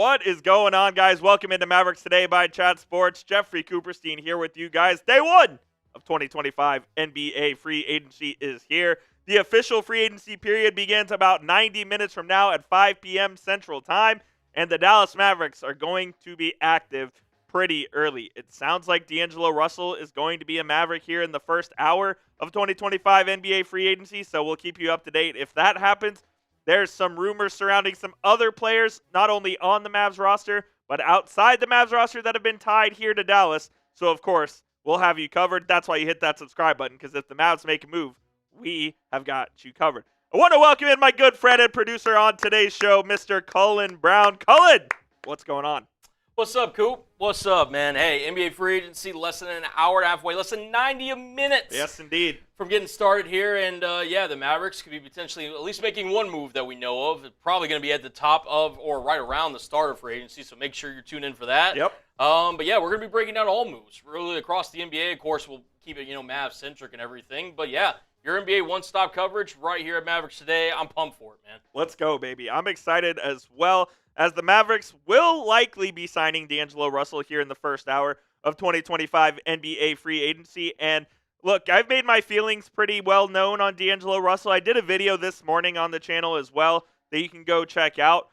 What is going on, guys? Welcome into Mavericks Today by Chat Sports. Jeffrey Cooperstein here with you guys. Day one of 2025 NBA free agency is here. The official free agency period begins about 90 minutes from now at 5 p.m. Central Time, and the Dallas Mavericks are going to be active pretty early. It sounds like D'Angelo Russell is going to be a Maverick here in the first hour of 2025 NBA free agency, so we'll keep you up to date if that happens. There's some rumors surrounding some other players, not only on the Mavs roster, but outside the Mavs roster that have been tied here to Dallas. So, of course, we'll have you covered. That's why you hit that subscribe button, because if the Mavs make a move, we have got you covered. I want to welcome in my good friend and producer on today's show, Mr. Cullen Brown. Cullen, what's going on? What's up, Coop? What's up, man? Hey, NBA free agency, less than an hour and a half away, less than 90 minutes. Yes, indeed. From getting started here, and the Mavericks could be potentially at least making one move that we know of. It's probably going to be at the top of or right around the start of free agency, so make sure you're tuned in for that. Yep. But yeah, we're going to be breaking down all moves, really across the NBA. Of course, we'll keep it, Mavs-centric and everything. But yeah, your NBA one-stop coverage right here at Mavericks Today. I'm pumped for it, man. Let's go, baby. I'm excited as well, as the Mavericks will likely be signing D'Angelo Russell here in the first hour of 2025 NBA free agency. And look, I've made my feelings pretty well known on D'Angelo Russell. I did a video this morning on the channel as well that you can go check out.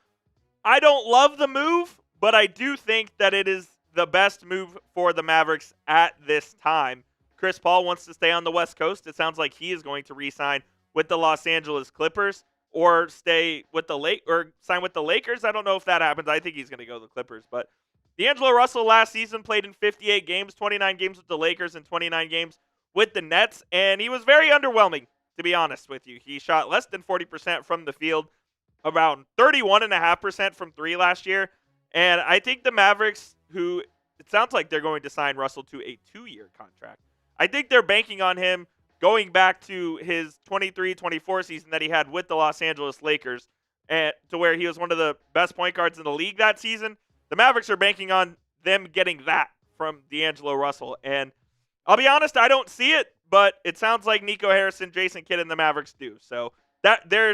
I don't love the move, but I do think that it is the best move for the Mavericks at this time. Chris Paul wants to stay on the West Coast. It sounds like he is going to re-sign with the Los Angeles Clippers or stay with the sign with the Lakers. I don't know if that happens. I think he's going to go to the Clippers. But D'Angelo Russell last season played in 58 games, 29 games with the Lakers and 29 games with the Nets, and he was very underwhelming, to be honest with you. He shot less than 40% from the field, around 31.5% from three last year. And I think the Mavericks, who it sounds like they're going to sign Russell to a 2-year contract, I think they're banking on him going back to his 23-24 season that he had with the Los Angeles Lakers, and to where he was one of the best point guards in the league that season. The Mavericks are banking on them getting that from D'Angelo Russell. And I'll be honest, I don't see it, but it sounds like Nico Harrison, Jason Kidd, and the Mavericks do. So they're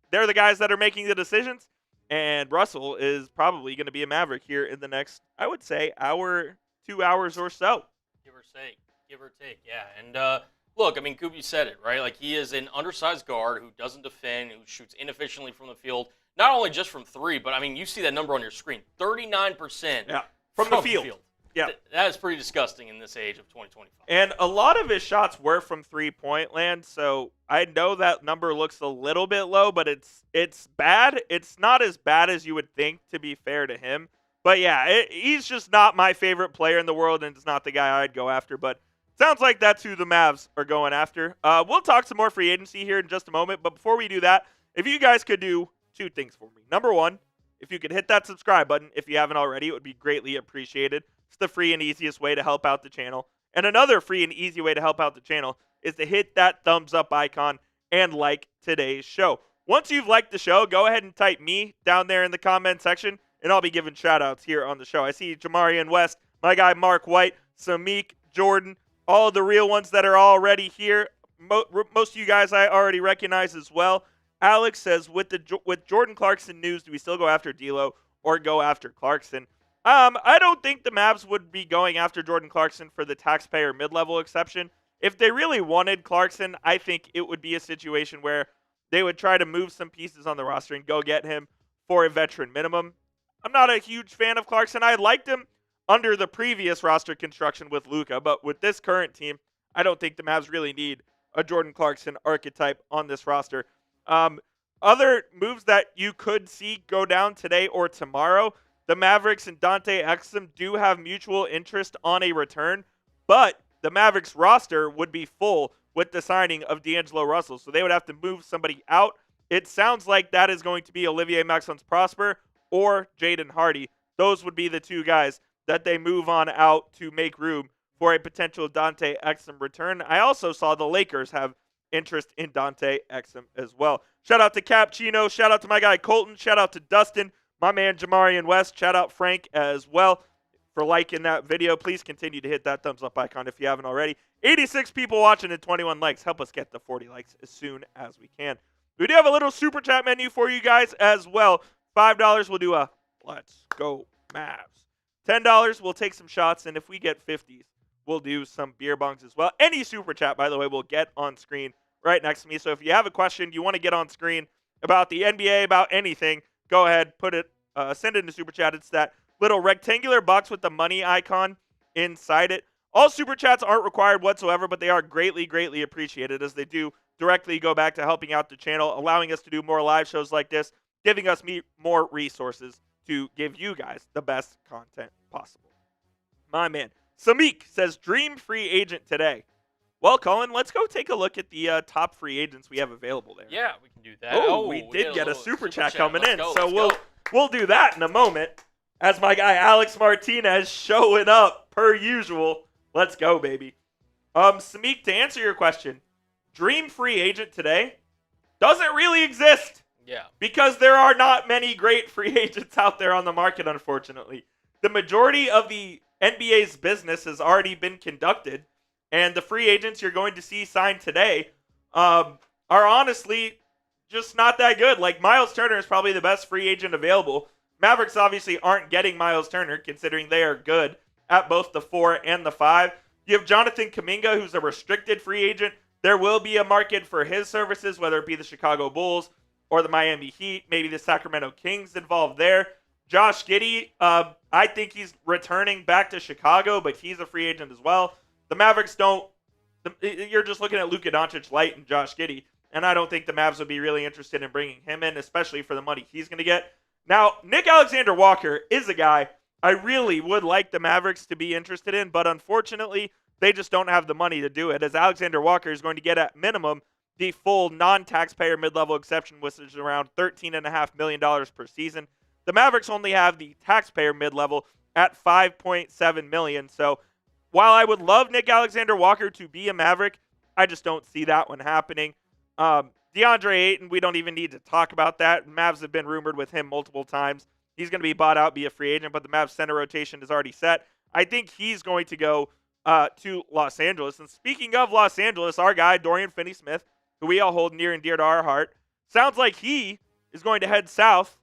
the guys that are making the decisions, and Russell is probably going to be a Maverick here in the next, I would say, 2 hours or so. Give or take, yeah. And look, I mean, Kobe said it, right? Like, he is an undersized guard who doesn't defend, who shoots inefficiently from the field, not only just from three, but, I mean, you see that number on your screen, 39% from the field. Yeah. That is pretty disgusting in this age of 2025. And a lot of his shots were from three-point land, so I know that number looks a little bit low, but it's bad. It's not as bad as you would think, to be fair to him. But, yeah, he's just not my favorite player in the world, and it's not the guy I'd go after, but sounds like that's who the Mavs are going after. We'll talk some more free agency here in just a moment, but before we do that, if you guys could do two things for me. Number one, if you could hit that subscribe button if you haven't already, it would be greatly appreciated. It's the free and easiest way to help out the channel. And another free and easy way to help out the channel is to hit that thumbs up icon and like today's show. Once you've liked the show, go ahead and type me down there in the comment section, and I'll be giving shout-outs here on the show. I see Jamarian West, my guy Mark White, Samik, Jordan, all the real ones that are already here. Most of you guys I already recognize as well. Alex says, with Jordan Clarkson news, do we still go after D'Lo or go after Clarkson? I don't think the Mavs would be going after Jordan Clarkson for the taxpayer mid-level exception. If they really wanted Clarkson, I think it would be a situation where they would try to move some pieces on the roster and go get him for a veteran minimum. I'm not a huge fan of Clarkson. I liked him under the previous roster construction with Luka, but with this current team, I don't think the Mavs really need a Jordan Clarkson archetype on this roster. Other moves that you could see go down today or tomorrow, the Mavericks and Dante Exum do have mutual interest on a return, but the Mavericks roster would be full with the signing of D'Angelo Russell, so they would have to move somebody out. It sounds like that is going to be Olivier-Maxence Prosper or Jaden Hardy. Those would be the two guys that they move on out to make room for a potential Dante Exum return. I also saw the Lakers have interest in Dante Exum as well. Shout out to Cappuccino. Shout out to my guy Colton. Shout out to Dustin, my man Jamarian West. Shout out Frank as well for liking that video. Please continue to hit that thumbs up icon if you haven't already. 86 people watching and 21 likes. Help us get the 40 likes as soon as we can. We do have a little super chat menu for you guys as well. $5 will do a Let's go, Mavs. $10, we'll take some shots, and if we get 50s, we'll do some beer bongs as well. Any super chat, by the way, will get on screen right next to me. So if you have a question you want to get on screen about the NBA, about anything, go ahead, send it in the super chat. It's that little rectangular box with the money icon inside it. All super chats aren't required whatsoever, but they are greatly, greatly appreciated as they do directly go back to helping out the channel, allowing us to do more live shows like this, giving us more resources to give you guys the best content possible. My man, Samik says, dream free agent today. Well, Colin, let's go take a look at the top free agents we have available there. Yeah, we can do that. We did get a super chat coming in, so we'll do that in a moment. As my guy Alex Martinez showing up per usual. Let's go, baby. Samik, to answer your question, dream free agent today doesn't really exist. Yeah. Because there are not many great free agents out there on the market, unfortunately. The majority of the NBA's business has already been conducted, and the free agents you're going to see signed today are honestly just not that good. Like, Miles Turner is probably the best free agent available. Mavericks obviously aren't getting Miles Turner, considering they are good at both the 4 and the 5. You have Jonathan Kuminga, who's a restricted free agent. There will be a market for his services, whether it be the Chicago Bulls or the Miami Heat, maybe the Sacramento Kings involved there. Josh Giddey, I think he's returning back to Chicago, but he's a free agent as well. The Mavericks you're just looking at Luka Doncic light and Josh Giddey, and I don't think the Mavs would be really interested in bringing him in, especially for the money he's going to get. Now, Nick Alexander-Walker is a guy I really would like the Mavericks to be interested in, but unfortunately, they just don't have the money to do it, as Alexander Walker is going to get at minimum the full non-taxpayer mid-level exception, which is around $13.5 million per season. The Mavericks only have the taxpayer mid-level at $5.7 million. So while I would love Nick Alexander Walker to be a Maverick, I just don't see that one happening. DeAndre Ayton, we don't even need to talk about that. Mavs have been rumored with him multiple times. He's going to be bought out, be a free agent, but the Mavs center rotation is already set. I think he's going to go to Los Angeles. And speaking of Los Angeles, our guy, Dorian Finney-Smith, who we all hold near and dear to our heart, sounds like he is going to head south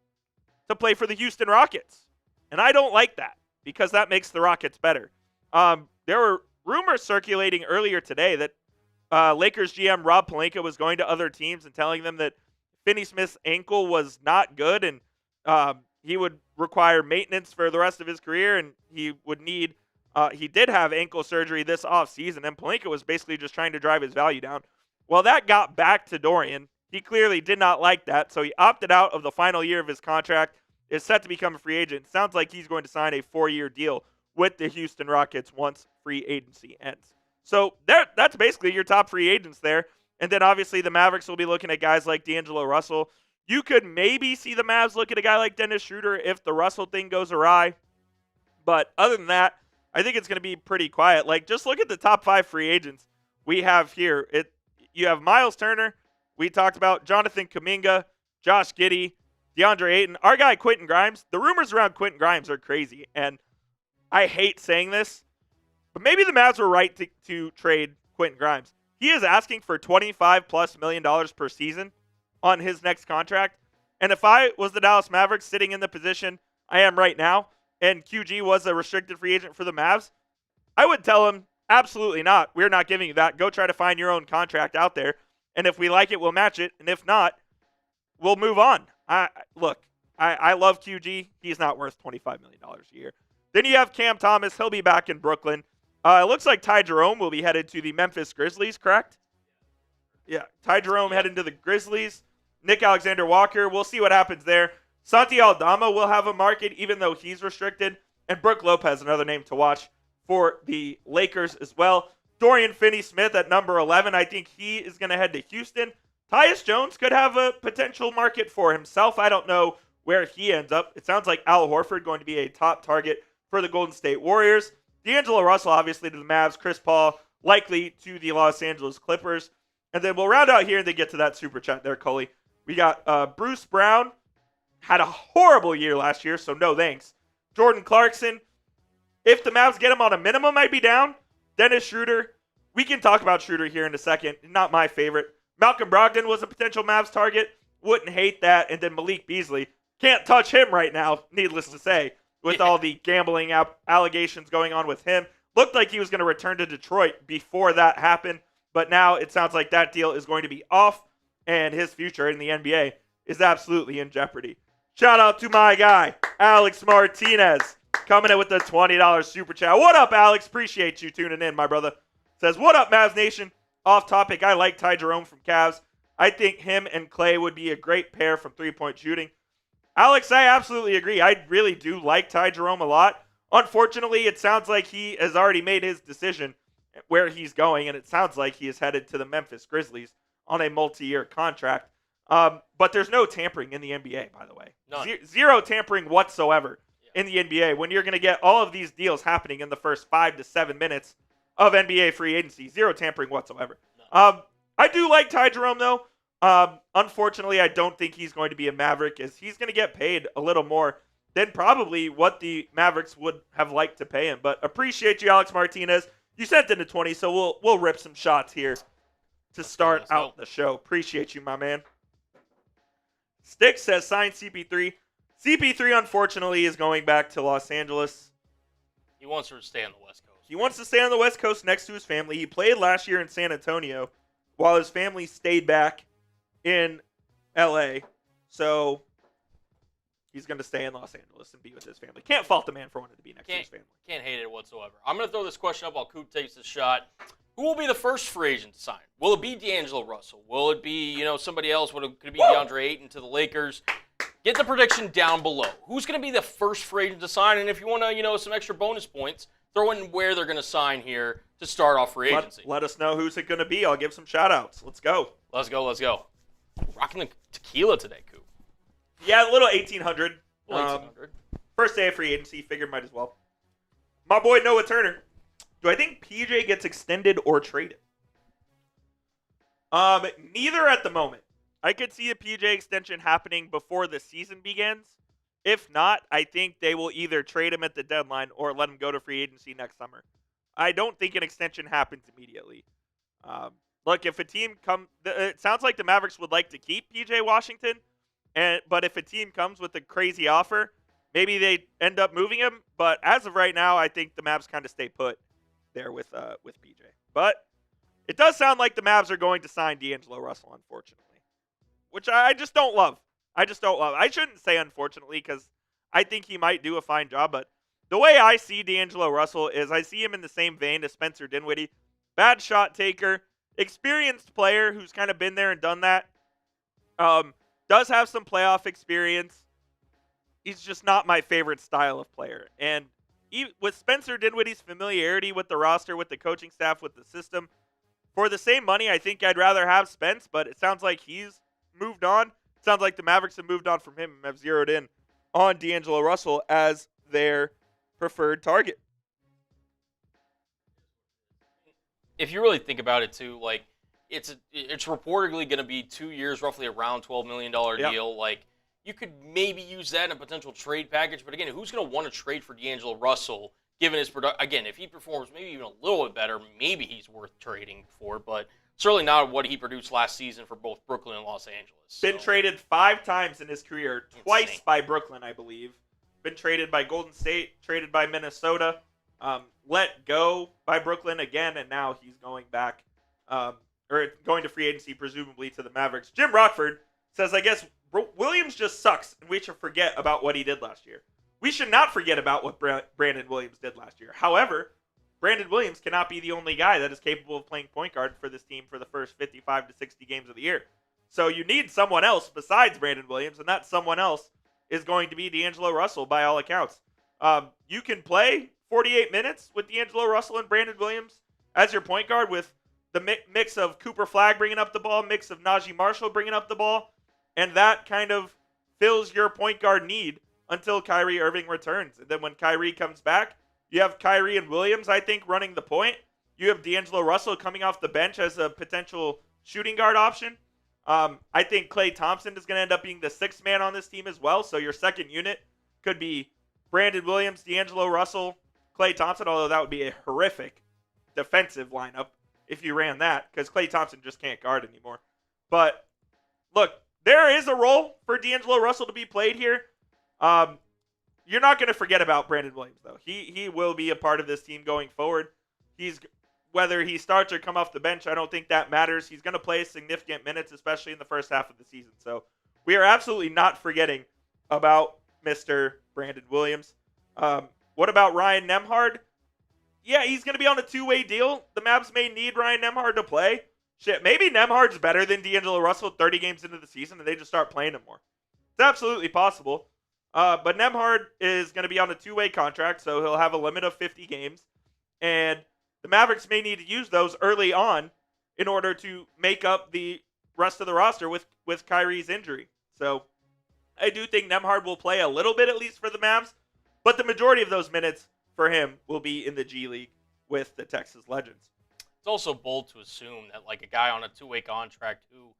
to play for the Houston Rockets. And I don't like that because that makes the Rockets better. There were rumors circulating earlier today that Lakers GM Rob Pelinka was going to other teams and telling them that Finney-Smith's ankle was not good and he would require maintenance for the rest of his career, and he would need he did have ankle surgery this offseason, and Pelinka was basically just trying to drive his value down. Well, that got back to Dorian. He clearly did not like that, so he opted out of the final year of his contract, is set to become a free agent. Sounds like he's going to sign a 4-year deal with the Houston Rockets once free agency ends. So that's basically your top free agents there. And then obviously the Mavericks will be looking at guys like D'Angelo Russell. You could maybe see the Mavs look at a guy like Dennis Schroeder if the Russell thing goes awry. But other than that, I think it's going to be pretty quiet. Like, just look at the top 5 free agents we have here. You have Miles Turner. We talked about Jonathan Kuminga, Josh Giddey, DeAndre Ayton. Our guy, Quentin Grimes. The rumors around Quentin Grimes are crazy. And I hate saying this, but maybe the Mavs were right to trade Quentin Grimes. He is asking for $25+ million per season on his next contract. And if I was the Dallas Mavericks sitting in the position I am right now, and QG was a restricted free agent for the Mavs, I would tell him, absolutely not. We're not giving you that. Go try to find your own contract out there. And if we like it, we'll match it. And if not, we'll move on. I love QG. He's not worth $25 million a year. Then you have Cam Thomas. He'll be back in Brooklyn. It looks like Ty Jerome will be headed to the Memphis Grizzlies, correct? Yeah, Ty Jerome heading to the Grizzlies. Nick Alexander-Walker, we'll see what happens there. Santi Aldama will have a market, even though he's restricted. And Brook Lopez, another name to watch for the Lakers as well. Dorian Finney-Smith at number 11. I think he is going to head to Houston. Tyus Jones could have a potential market for himself. I don't know where he ends up. It sounds like Al Horford going to be a top target for the Golden State Warriors. D'Angelo Russell, obviously, to the Mavs. Chris Paul, likely to the Los Angeles Clippers. And then we'll round out here and then get to that super chat there, Cully. We got Bruce Brown. Had a horrible year last year, so no thanks. Jordan Clarkson. If the Mavs get him on a minimum, I'd be down. Dennis Schroeder. We can talk about Schroeder here in a second. Not my favorite. Malcolm Brogdon was a potential Mavs target. Wouldn't hate that. And then Malik Beasley. Can't touch him right now, needless to say, with all the gambling allegations going on with him. Looked like he was going to return to Detroit before that happened, but now it sounds like that deal is going to be off, and his future in the NBA is absolutely in jeopardy. Shout out to my guy, Alex Martinez, coming in with the $20 super chat. What up, Alex? Appreciate you tuning in, my brother. Says, what up, Mavs Nation? Off topic, I like Ty Jerome from Cavs. I think him and Klay would be a great pair from three-point shooting. Alex, I absolutely agree. I really do like Ty Jerome a lot. Unfortunately, it sounds like he has already made his decision where he's going, and it sounds like he is headed to the Memphis Grizzlies on a multi-year contract. But there's no tampering in the NBA, by the way. Zero tampering whatsoever in the NBA when you're going to get all of these deals happening in the first 5 to 7 minutes of NBA free agency. Zero tampering whatsoever. I do like Ty Jerome, though. Unfortunately, I don't think he's going to be a Maverick, as he's going to get paid a little more than probably what the Mavericks would have liked to pay him. But appreciate you, Alex Martinez. You sent in the 20, so we'll rip some shots here to start out the show. Appreciate you, my man. Stick says sign CP3. CP3, unfortunately, is going back to Los Angeles. He wants to stay on the West Coast. He wants to stay on the West Coast next to his family. He played last year in San Antonio while his family stayed back in LA. So he's going to stay in Los Angeles and be with his family. Can't fault the man for wanting to be next to his family. Can't hate it whatsoever. I'm going to throw this question up while Coop takes the shot. Who will be the first free agent to sign? Will it be D'Angelo Russell? Will it be, somebody else? Could it be DeAndre Ayton to the Lakers? Get the prediction down below. Who's going to be the first free agent to sign? And if you want to, some extra bonus points, throw in where they're going to sign here to start off free agency. Let us know who's it going to be. I'll give some shout-outs. Let's go. Let's go. Rocking the tequila today, Coop. Yeah, a little 1800. 1800. First day of free agency. Figured might as well. My boy Noah Turner. Do I think PJ gets extended or traded? Neither at the moment. I could see a PJ extension happening before the season begins. If not, I think they will either trade him at the deadline or let him go to free agency next summer. I don't think an extension happens immediately. Look, if a team it sounds like the Mavericks would like to keep PJ Washington, but if a team comes with a crazy offer, maybe they end up moving him. But as of right now, I think the Mavs kind of stay put there with PJ. But it does sound like the Mavs are going to sign D'Angelo Russell, unfortunately, which I just don't love. I shouldn't say unfortunately, because I think he might do a fine job, but the way I see D'Angelo Russell is I see him in the same vein as Spencer Dinwiddie. Bad shot taker, experienced player who's kind of been there and done that. Does have some playoff experience. He's just not my favorite style of player. And with Spencer Dinwiddie's familiarity with the roster, with the coaching staff, with the system, for the same money, I think I'd rather have Spence, but it sounds like he's moved on. It sounds like the Mavericks have moved on from him and have zeroed in on D'Angelo Russell as their preferred target. If you really think about it, too, it's reportedly going to be 2 years, roughly around $12 million deal. Yep. You could maybe use that in a potential trade package, but again, who's going to want to trade for D'Angelo Russell given his production? Again, if he performs maybe even a little bit better, maybe he's worth trading for, but certainly not what he produced last season for both Brooklyn and Los Angeles. Been traded 5 times in his career, twice by Brooklyn, I believe. Been traded by Golden State, traded by Minnesota, let go by Brooklyn again, and now he's going back, or going to free agency, presumably to the Mavericks. Jim Rockford says, I guess Williams just sucks, and we should forget about what he did last year. We should not forget about what Brandon Williams did last year. However, Brandon Williams cannot be the only guy that is capable of playing point guard for this team for the first 55 to 60 games of the year. So you need someone else besides Brandon Williams, and that someone else is going to be D'Angelo Russell by all accounts. You can play 48 minutes with D'Angelo Russell and Brandon Williams as your point guard with the mix of Cooper Flagg bringing up the ball, mix of Najee Marshall bringing up the ball, and that kind of fills your point guard need until Kyrie Irving returns. And then when Kyrie comes back, you have Kyrie and Williams, I think, running the point. You have D'Angelo Russell coming off the bench as a potential shooting guard option. I think Klay Thompson is going to end up being the sixth man on this team as well. So your second unit could be Brandon Williams, D'Angelo Russell, Klay Thompson, although that would be a horrific defensive lineup if you ran that, because Klay Thompson just can't guard anymore. But look, there is a role for D'Angelo Russell to be played here. You're not going to forget about Brandon Williams, though. He will be a part of this team going forward. Whether he starts or come off the bench, I don't think that matters. He's going to play significant minutes, especially in the first half of the season. So we are absolutely not forgetting about Mr. Brandon Williams. What about Ryan Nembhard? Yeah, he's going to be on a two-way deal. The Mavs may need Ryan Nembhard to play. Shit, maybe Nembhard's better than D'Angelo Russell 30 games into the season and they just start playing him more. It's absolutely possible. But Nembhard is going to be on a two-way contract, so he'll have a limit of 50 games. And the Mavericks may need to use those early on in order to make up the rest of the roster with Kyrie's injury. So I do think Nembhard will play a little bit, at least for the Mavs. But the majority of those minutes for him will be in the G League with the Texas Legends. It's also bold to assume that like a guy on a two-way contract who,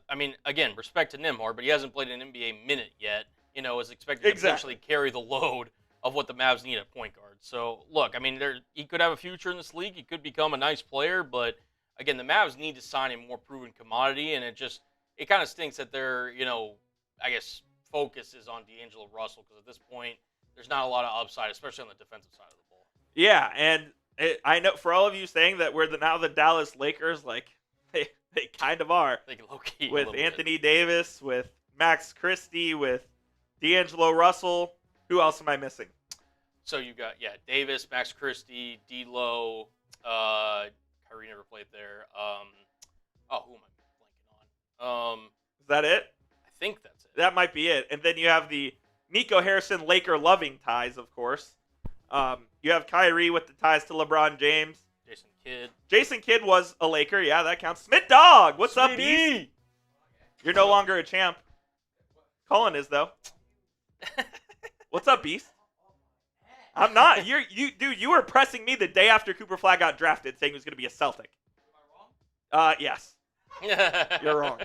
I mean, again, respect to Nembhard, but he hasn't played an NBA minute yet, is expected to potentially carry the load of what the Mavs need at point guard. So, look, I mean, he could have a future in this league. He could become a nice player, but, again, the Mavs need to sign a more proven commodity, and it kind of stinks that their, I guess, focus is on D'Angelo Russell because at this point, there's not a lot of upside, especially on the defensive side of the ball. Yeah, and I know for all of you saying that we're now the Dallas Lakers, like, they kind of are. Like low-key. With Anthony Davis, with Max Christie, with D'Angelo Russell. Who else am I missing? So you got, Davis, Max Christie, D'Lo, Kyrie never played there. Who am I blanking on? Is that it? I think that's it. That might be it. And then you have the Nico Harrison Laker-loving ties, of course. You have Kyrie with the ties to LeBron James. Jason Kidd was a Laker. Yeah, that counts. Smith Dog, what's up, Beast? You're no longer a champ. Colin is, though. What's up, Beast? I'm not. Dude, you were pressing me the day after Cooper Flagg got drafted, saying he was going to be a Celtic. Am I wrong? Yes. You're wrong.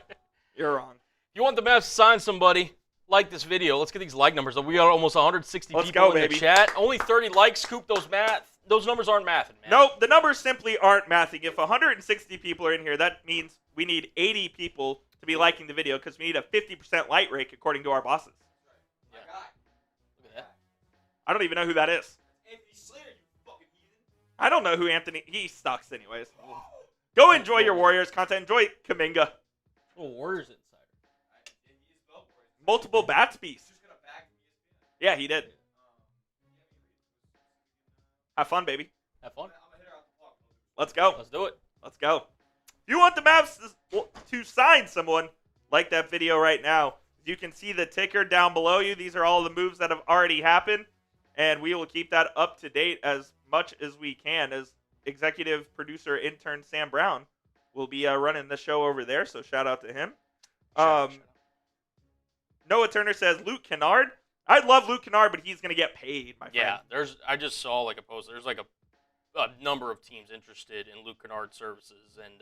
You're wrong. If you want the Mavs to sign somebody, like this video. Let's get these like numbers. We got almost 160 people in the chat. Only 30 likes. Coop, those numbers aren't mathing, man. Nope, the numbers simply aren't mathing. If 160 people are in here, that means we need 80 people to be liking the video because we need a 50% like rate according to our bosses. Yeah. Look at that. I don't even know who that is. Anthony Slater, you fucking heathen. I don't know who Anthony... He sucks anyways. Go enjoy your Warriors content. Enjoy Kuminga. Oh, Warriors Insider. Multiple bats, Beast. Yeah, he did. Have fun, baby. Have fun. Let's go. Let's do it. Let's go. If you want the Mavs to sign someone, like that video right now, you can see the ticker down below you. These are all the moves that have already happened, and we will keep that up to date as much as we can, as executive producer intern Sam Brown will be running the show over there, so shout out to him. Noah Turner says Luke Kennard. I love Luke Kennard, but he's going to get paid, my friend. Yeah, I just saw like a post. There's like a number of teams interested in Luke Kennard's services. And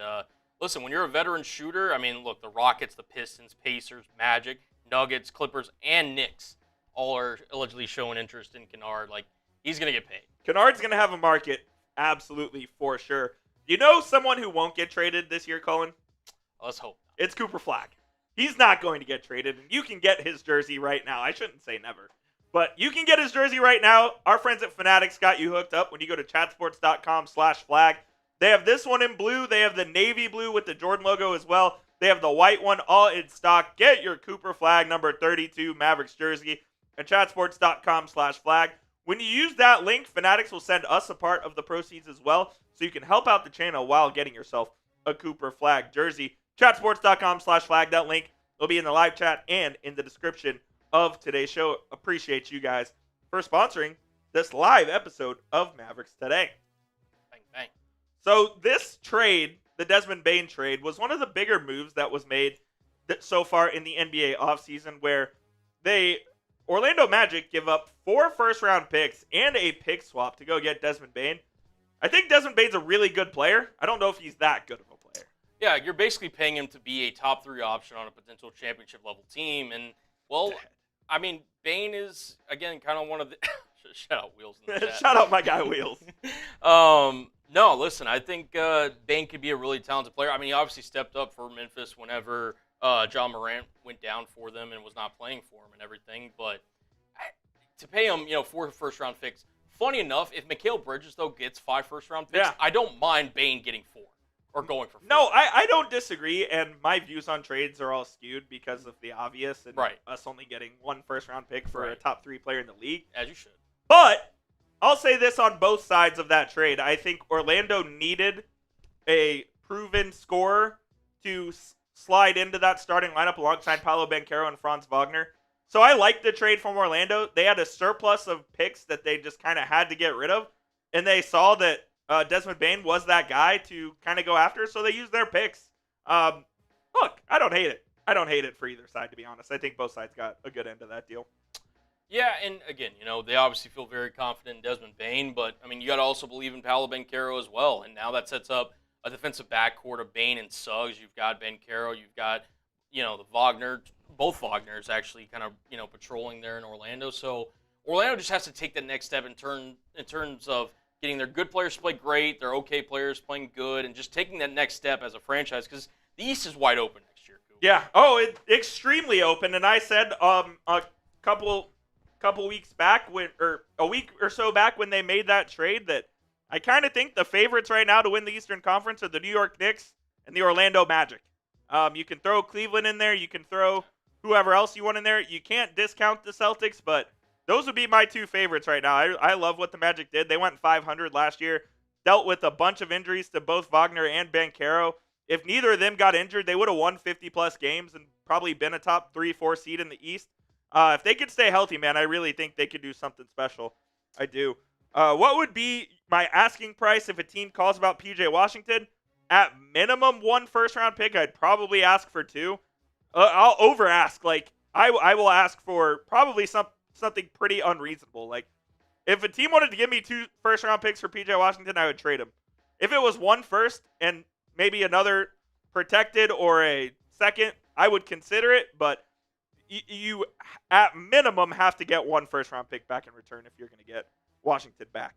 listen, when you're a veteran shooter, I mean, look, the Rockets, the Pistons, Pacers, Magic, Nuggets, Clippers, and Knicks all are allegedly showing interest in Kennard. Like, he's going to get paid. Kennard's going to have a market, absolutely, for sure. You know someone who won't get traded this year, Colin? Let's hope not. It's Cooper Flagg. He's not going to get traded, and you can get his jersey right now. I shouldn't say never, but you can get his jersey right now. Our friends at Fanatics got you hooked up when you go to chatsports.com/flag. They have this one in blue. They have the navy blue with the Jordan logo as well. They have the white one all in stock. Get your Cooper Flagg number 32 Mavericks jersey at chatsports.com/flag. When you use that link, Fanatics will send us a part of the proceeds as well, so you can help out the channel while getting yourself a Cooper Flagg jersey. Chatsports.com/flag. That link will be in the live chat and in the description of today's show. Appreciate you guys for sponsoring this live episode of Mavericks Today. Bang, bang. So this trade, the Desmond Bane trade, was one of the bigger moves that was made so far in the NBA offseason, where Orlando Magic give up 4 first-round picks and a pick swap to go get Desmond Bane. I think Desmond Bane's a really good player. I don't know if he's that good of a player. Yeah, you're basically paying him to be a top 3 option on a potential championship level team. And, well, I mean, Bane is, again, kind of one of the – shout out Wheels in the chat. Shout out my guy Wheels. No, listen, I think Bane could be a really talented player. I mean, he obviously stepped up for Memphis whenever John Morant went down for them and was not playing for him and everything. But to pay him, 4 first-round picks. Funny enough, if Mikal Bridges, though, gets 5 first-round picks, I don't mind Bane getting 4 or going for 4. No, I don't disagree, and my views on trades are all skewed because of the obvious and us only getting 1 first-round pick for a top 3 player in the league. As you should. But I'll say this on both sides of that trade. I think Orlando needed a proven scorer to slide into that starting lineup alongside Paolo Banchero and Franz Wagner. So I like the trade from Orlando. They had a surplus of picks that they just kind of had to get rid of, and they saw that Desmond Bane was that guy to kind of go after, so they used their picks. Look, I don't hate it. I don't hate it for either side, to be honest. I think both sides got a good end of that deal. Yeah, and again, they obviously feel very confident in Desmond Bane, but, you got to also believe in Paolo Banchero as well, and now that sets up a defensive backcourt of Bane and Suggs. You've got Banchero, you've got, the Wagner, both Wagners actually kind of, patrolling there in Orlando. So Orlando just has to take the next step in terms of getting their good players to play great, their okay players playing good, and just taking that next step as a franchise because the East is wide open next year. Yeah. Oh, it's extremely open. And I said a couple weeks back, or a week or so back when they made that trade, that I kind of think the favorites right now to win the Eastern Conference are the New York Knicks and the Orlando Magic. You can throw Cleveland in there. You can throw whoever else you want in there. You can't discount the Celtics, but those would be my 2 favorites right now. I love what the Magic did. They went 500 last year, dealt with a bunch of injuries to both Wagner and Banchero. If neither of them got injured, they would have won 50-plus games and probably been a top 3-4 seed in the East. If they could stay healthy, man, I really think they could do something special. I do. What would be my asking price if a team calls about P.J. Washington? At minimum 1 first-round pick. I'd probably ask for 2. I'll over-ask. I will ask for probably something pretty unreasonable. Like, if a team wanted to give me 2 first-round picks for P.J. Washington, I would trade him. If it was 1 first and maybe another protected or a second, I would consider it, but you at minimum have to get 1 first-round pick back in return if you're going to get Washington back.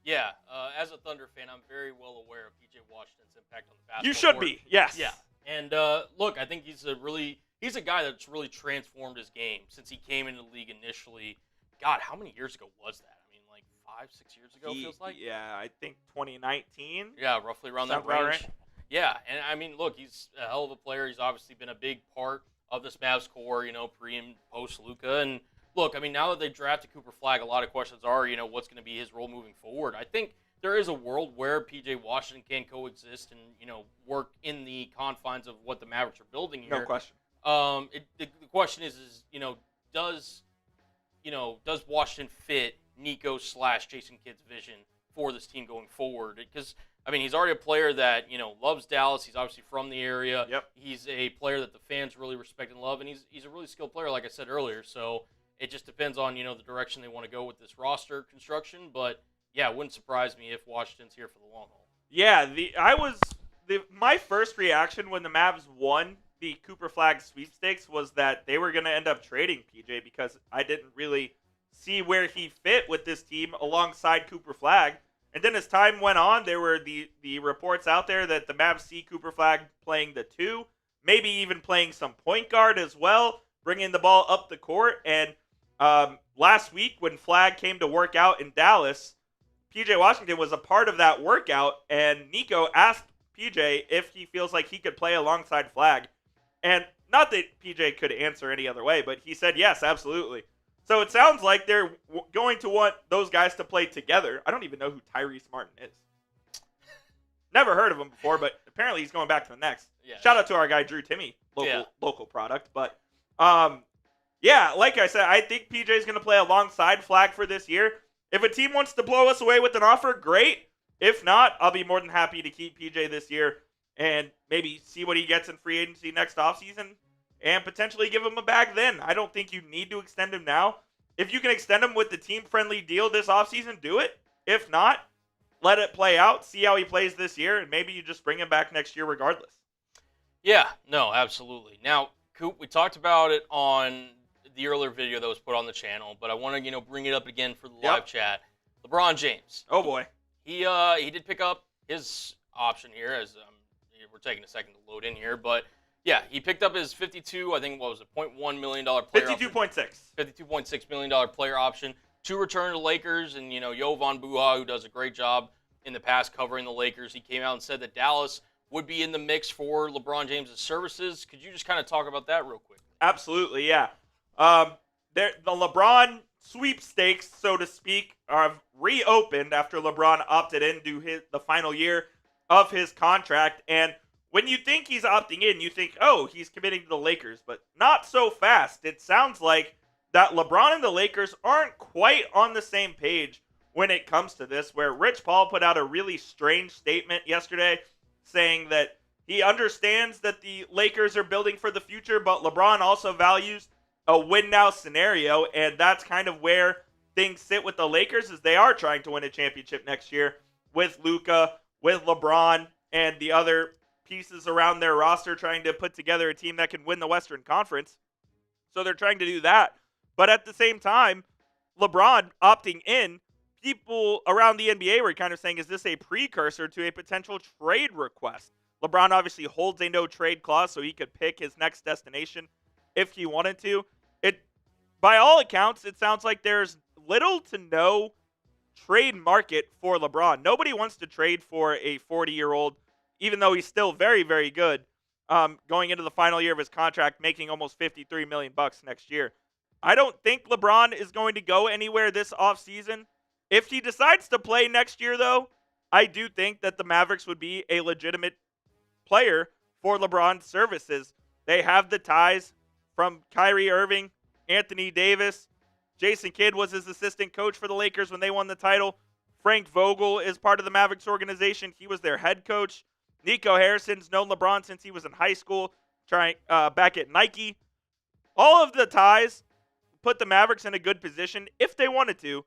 Yeah, as a Thunder fan, I'm very well aware of P.J. Washington's impact on the basketball You should court. be, yes. Yeah, and look, I think he's a guy that's really transformed his game since he came into the league initially. God, how many years ago was that? 5-6 years ago, feels like? Yeah, I think 2019. Yeah, roughly around that range. Right. Yeah, and look, he's a hell of a player. He's obviously been a big part of this Mavs core, pre and post Luka. And look, now that they drafted Cooper Flagg, a lot of questions are, what's going to be his role moving forward. I think there is a world where P.J. Washington can coexist and, work in the confines of what the Mavericks are building here. No question. The question is, does Washington fit Nico/Jason Kidd's vision for this team going forward? Because, he's already a player that, loves Dallas. He's obviously from the area. Yep. He's a player that the fans really respect and love, and he's a really skilled player, like I said earlier. So it just depends on, the direction they want to go with this roster construction. But, yeah, it wouldn't surprise me if Washington's here for the long haul. Yeah, my first reaction when the Mavs won the Cooper Flagg sweepstakes was that they were going to end up trading PJ because I didn't really see where he fit with this team alongside Cooper Flagg. And then as time went on, there were the reports out there that the Mavs see Cooper Flagg playing the 2, maybe even playing some point guard as well, bringing the ball up the court. And last week when Flagg came to work out in Dallas, PJ Washington was a part of that workout, and Nico asked PJ if he feels like he could play alongside Flagg. And not that PJ could answer any other way, but he said yes, absolutely. So it sounds like they're going to want those guys to play together. I don't even know who Tyrese Martin is. Never heard of him before, but apparently he's going back to the Knicks. Yeah. Shout out to our guy Drew Timmy, local product. But yeah, like I said, I think PJ is going to play alongside Flagg for this year. If a team wants to blow us away with an offer, great. If not, I'll be more than happy to keep PJ this year and maybe see what he gets in free agency next offseason and potentially give him a bag then. I don't think you need to extend him now. If you can extend him with the team-friendly deal this offseason, do it. If not, let it play out, see how he plays this year, and maybe you just bring him back next year regardless. Yeah, no, absolutely. Now, Coop, we talked about it on the earlier video that was put on the channel, but I want to, bring it up again for the live chat. LeBron James. Oh, boy. He did pick up his option here as we're taking a second to load in here, but Yeah, he picked up his 52, I think, what was it, $0.1 million player option. 52.6. $52.6 million player option to return to the Lakers. And, Jovan Buha, who does a great job in the past covering the Lakers, he came out and said that Dallas would be in the mix for LeBron James' services. Could you just kind of talk about that real quick? Absolutely, yeah. The LeBron sweepstakes, so to speak, have reopened after LeBron opted into the final year of his contract. And when you think he's opting in, you think, oh, he's committing to the Lakers, but not so fast. It sounds like that LeBron and the Lakers aren't quite on the same page when it comes to this, where Rich Paul put out a really strange statement yesterday saying that he understands that the Lakers are building for the future, but LeBron also values a win-now scenario, and that's kind of where things sit with the Lakers, is they are trying to win a championship next year with Luka, with LeBron, and the other pieces around their roster trying to put together a team that can win the Western Conference. So they're trying to do that. But at the same time, LeBron opting in, people around the NBA were kind of saying, is this a precursor to a potential trade request? LeBron obviously holds a no-trade clause, so he could pick his next destination if he wanted to. By all accounts, it sounds like there's little to no trade market for LeBron. Nobody wants to trade for a 40-year-old, even though he's still very, very good, going into the final year of his contract, making almost $53 million next year. I don't think LeBron is going to go anywhere this offseason. If he decides to play next year, though, I do think that the Mavericks would be a legitimate player for LeBron's services. They have the ties from Kyrie Irving, Anthony Davis. Jason Kidd was his assistant coach for the Lakers when they won the title. Frank Vogel is part of the Mavericks organization. He was their head coach. Nico Harrison's known LeBron since he was in high school, back at Nike. All of the ties put the Mavericks in a good position, if they wanted to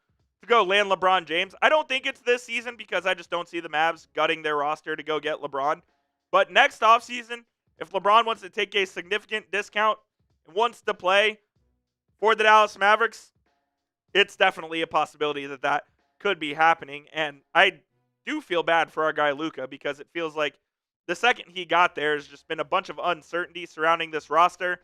go land LeBron James. I don't think it's this season because I just don't see the Mavs gutting their roster to go get LeBron. But next offseason, if LeBron wants to take a significant discount and wants to play for the Dallas Mavericks, it's definitely a possibility that that could be happening. And I do feel bad for our guy Luka because it feels like the second he got there has just been a bunch of uncertainty surrounding this roster.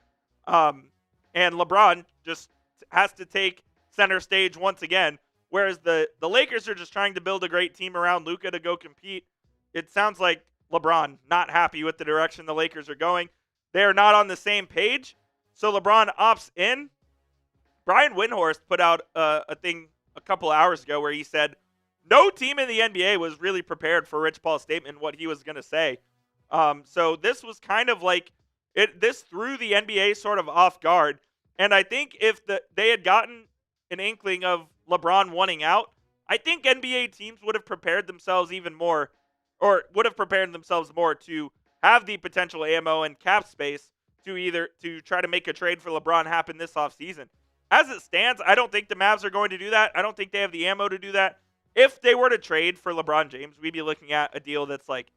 And LeBron just has to take center stage once again, whereas the Lakers are just trying to build a great team around Luka to go compete. It sounds like LeBron not happy with the direction the Lakers are going. They are not on the same page, so LeBron opts in. Brian Windhorst put out a thing a couple hours ago where he said no team in the NBA was really prepared for Rich Paul's statement, what he was going to say. So this was kind of like this threw the NBA sort of off guard. And I think if they had gotten an inkling of LeBron wanting out, I think NBA teams would have prepared themselves even more, or would have prepared themselves more to have the potential ammo and cap space to try to make a trade for LeBron happen this offseason. As it stands, I don't think the Mavs are going to do that. I don't think they have the ammo to do that. If they were to trade for LeBron James, we'd be looking at a deal that's like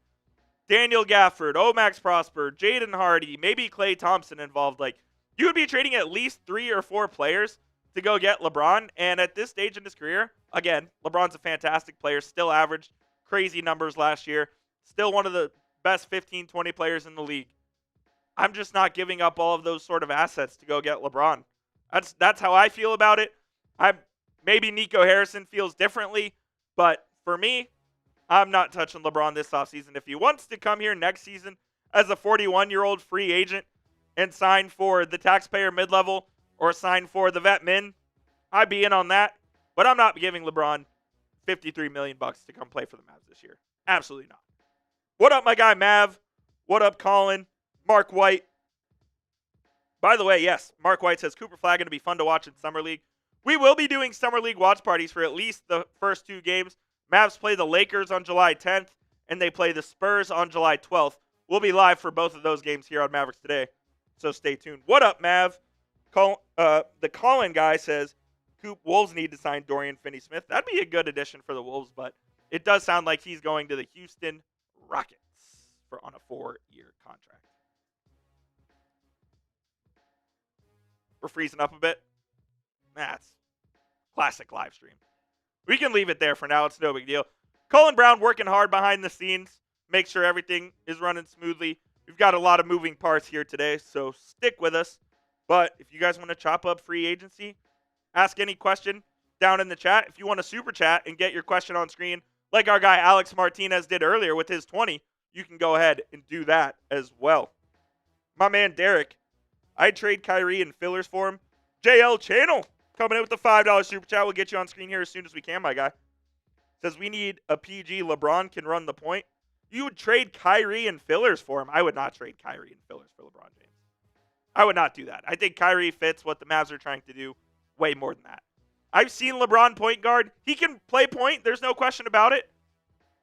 Daniel Gafford, Max Prosper, Jaden Hardy, maybe Klay Thompson involved. Like, you would be trading at least 3 or 4 players to go get LeBron. And at this stage in his career, again, LeBron's a fantastic player, still averaged crazy numbers last year, still one of the best 15, 20 players in the league. I'm just not giving up all of those sort of assets to go get LeBron. That's how I feel about it. Maybe Nico Harrison feels differently, but for me, I'm not touching LeBron this offseason. If he wants to come here next season as a 41-year-old free agent and sign for the taxpayer mid-level or sign for the vet min, I'd be in on that. But I'm not giving LeBron $53 million to come play for the Mavs this year. Absolutely not. What up, my guy Mav? What up, Colin? Mark White. By the way, yes, Mark White says Cooper Flagg going to be fun to watch in Summer League. We will be doing Summer League watch parties for at least the first 2 games. Mavs play the Lakers on July 10th, and they play the Spurs on July 12th. We'll be live for both of those games here on Mavericks Today, so stay tuned. What up, Mav? The Colin guy says, Coop, Wolves need to sign Dorian Finney-Smith. That'd be a good addition for the Wolves, but it does sound like he's going to the Houston Rockets on a 4-year contract. We're freezing up a bit. That's classic live stream. We can leave it there for now. It's no big deal. Colin Brown working hard behind the scenes. Make sure everything is running smoothly. We've got a lot of moving parts here today, so stick with us. But if you guys want to chop up free agency, ask any question down in the chat. If you want to super chat and get your question on screen, like our guy Alex Martinez did earlier with his 20, you can go ahead and do that as well. My man Derek, I'd trade Kyrie and fillers for him. JL Channel coming in with the $5 super chat. We'll get you on screen here as soon as we can, my guy. Says we need a PG. LeBron can run the point. You would trade Kyrie and fillers for him. I would not trade Kyrie and fillers for LeBron James. I would not do that. I think Kyrie fits what the Mavs are trying to do way more than that. I've seen LeBron point guard. He can play point. There's no question about it.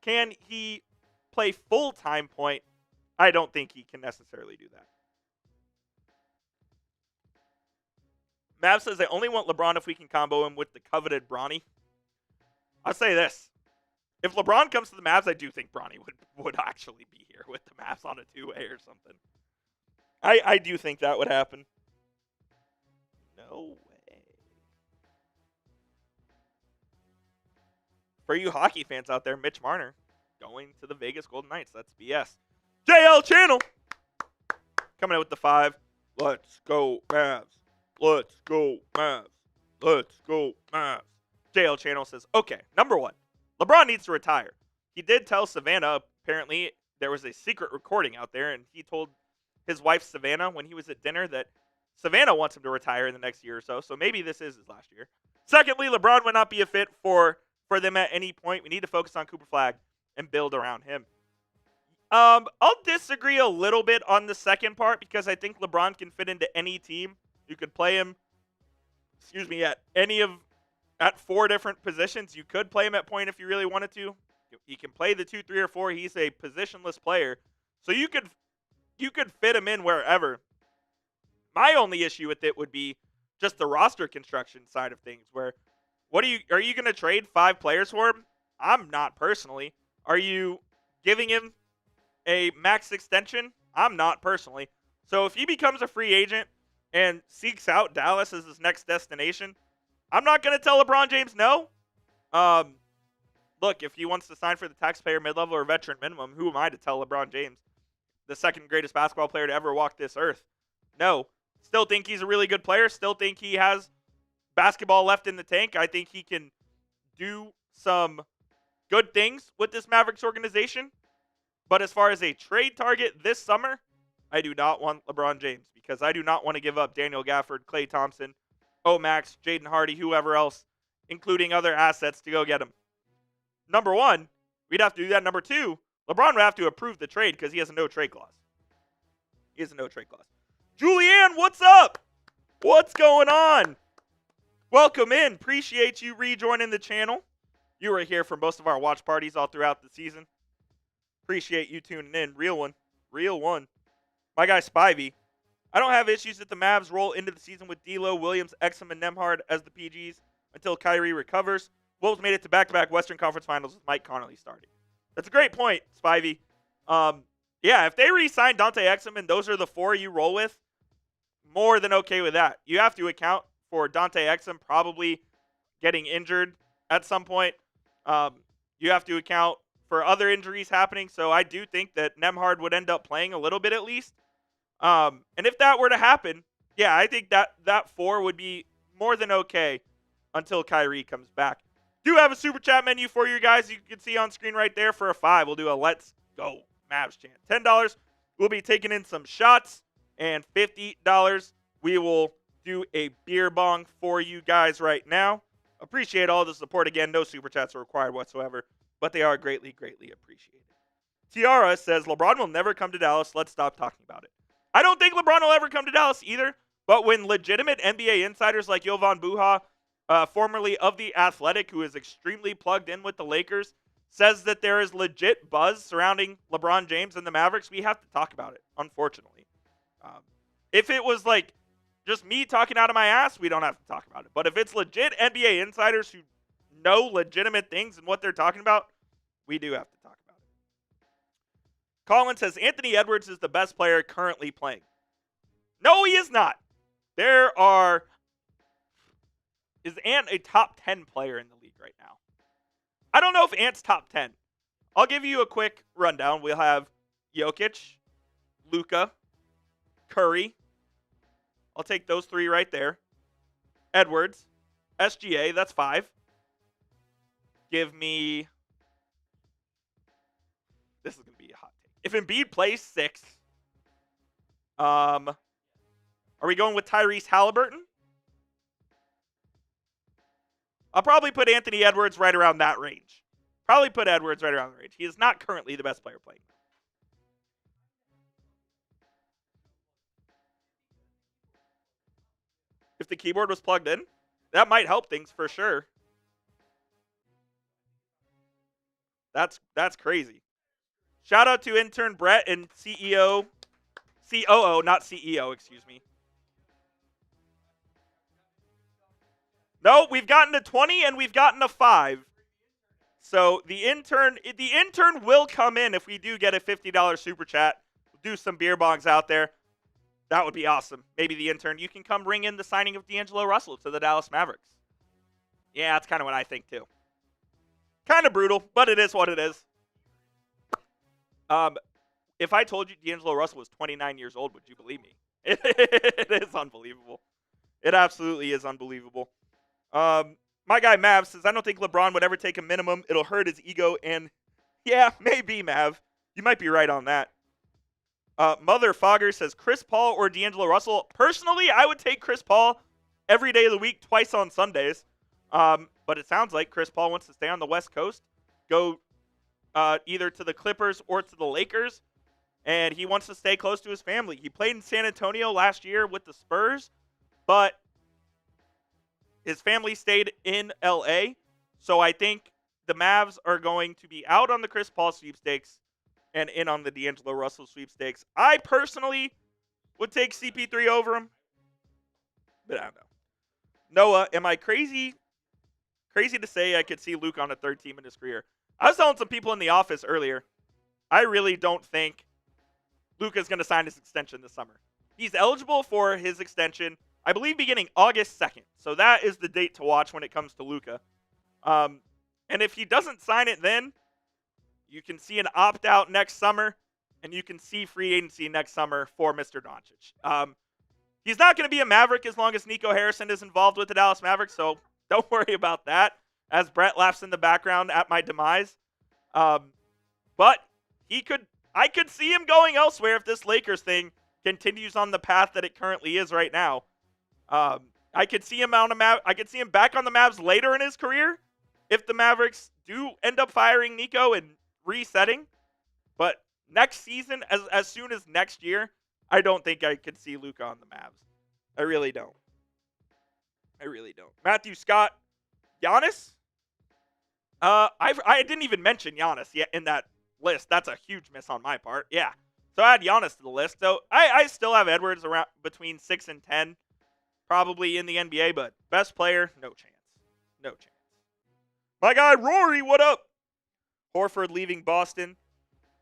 Can he play full-time point? I don't think he can necessarily do that. Mav says they only want LeBron if we can combo him with the coveted Bronny. I'll say this. If LeBron comes to the Mavs, I do think Bronny would actually be here with the Mavs on a two-way or something. I do think that would happen. No way. For you hockey fans out there, Mitch Marner going to the Vegas Golden Knights. That's BS. JL Channel coming out with the 5. Let's go Mavs. Let's go Mavs. Let's go Mavs. JL Channel says, okay, number 1. LeBron needs to retire. He did tell Savannah, apparently there was a secret recording out there, and he told his wife Savannah when he was at dinner that Savannah wants him to retire in the next year or so, so maybe this is his last year. Secondly, LeBron would not be a fit for them at any point. We need to focus on Cooper Flagg and build around him. I'll disagree a little bit on the second part because I think LeBron can fit into any team. You could play him, at 4 different positions. You could play him at point if you really wanted to. He can play the 2, 3, or 4. He's a positionless player. So you could fit him in wherever. My only issue with it would be just the roster construction side of things where are you going to trade 5 players for him? I'm not personally. Are you giving him a max extension? I'm not personally. So if he becomes a free agent and seeks out Dallas as his next destination, I'm not going to tell LeBron James no. Look, if he wants to sign for the taxpayer mid-level or veteran minimum, who am I to tell LeBron James, the second greatest basketball player to ever walk this earth? No. Still think he's a really good player. Still think he has basketball left in the tank. I think he can do some good things with this Mavericks organization. But as far as a trade target this summer, I do not want LeBron James because I do not want to give up Daniel Gafford, Klay Thompson, Max, Jaden Hardy, whoever else, including other assets to go get him. Number 1, we'd have to do that. Number 2, LeBron would have to approve the trade because he has a no-trade clause. Julianne, what's up? What's going on? Welcome in. Appreciate you rejoining the channel. You were here for most of our watch parties all throughout the season. Appreciate you tuning in. Real one. My guy Spivey. I don't have issues that the Mavs roll into the season with D'Lo, Williams, Exum, and Nembhard as the PGs until Kyrie recovers. Wolves made it to back-to-back Western Conference Finals with Mike Conley starting. That's a great point, Spivey. Yeah, if they re-sign Dante Exum and those are the 4 you roll with, more than okay with that. You have to account for Dante Exum probably getting injured at some point. You have to account for other injuries happening, so I do think that Nembhard would end up playing a little bit at least. And if that were to happen, yeah, I think that 4 would be more than okay until Kyrie comes back. Do have a super chat menu for you guys. You can see on screen right there for a 5. We'll do a Let's Go Mavs chant. $10, we'll be taking in some shots, and $50, we will do a beer bong for you guys right now. Appreciate all the support. Again, no super chats are required whatsoever, but they are greatly, greatly appreciated. Tiara says, LeBron will never come to Dallas. Let's stop talking about it. I don't think LeBron will ever come to Dallas either, but when legitimate NBA insiders like Jovan Buha, formerly of The Athletic, who is extremely plugged in with the Lakers, says that there is legit buzz surrounding LeBron James and the Mavericks, we have to talk about it, unfortunately. If it was like just me talking out of my ass, we don't have to talk about it. But if it's legit NBA insiders who know legitimate things and what they're talking about, we do have to talk about it. Colin says, Anthony Edwards is the best player currently playing. No, he is not. Is Ant a top 10 player in the league right now? I don't know if Ant's top 10. I'll give you a quick rundown. We'll have Jokic, Luka, Curry. I'll take those 3 right there. Edwards, SGA, that's 5. Give me... This is going to be a hot take. If Embiid plays 6, are we going with Tyrese Halliburton? I'll probably put Anthony Edwards right around that range. Probably put Edwards right around the range. He is not currently the best player playing. If the keyboard was plugged in, that might help things for sure. That's crazy. Shout out to intern Brett and COO, not CEO, excuse me. No, we've gotten a 20 and we've gotten a 5. So the intern will come in if we do get a $50 super chat. We'll do some beer bongs out there. That would be awesome. Maybe the intern, you can come ring in the signing of D'Angelo Russell to the Dallas Mavericks. Yeah, that's kind of what I think too. Kind of brutal, but it is what it is. If I told you D'Angelo Russell was 29 years old, would you believe me? It is unbelievable. It absolutely is unbelievable. My guy Mav says, I don't think LeBron would ever take a minimum. It'll hurt his ego, and yeah, maybe, Mav. You might be right on that. Mother Fogger says, Chris Paul or D'Angelo Russell? Personally, I would take Chris Paul every day of the week, twice on Sundays. But it sounds like Chris Paul wants to stay on the West Coast, go either to the Clippers or to the Lakers, and he wants to stay close to his family. He played in San Antonio last year with the Spurs, but his family stayed in L.A., so I think the Mavs are going to be out on the Chris Paul sweepstakes and in on the D'Angelo Russell sweepstakes. I personally would take CP3 over him, but I don't know. Noah, am I crazy? Crazy to say I could see Luke on a third team in his career. I was telling some people in the office earlier, I really don't think Luke is going to sign his extension this summer. He's eligible for his extension, I believe, beginning August 2nd. So that is the date to watch when it comes to Luka. And if he doesn't sign it then, you can see an opt-out next summer, and you can see free agency next summer for Mr. Doncic. He's not going to be a Maverick as long as Nico Harrison is involved with the Dallas Mavericks, so don't worry about that, as Brett laughs in the background at my demise. But I could see him going elsewhere if this Lakers thing continues on the path that it currently is right now. I could see him I could see him back on the Mavs later in his career if the Mavericks do end up firing Nico and resetting. But next season, as soon as next year, I don't think I could see Luka on the Mavs. I really don't. Matthew Scott, Giannis? I didn't even mention Giannis yet in that list. That's a huge miss on my part. Yeah. So I had Giannis to the list. So I still have Edwards around between 6 and 10, probably in the NBA, but best player, no chance. No chance. My guy Rory, what up? Horford leaving Boston.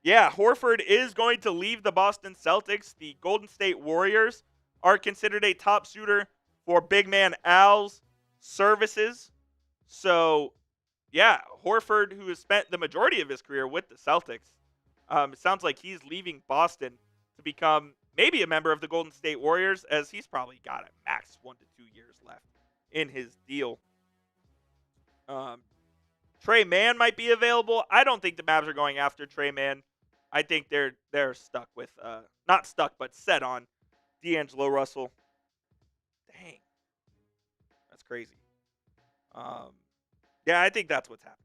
Yeah, Horford is going to leave the Boston Celtics. The Golden State Warriors are considered a top suitor for big man Al's services. So, yeah, Horford, who has spent the majority of his career with the Celtics, it sounds like he's leaving Boston to become maybe a member of the Golden State Warriors, as he's probably got a max 1 to 2 years left in his deal. Trey Mann might be available. I don't think the Mavs are going after Trey Mann. I think they're stuck with, not stuck, but set on D'Angelo Russell. Dang. That's crazy. Yeah, I think that's what's happening.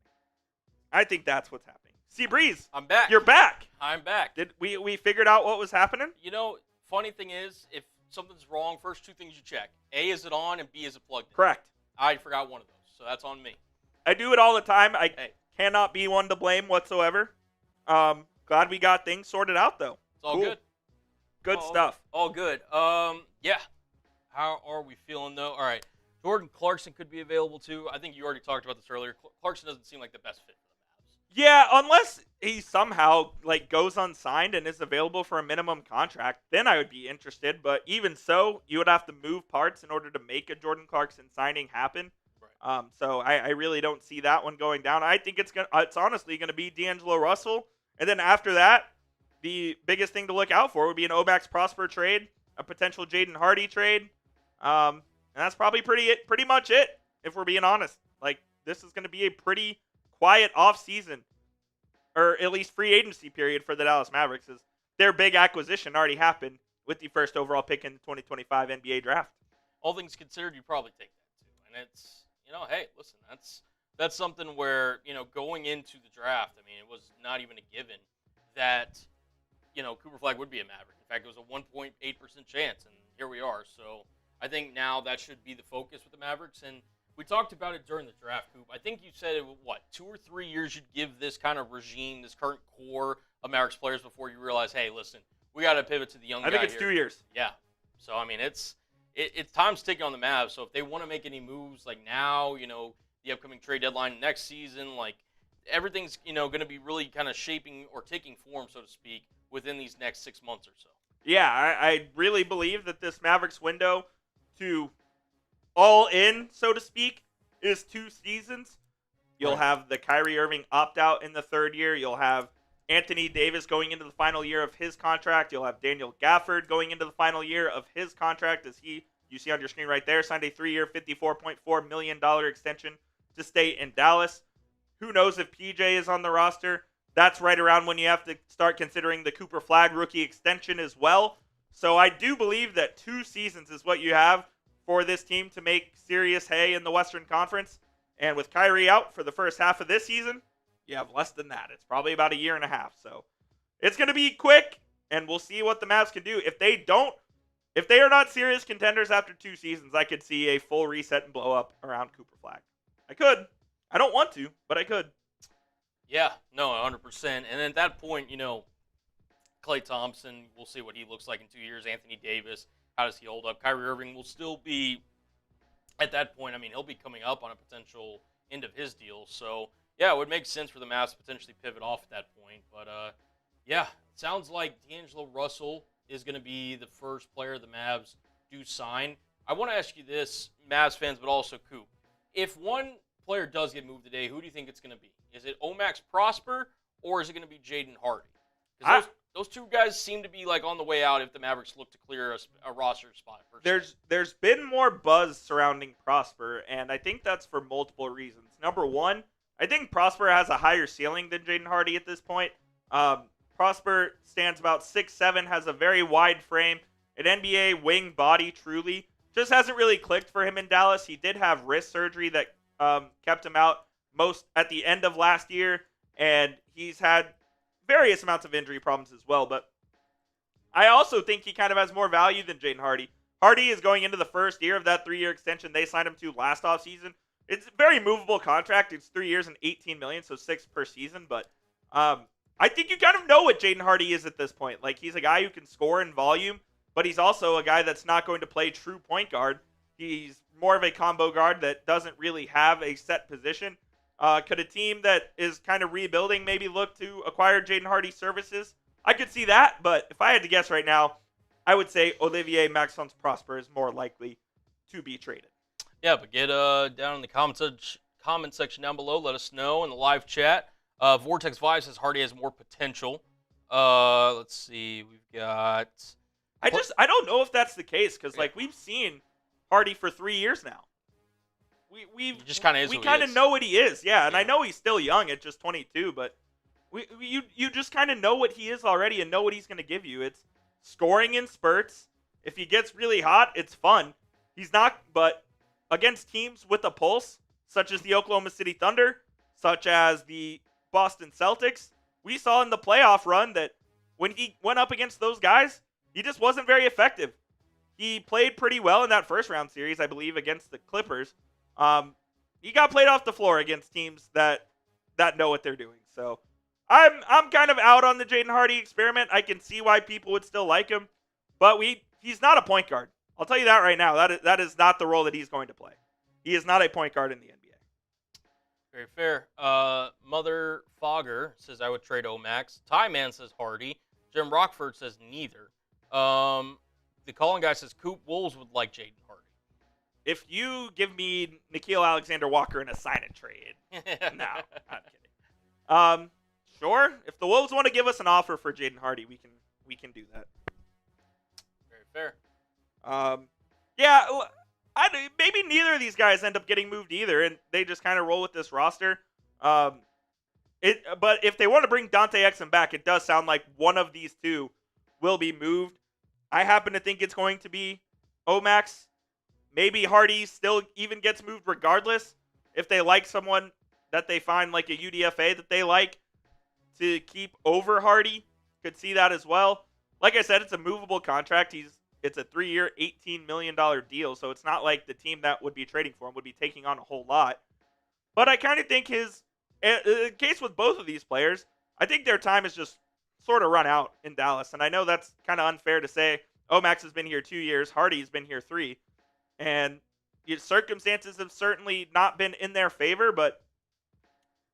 See, Breeze. I'm back. You're back. I'm back. Did we figured out what was happening? You know, funny thing is, if something's wrong, first 2 things you check. A, is it on, and B, is it plugged in? Correct. I forgot one of those, so that's on me. I do it all the time. I cannot be one to blame whatsoever. Glad we got things sorted out, though. It's all good. Good stuff. All good. Yeah. How are we feeling, though? All right. Jordan Clarkson could be available, too. I think you already talked about this earlier. Clarkson doesn't seem like the best fit for the Mavs. Yeah, unless he somehow goes unsigned and is available for a minimum contract, then I would be interested. But even so, you would have to move parts in order to make a Jordan Clarkson signing happen. Right. So I really don't see that one going down. I think it's honestly going to be D'Angelo Russell. And then after that, the biggest thing to look out for would be an Omax Prosper trade, a potential Jaden Hardy trade. And that's probably pretty much it, if we're being honest. Like, this is going to be a pretty quiet offseason, or at least free agency period for the Dallas Mavericks, as their big acquisition already happened with the first overall pick in the 2025 NBA draft. All things considered, you probably take that too. And it's, hey, listen, that's something where, going into the draft, I mean, it was not even a given that, Cooper Flagg would be a Maverick. In fact, it was a 1.8% chance, and here we are. So I think now that should be the focus with the Mavericks. And we talked about it during the draft, Coop. I think you said, 2 or 3 years you'd give this kind of regime, this current core of Mavericks players before you realize, hey, listen, we got to pivot to the young guy. I think it's here. 2 years. Yeah. So, I mean, it's time's ticking on the Mavs. So if they want to make any moves like now, the upcoming trade deadline next season, like everything's, going to be really kind of shaping or taking form, so to speak, within these next 6 months or so. Yeah, I really believe that this Mavericks window to all in, so to speak, is 2 seasons. You'll have the Kyrie Irving opt-out in the 3rd year. You'll have Anthony Davis going into the final year of his contract. You'll have Daniel Gafford going into the final year of his contract, as you see on your screen right there, signed a 3-year, $54.4 million extension to stay in Dallas. Who knows if PJ is on the roster? That's right around when you have to start considering the Cooper Flagg rookie extension as well. So I do believe that 2 seasons is what you have for this team to make serious hay in the Western Conference. And with Kyrie out for the first half of this season, you have less than that. It's probably about 1.5 years. So it's going to be quick, and we'll see what the Mavs can do. If they are not serious contenders after 2 seasons, I could see a full reset and blow up around Cooper Flagg. I could. I don't want to, but I could. Yeah, no, 100%. And at that point, Klay Thompson, we'll see what he looks like in 2 years. Anthony Davis, how does he hold up? Kyrie Irving will still be, at that point, I mean, he'll be coming up on a potential end of his deal. So, yeah, it would make sense for the Mavs to potentially pivot off at that point. But, yeah, it sounds like D'Angelo Russell is going to be the first player the Mavs do sign. I want to ask you this, Mavs fans, but also Coop. If one player does get moved today, who do you think it's going to be? Is it Omax Prosper, or is it going to be Jaden Hardy? Because those 2 guys seem to be like on the way out if the Mavericks look to clear a roster spot. There's been more buzz surrounding Prosper, and I think that's for multiple reasons. Number one, I think Prosper has a higher ceiling than Jaden Hardy at this point. Prosper stands about 6'7", has a very wide frame, an NBA wing body truly. Just hasn't really clicked for him in Dallas. He did have wrist surgery that kept him out most at the end of last year, and he's had various amounts of injury problems as well. But I also think he kind of has more value than Jaden Hardy. Hardy is going into the first year of that 3-year extension they signed him to last offseason. It's a very movable contract. It's 3 years and $18 million, so 6 per season. But I think you kind of know what Jaden Hardy is at this point. Like, he's a guy who can score in volume, but he's also a guy that's not going to play true point guard. He's more of a combo guard that doesn't really have a set position. Could a team that is kind of rebuilding maybe look to acquire Jaden Hardy's services? I could see that, but if I had to guess right now, I would say Olivier-Maxence Prosper is more likely to be traded. Yeah, but get down in the comment section down below. Let us know in the live chat. Vortex Vibe says Hardy has more potential. Let's see. We've got... I don't know if that's the case, because we've seen Hardy for 3 years now. We kind of know what he is, yeah. And I know he's still young at just 22, but you just kind of know what he is already and know what he's going to give you. It's scoring in spurts. If he gets really hot, it's fun. He's not, but against teams with a pulse, such as the Oklahoma City Thunder, such as the Boston Celtics, we saw in the playoff run that when he went up against those guys, he just wasn't very effective. He played pretty well in that first round series, I believe, against the Clippers. He got played off the floor against teams that know what they're doing. So I'm kind of out on the Jaden Hardy experiment. I can see why people would still like him, but he's not a point guard. I'll tell you that right now. That is not the role that he's going to play. He is not a point guard in the NBA. Very fair. Mother Fogger says I would trade Omax. Ty Man says Hardy. Jim Rockford says neither. The calling guy says Coop Wolves would like Jaden Hardy. If you give me Nickeil Alexander-Walker in a sign-and trade, no, I'm kidding. Sure. If the Wolves want to give us an offer for Jaden Hardy, we can do that. Very fair. Yeah, maybe neither of these guys end up getting moved either, and they just kind of roll with this roster. But if they want to bring Dante Exum back, it does sound like one of these two will be moved. I happen to think it's going to be Omax. Maybe Hardy still even gets moved regardless. If they like someone that they find like a UDFA that they like to keep over Hardy, could see that as well. Like I said, it's a movable contract. It's a 3-year, $18 million deal, so it's not like the team that would be trading for him would be taking on a whole lot. But I kind of think the case with both of these players, I think their time is just sort of run out in Dallas. And I know that's kind of unfair to say. Omax has been here 2 years. Hardy's been here 3. And circumstances have certainly not been in their favor, but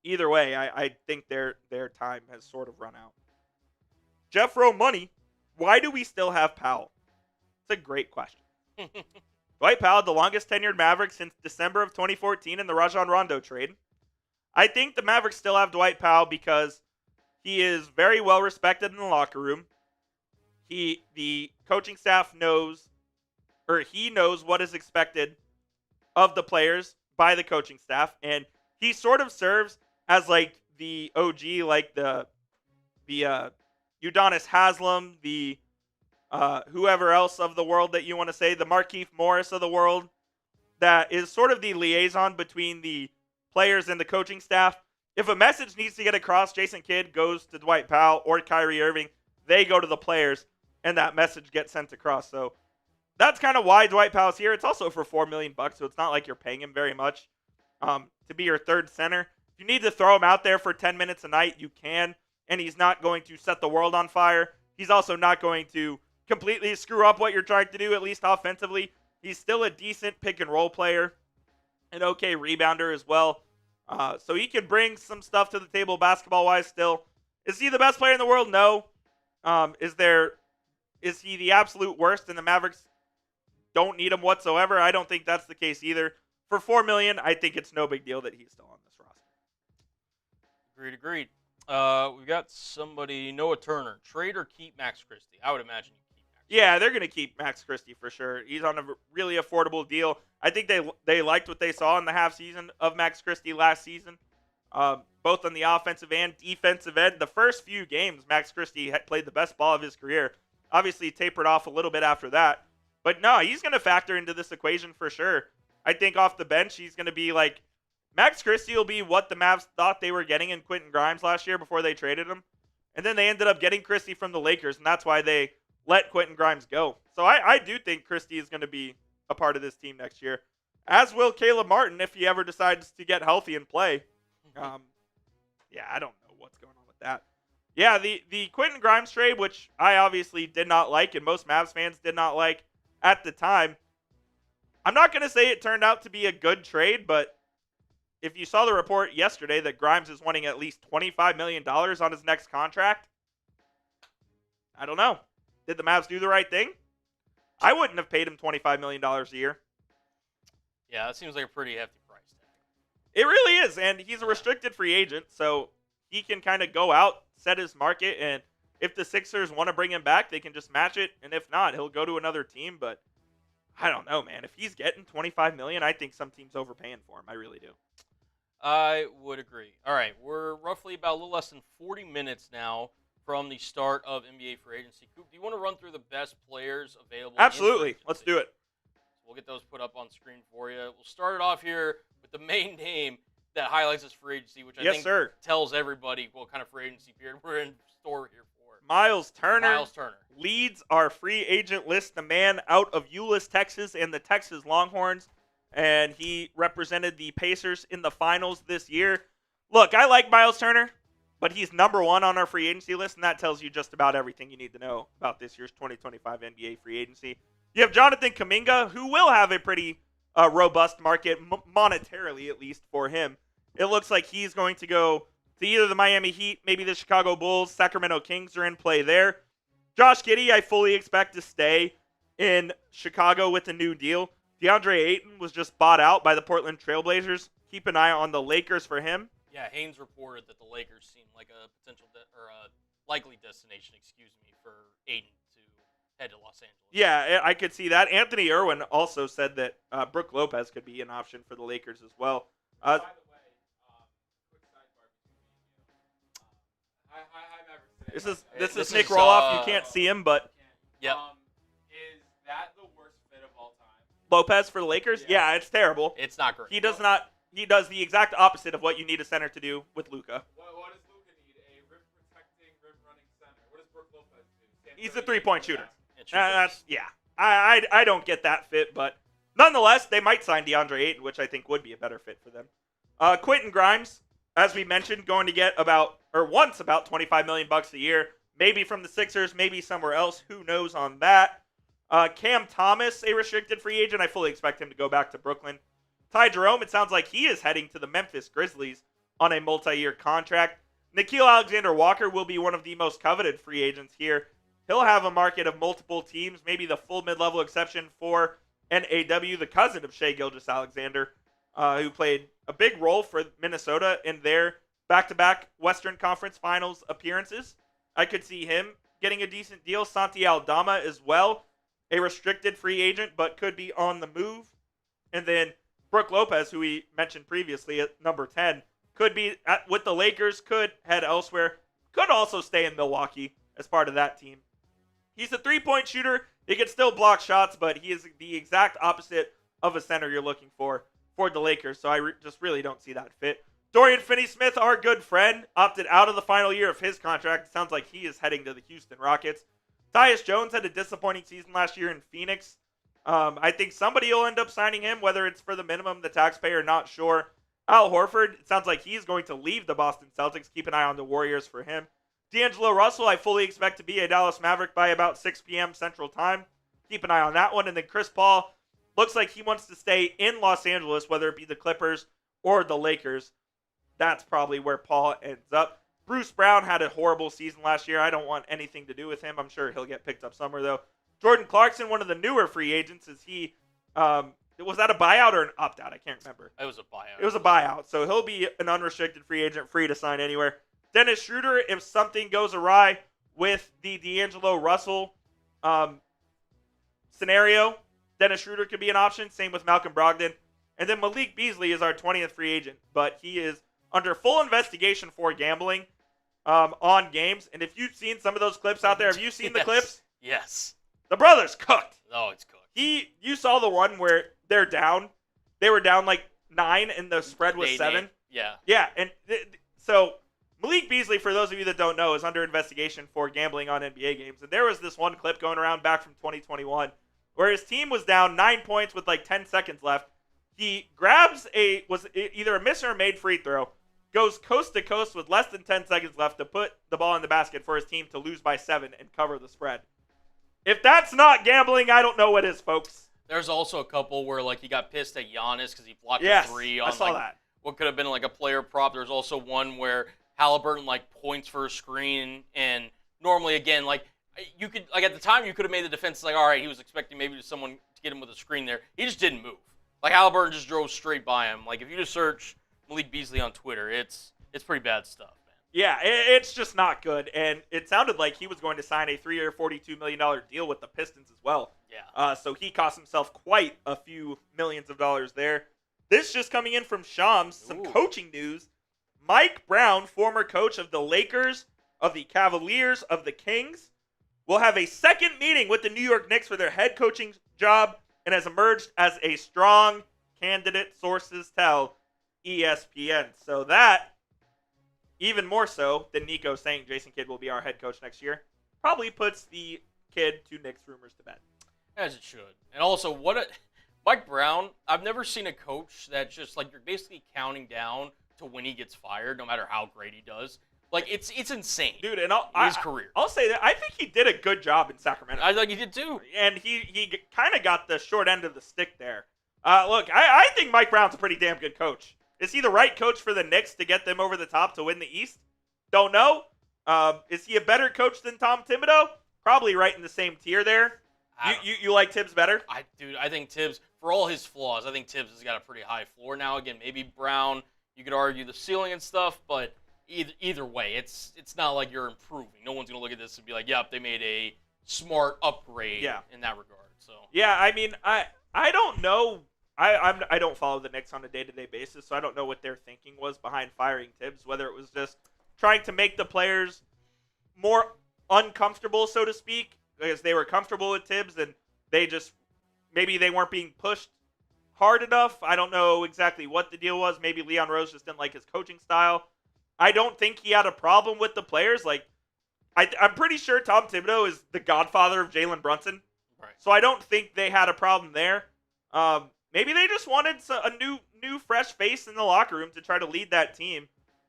either way, I think their time has sort of run out. Jeff Rowe Money, why do we still have Powell? It's a great question. Dwight Powell, the longest tenured Maverick since December of 2014 in the Rajon Rondo trade. I think the Mavericks still have Dwight Powell because he is very well respected in the locker room. The coaching staff knows what is expected of the players by the coaching staff, and he sort of serves as like the OG, like the Udonis Haslem, the whoever else of the world that you want to say, the Markieff Morris of the world, that is sort of the liaison between the players and the coaching staff. If a message needs to get across, Jason Kidd goes to Dwight Powell or Kyrie Irving. They go to the players, and that message gets sent across. So that's kind of why Dwight Powell's here. It's also for $4 million, so it's not like you're paying him very much to be your third center. If you need to throw him out there for 10 minutes a night, you can, and he's not going to set the world on fire. He's also not going to completely screw up what you're trying to do, at least offensively. He's still a decent pick-and-roll player, an okay rebounder as well. So he can bring some stuff to the table basketball-wise still. Is he the best player in the world? No. Is he the absolute worst and the Mavericks don't need him whatsoever? I don't think that's the case either. For $4 million, I think it's no big deal that he's still on this roster. Agreed. We got somebody, Noah Turner. Trade or keep Max Christie? I would imagine you keep Max. Yeah, they're going to keep Max Christie for sure. He's on a really affordable deal. I think they liked what they saw in the half season of Max Christie last season, both on the offensive and defensive end. The first few games, Max Christie had played the best ball of his career. Obviously, tapered off a little bit after that. But no, he's going to factor into this equation for sure. I think off the bench, he's going to be like, Max Christie will be what the Mavs thought they were getting in Quentin Grimes last year before they traded him. And then they ended up getting Christie from the Lakers, and that's why they let Quentin Grimes go. So I do think Christie is going to be a part of this team next year, as will Caleb Martin if he ever decides to get healthy and play. Yeah, I don't know what's going on with that. Yeah, the Quentin Grimes trade, which I obviously did not like and most Mavs fans did not like at the time. I'm not going to say it turned out to be a good trade, but if you saw the report yesterday that Grimes is wanting at least $25 million on his next contract, I don't know. Did the Mavs do the right thing? I wouldn't have paid him $25 million a year. Yeah, that seems like a pretty hefty price tag. It really is, and he's a restricted free agent, so he can kind of go out, set his market, and if the Sixers want to bring him back, they can just match it, and if not, he'll go to another team, but I don't know, man. If he's getting $25 million, I think some team's overpaying for him. I really do. I would agree. All right, we're roughly about a little less than 40 minutes now from the start of NBA free agency. Coop, do you want to run through the best players available? Absolutely. Let's do it. We'll get those put up on screen for you. We'll start it off here with the main name that highlights this free agency, which I think tells everybody what kind of free agency period we're in store here for. Miles Turner. Miles Turner leads our free agent list, the man out of Euless, Texas, and the Texas Longhorns. And he represented the Pacers in the finals this year. Look, I like Miles Turner, but he's number one on our free agency list, and that tells you just about everything you need to know about this year's 2025 NBA free agency. You have Jonathan Kuminga, who will have a pretty robust market, monetarily at least, for him. It looks like he's going to go to either the Miami Heat, maybe the Chicago Bulls. Sacramento Kings are in play there. Josh Giddey, I fully expect to stay in Chicago with a new deal. DeAndre Ayton was just bought out by the Portland Trailblazers. Keep an eye on the Lakers for him. Yeah, Haynes reported that the Lakers seem like a potential or a likely destination, for Aiden to head to Los Angeles. Yeah, I could see that. Anthony Irwin also said that Brook Lopez could be an option for the Lakers as well. By the way, quick sidebar between me and you. Hi, Mavericks Today. This This is Nick is, Roloff. You can't see him, but Yep. Is that the worst fit of all time? Lopez for the Lakers, yeah, it's terrible. It's not great. He does not. He does the exact opposite of what you need a center to do with Luka. What does Luka need? A rim protecting, rim running center. What does Brook Lopez do? He's a 3-point shooter. That's I don't get that fit, but nonetheless, they might sign DeAndre Ayton, which I think would be a better fit for them. Quentin Grimes, as we mentioned, going to get about 25 million bucks a year, maybe from the Sixers, maybe somewhere else. Who knows on that? Cam Thomas, a restricted free agent. I fully expect him to go back to Brooklyn. Ty Jerome, it sounds like he is heading to the Memphis Grizzlies on a multi-year contract. Nikhil Alexander-Walker will be one of the most coveted free agents here. He'll have a market of multiple teams, maybe the full mid-level exception for NAW, the cousin of Shai Gilgeous-Alexander, who played a big role for Minnesota in their back-to-back Western Conference Finals appearances. I could see him getting a decent deal. Santi Aldama as well, a restricted free agent, but could be on the move. And then Brook Lopez, who we mentioned previously at number 10, could be with the Lakers, could head elsewhere, could also stay in Milwaukee as part of that team. He's a 3-point shooter. He can still block shots, but he is the exact opposite of a center you're looking for the Lakers, so I just really don't see that fit. Dorian Finney-Smith, our good friend, opted out of the final year of his contract. It sounds like he is heading to the Houston Rockets. Tyus Jones had a disappointing season last year in Phoenix. I think somebody will end up signing him, whether it's for the minimum, the taxpayer, not sure. Al Horford, it sounds like he's going to leave the Boston Celtics. Keep an eye on the Warriors for him. D'Angelo Russell, I fully expect to be a Dallas Maverick by about 6 p.m. Central Time. Keep an eye on that one. And then Chris Paul looks like he wants to stay in Los Angeles, whether it be the Clippers or the Lakers. That's probably where Paul ends up. Bruce Brown had a horrible season last year. I don't want anything to do with him. I'm sure he'll get picked up somewhere, though. Jordan Clarkson, one of the newer free agents, was that a buyout or an opt-out? I can't remember. It was a buyout. It was a buyout, so he'll be an unrestricted free agent, free to sign anywhere. Dennis Schroeder, if something goes awry with the D'Angelo Russell scenario, Dennis Schroeder could be an option. Same with Malcolm Brogdon. And then Malik Beasley is our 20th free agent, but he is under full investigation for gambling on games. And if you've seen some of those clips out there, have you seen the clips? Yes. The brother's cooked. Oh, it's cooked. You saw the one where they're down. They were down like 9 and the spread was 7. Yeah. Yeah, and so Malik Beasley, for those of you that don't know, is under investigation for gambling on NBA games. And there was this one clip going around back from 2021 where his team was down 9 points with like 10 seconds left. He grabs either a miss or a made free throw, goes coast to coast with less than 10 seconds left to put the ball in the basket for his team to lose by 7 and cover the spread. If that's not gambling, I don't know what is, folks. There's also a couple where he got pissed at Giannis because he blocked a 3 on I saw that. What could have been a player prop. There's also one where Halliburton points for a screen, and normally again you could at the time you could have made the defense all right, he was expecting maybe someone to get him with a screen there. He just didn't move. Halliburton just drove straight by him. If you just search Malik Beasley on Twitter, it's pretty bad stuff, man. Yeah, it's just not good. And it sounded like he was going to sign a $3 or $42 million deal with the Pistons as well. Yeah. So he cost himself quite a few millions of dollars there. This just coming in from Shams, some coaching news. Mike Brown, former coach of the Lakers, of the Cavaliers, of the Kings, will have a second meeting with the New York Knicks for their head coaching job and has emerged as a strong candidate, sources tell ESPN. So that, even more so than Nico saying Jason Kidd will be our head coach next year, probably puts the Kidd to Knicks rumors to bed. As it should. And also, Mike Brown, I've never seen a coach that just, you're basically counting down to when he gets fired, no matter how great he does. It's insane. Dude, and his career. I'll say that I think he did a good job in Sacramento. I think he did too. And he kind of got the short end of the stick there. Look, I think Mike Brown's a pretty damn good coach. Is he the right coach for the Knicks to get them over the top to win the East? Don't know. Is he a better coach than Tom Thibodeau? Probably right in the same tier there. You like Tibbs better? I think Tibbs, for all his flaws, I think Tibbs has got a pretty high floor now. Again, maybe Brown You could argue the ceiling and stuff, but either way, it's not like you're improving. No one's going to look at this and be like, yep, they made a smart upgrade in that regard. So yeah, I mean, I don't know. I don't follow the Knicks on a day-to-day basis, so I don't know what their thinking was behind firing Tibbs, whether it was just trying to make the players more uncomfortable, so to speak, because they were comfortable with Tibbs and they just maybe they weren't being pushed hard enough. I don't know exactly what the deal was. Maybe Leon Rose just didn't like his coaching style. I don't think he had a problem with the players. Like, I'm pretty sure Tom Thibodeau is the godfather of Jalen Brunson. Right. So I don't think they had a problem there. Maybe they just wanted a new fresh face in the locker room to try to lead that team.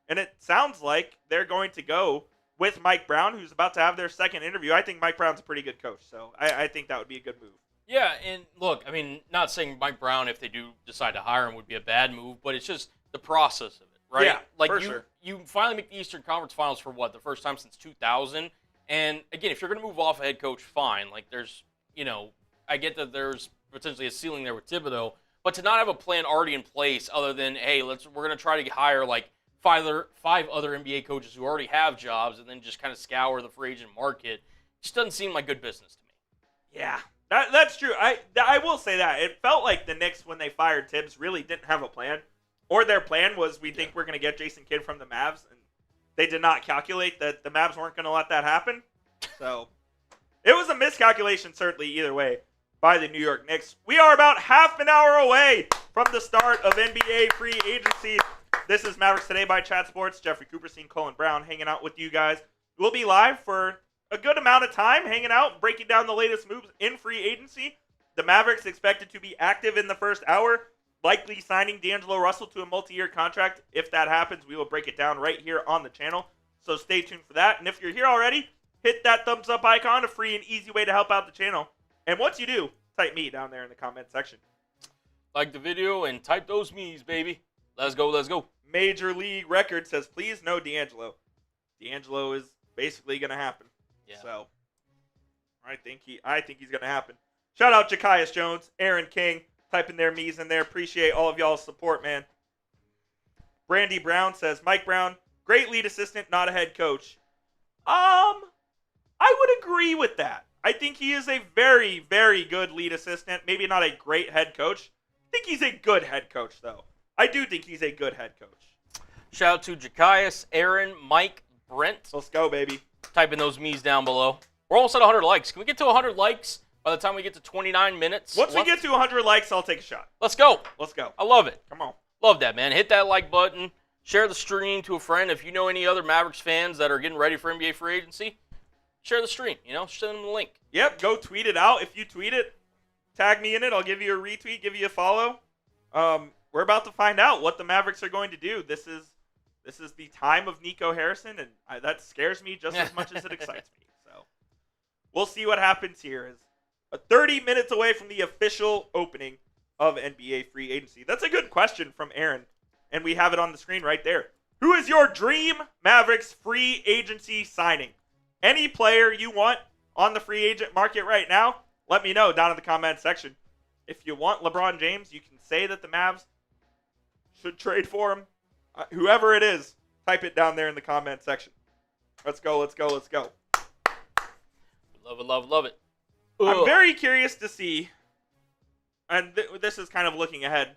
And it sounds like they're going to go with Mike Brown, who's about to have their second interview. I think Mike Brown's a pretty good coach, so I think that would be a good move. Yeah, and look, I mean, not saying Mike Brown, if they do decide to hire him, would be a bad move, but it's just the process of it, right? Yeah, like for sure. You finally make the Eastern Conference Finals for what, the first time since 2000? And again, if you're going to move off a head coach, fine. Like, there's, I get that there's potentially a ceiling there with Thibodeau, but to not have a plan already in place other than, hey, we're going to try to hire like five other NBA coaches who already have jobs and then just kind of scour the free agent market, just doesn't seem like good business to me. Yeah. That's true. I will say that. It felt like the Knicks, when they fired Tibbs, really didn't have a plan. Or their plan was, we think we're going to get Jason Kidd from the Mavs. And they did not calculate that the Mavs weren't going to let that happen. So it was a miscalculation, certainly, either way, by the New York Knicks. We are about half an hour away from the start of NBA free agency. This is Mavericks Today by Chat Sports. Jeffrey Cooperstein, Colin Brown hanging out with you guys. We'll be live for a good amount of time, hanging out, breaking down the latest moves in free agency. The Mavericks expected to be active in the first hour, likely signing D'Angelo Russell to a multi-year contract. If that happens, we will break it down right here on the channel. So stay tuned for that. And if you're here already, hit that thumbs up icon, a free and easy way to help out the channel. And once you do, type me down there in the comment section. Like the video and type those me's, baby. Let's go, let's go. Major League Record says, please no D'Angelo. D'Angelo is basically going to happen. Yeah. So I think he's going to happen. Shout out Jakias Jones, Aaron King, typing their me's in there. Appreciate all of y'all's support, man. Brandy Brown says, Mike Brown, great lead assistant, not a head coach. I would agree with that. I think he is a very, very good lead assistant. Maybe not a great head coach. I think he's a good head coach, though. I do think he's a good head coach. Shout out to Jakias, Aaron, Mike, Brent. Let's go, baby. Typing those me's down below. We're almost at 100 likes. Can we get to 100 likes by the time we get to 29 minutes? Once we get to 100 likes, I'll take a shot. Let's go. Let's go. I love it. Come on. Love that, man. Hit that like button. Share the stream to a friend. If you know any other Mavericks fans that are getting ready for NBA free agency, share the stream. Send them the link. Yep, go tweet it out. If you tweet it, tag me in it. I'll give you a retweet, give you a follow. We're about to find out what the Mavericks are going to do. This is the time of Nico Harrison, and that scares me just as much as it excites me. So we'll see what happens here. Is 30 minutes away from the official opening of NBA free agency. That's a good question from Aaron, and we have it on the screen right there. Who is your dream Mavericks free agency signing? Any player you want on the free agent market right now, let me know down in the comment section. If you want LeBron James, you can say that the Mavs should trade for him. Whoever it is, type it down there in the comment section. Let's go, let's go, let's go. Love it, love it, love it. I'm very curious to see, and this is kind of looking ahead,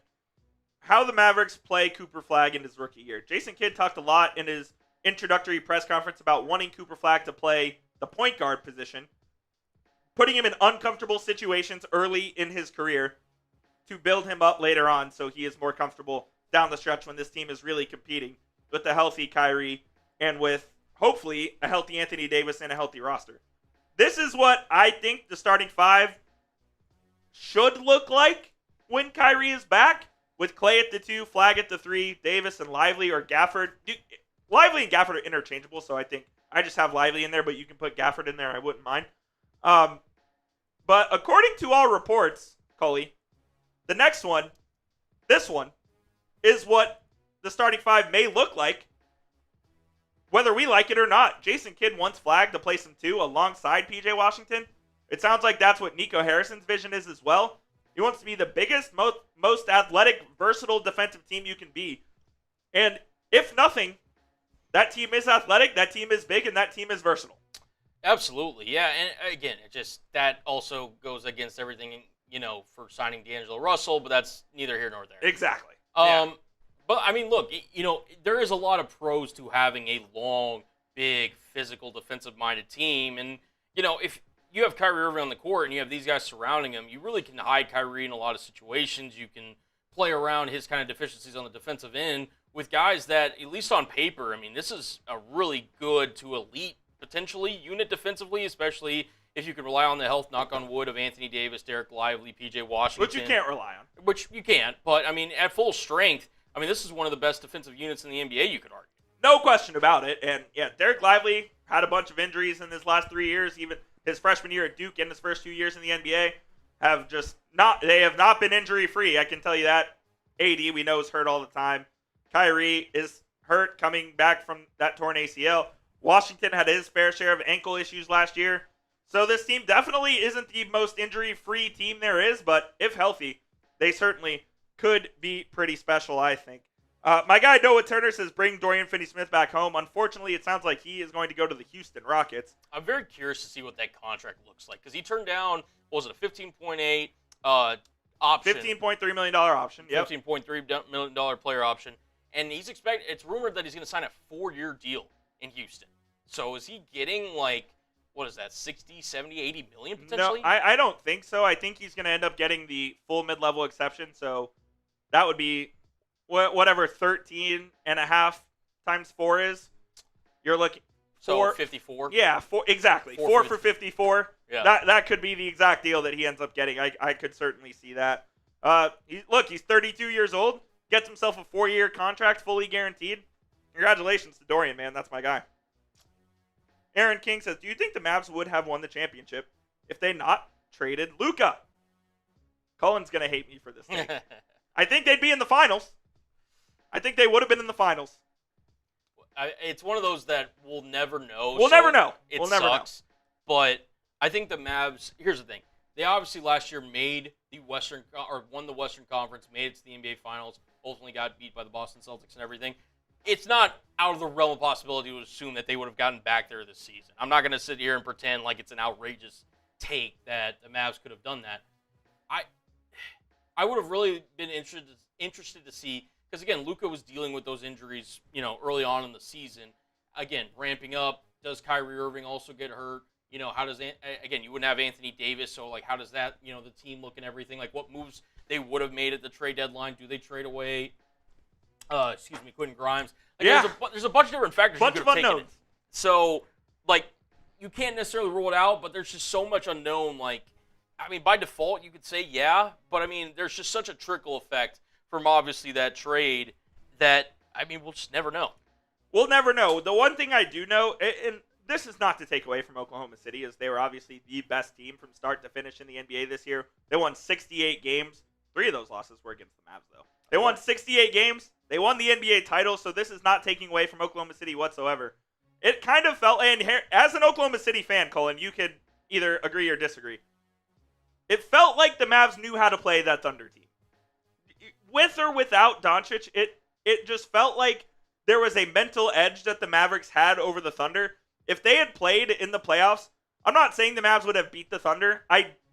how the Mavericks play Cooper Flagg in his rookie year. Jason Kidd talked a lot in his introductory press conference about wanting Cooper Flagg to play the point guard position, putting him in uncomfortable situations early in his career to build him up later on so he is more comfortable down the stretch when this team is really competing with a healthy Kyrie and with, hopefully, a healthy Anthony Davis and a healthy roster. This is what I think the starting five should look like when Kyrie is back, with Klay at the 2, Flagg at the 3, Davis and Lively or Gafford. Lively and Gafford are interchangeable, so I think I just have Lively in there, but you can put Gafford in there. I wouldn't mind. But according to all reports, Cully, the next one, this one, is what the starting five may look like, whether we like it or not. Jason Kidd wants Flagg to play some 2 alongside PJ Washington. It sounds like that's what Nico Harrison's vision is as well. He wants to be the biggest, most athletic, versatile defensive team you can be. And if nothing, that team is athletic, that team is big, and that team is versatile. Absolutely, yeah. And again, that also goes against everything, for signing D'Angelo Russell, but that's neither here nor there. Exactly. But I mean, look, there is a lot of pros to having a long, big, physical, defensive-minded team, and if you have Kyrie Irving on the court and you have these guys surrounding him, you really can hide Kyrie in a lot of situations. You can play around his kind of deficiencies on the defensive end with guys that, at least on paper, I mean, this is a really good to elite, potentially, unit defensively, especially if you can rely on the health, knock on wood, of Anthony Davis, Derek Lively, P.J. Washington. Which you can't rely on. Which you can't, but, I mean, at full strength, I mean, this is one of the best defensive units in the NBA, you could argue. No question about it. And, yeah, Derek Lively had a bunch of injuries in his last 3 years, even his freshman year at Duke and his first 2 years in the NBA have not been injury-free, I can tell you that. AD, we know, is hurt all the time. Kyrie is hurt coming back from that torn ACL. Washington had his fair share of ankle issues last year. So this team definitely isn't the most injury-free team there is, but if healthy, they certainly could be pretty special, I think. My guy Noah Turner says bring Dorian Finney-Smith back home. Unfortunately, it sounds like he is going to go to the Houston Rockets. I'm very curious to see what that contract looks like because he turned down, what was it, a 15.8 option. $15.3 million option. Yep. $15.3 million player option. And it's rumored that he's going to sign a 4-year deal in Houston. So is he getting what is that, 60, 70, 80 million potentially? No, I don't think so. I think he's going to end up getting the full mid-level exception. So that would be whatever 13 and a half times 4 is. You're looking. So 54? Yeah, exactly. 4 for 54. Yeah. That could be the exact deal that he ends up getting. I could certainly see that. He's 32 years old. Gets himself a 4-year contract, fully guaranteed. Congratulations to Dorian, man. That's my guy. Aaron King says, do you think the Mavs would have won the championship if they not traded Luka? Cullen's going to hate me for this thing. I think they'd be in the finals. I think they would have been in the finals. It's one of those that we'll never know. We'll never know. It we'll never sucks. Know. But I think the Mavs, here's the thing. They obviously last year won the Western Conference, made it to the NBA Finals, ultimately got beat by the Boston Celtics and everything. It's not out of the realm of possibility to assume that they would have gotten back there this season. I'm not going to sit here and pretend like it's an outrageous take that the Mavs could have done that. I would have really been interested to see, because again, Luka was dealing with those injuries, early on in the season. Again, ramping up. Does Kyrie Irving also get hurt? How does again? You wouldn't have Anthony Davis, so how does that? The team look and everything. What moves they would have made at the trade deadline? Do they trade away? Quentin Grimes. There's a bunch of different factors. Bunch you of could have unknowns. taken. So you can't necessarily rule it out, but there's just so much unknown. By default, you could say yeah, but there's just such a trickle effect from obviously that trade that we'll just never know. We'll never know. The one thing I do know, and this is not to take away from Oklahoma City, is they were obviously the best team from start to finish in the NBA this year. They won 68 games. 3 of those losses were against the Mavs, though. They won 68 games. They won the NBA title, so this is not taking away from Oklahoma City whatsoever. It kind of felt, and as an Oklahoma City fan, Colin, you could either agree or disagree. It felt like the Mavs knew how to play that Thunder team. With or without Doncic, it just felt like there was a mental edge that the Mavericks had over the Thunder. If they had played in the playoffs, I'm not saying the Mavs would have beat the Thunder,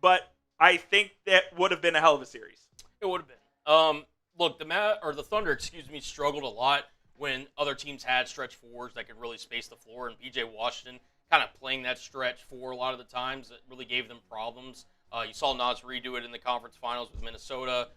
but I think that would have been a hell of a series. It would have been. Look, the Thunder, struggled a lot when other teams had stretch fours that could really space the floor, and P.J. Washington kind of playing that stretch four a lot of the times that really gave them problems. You saw Naz redo it in the conference finals with Minnesota.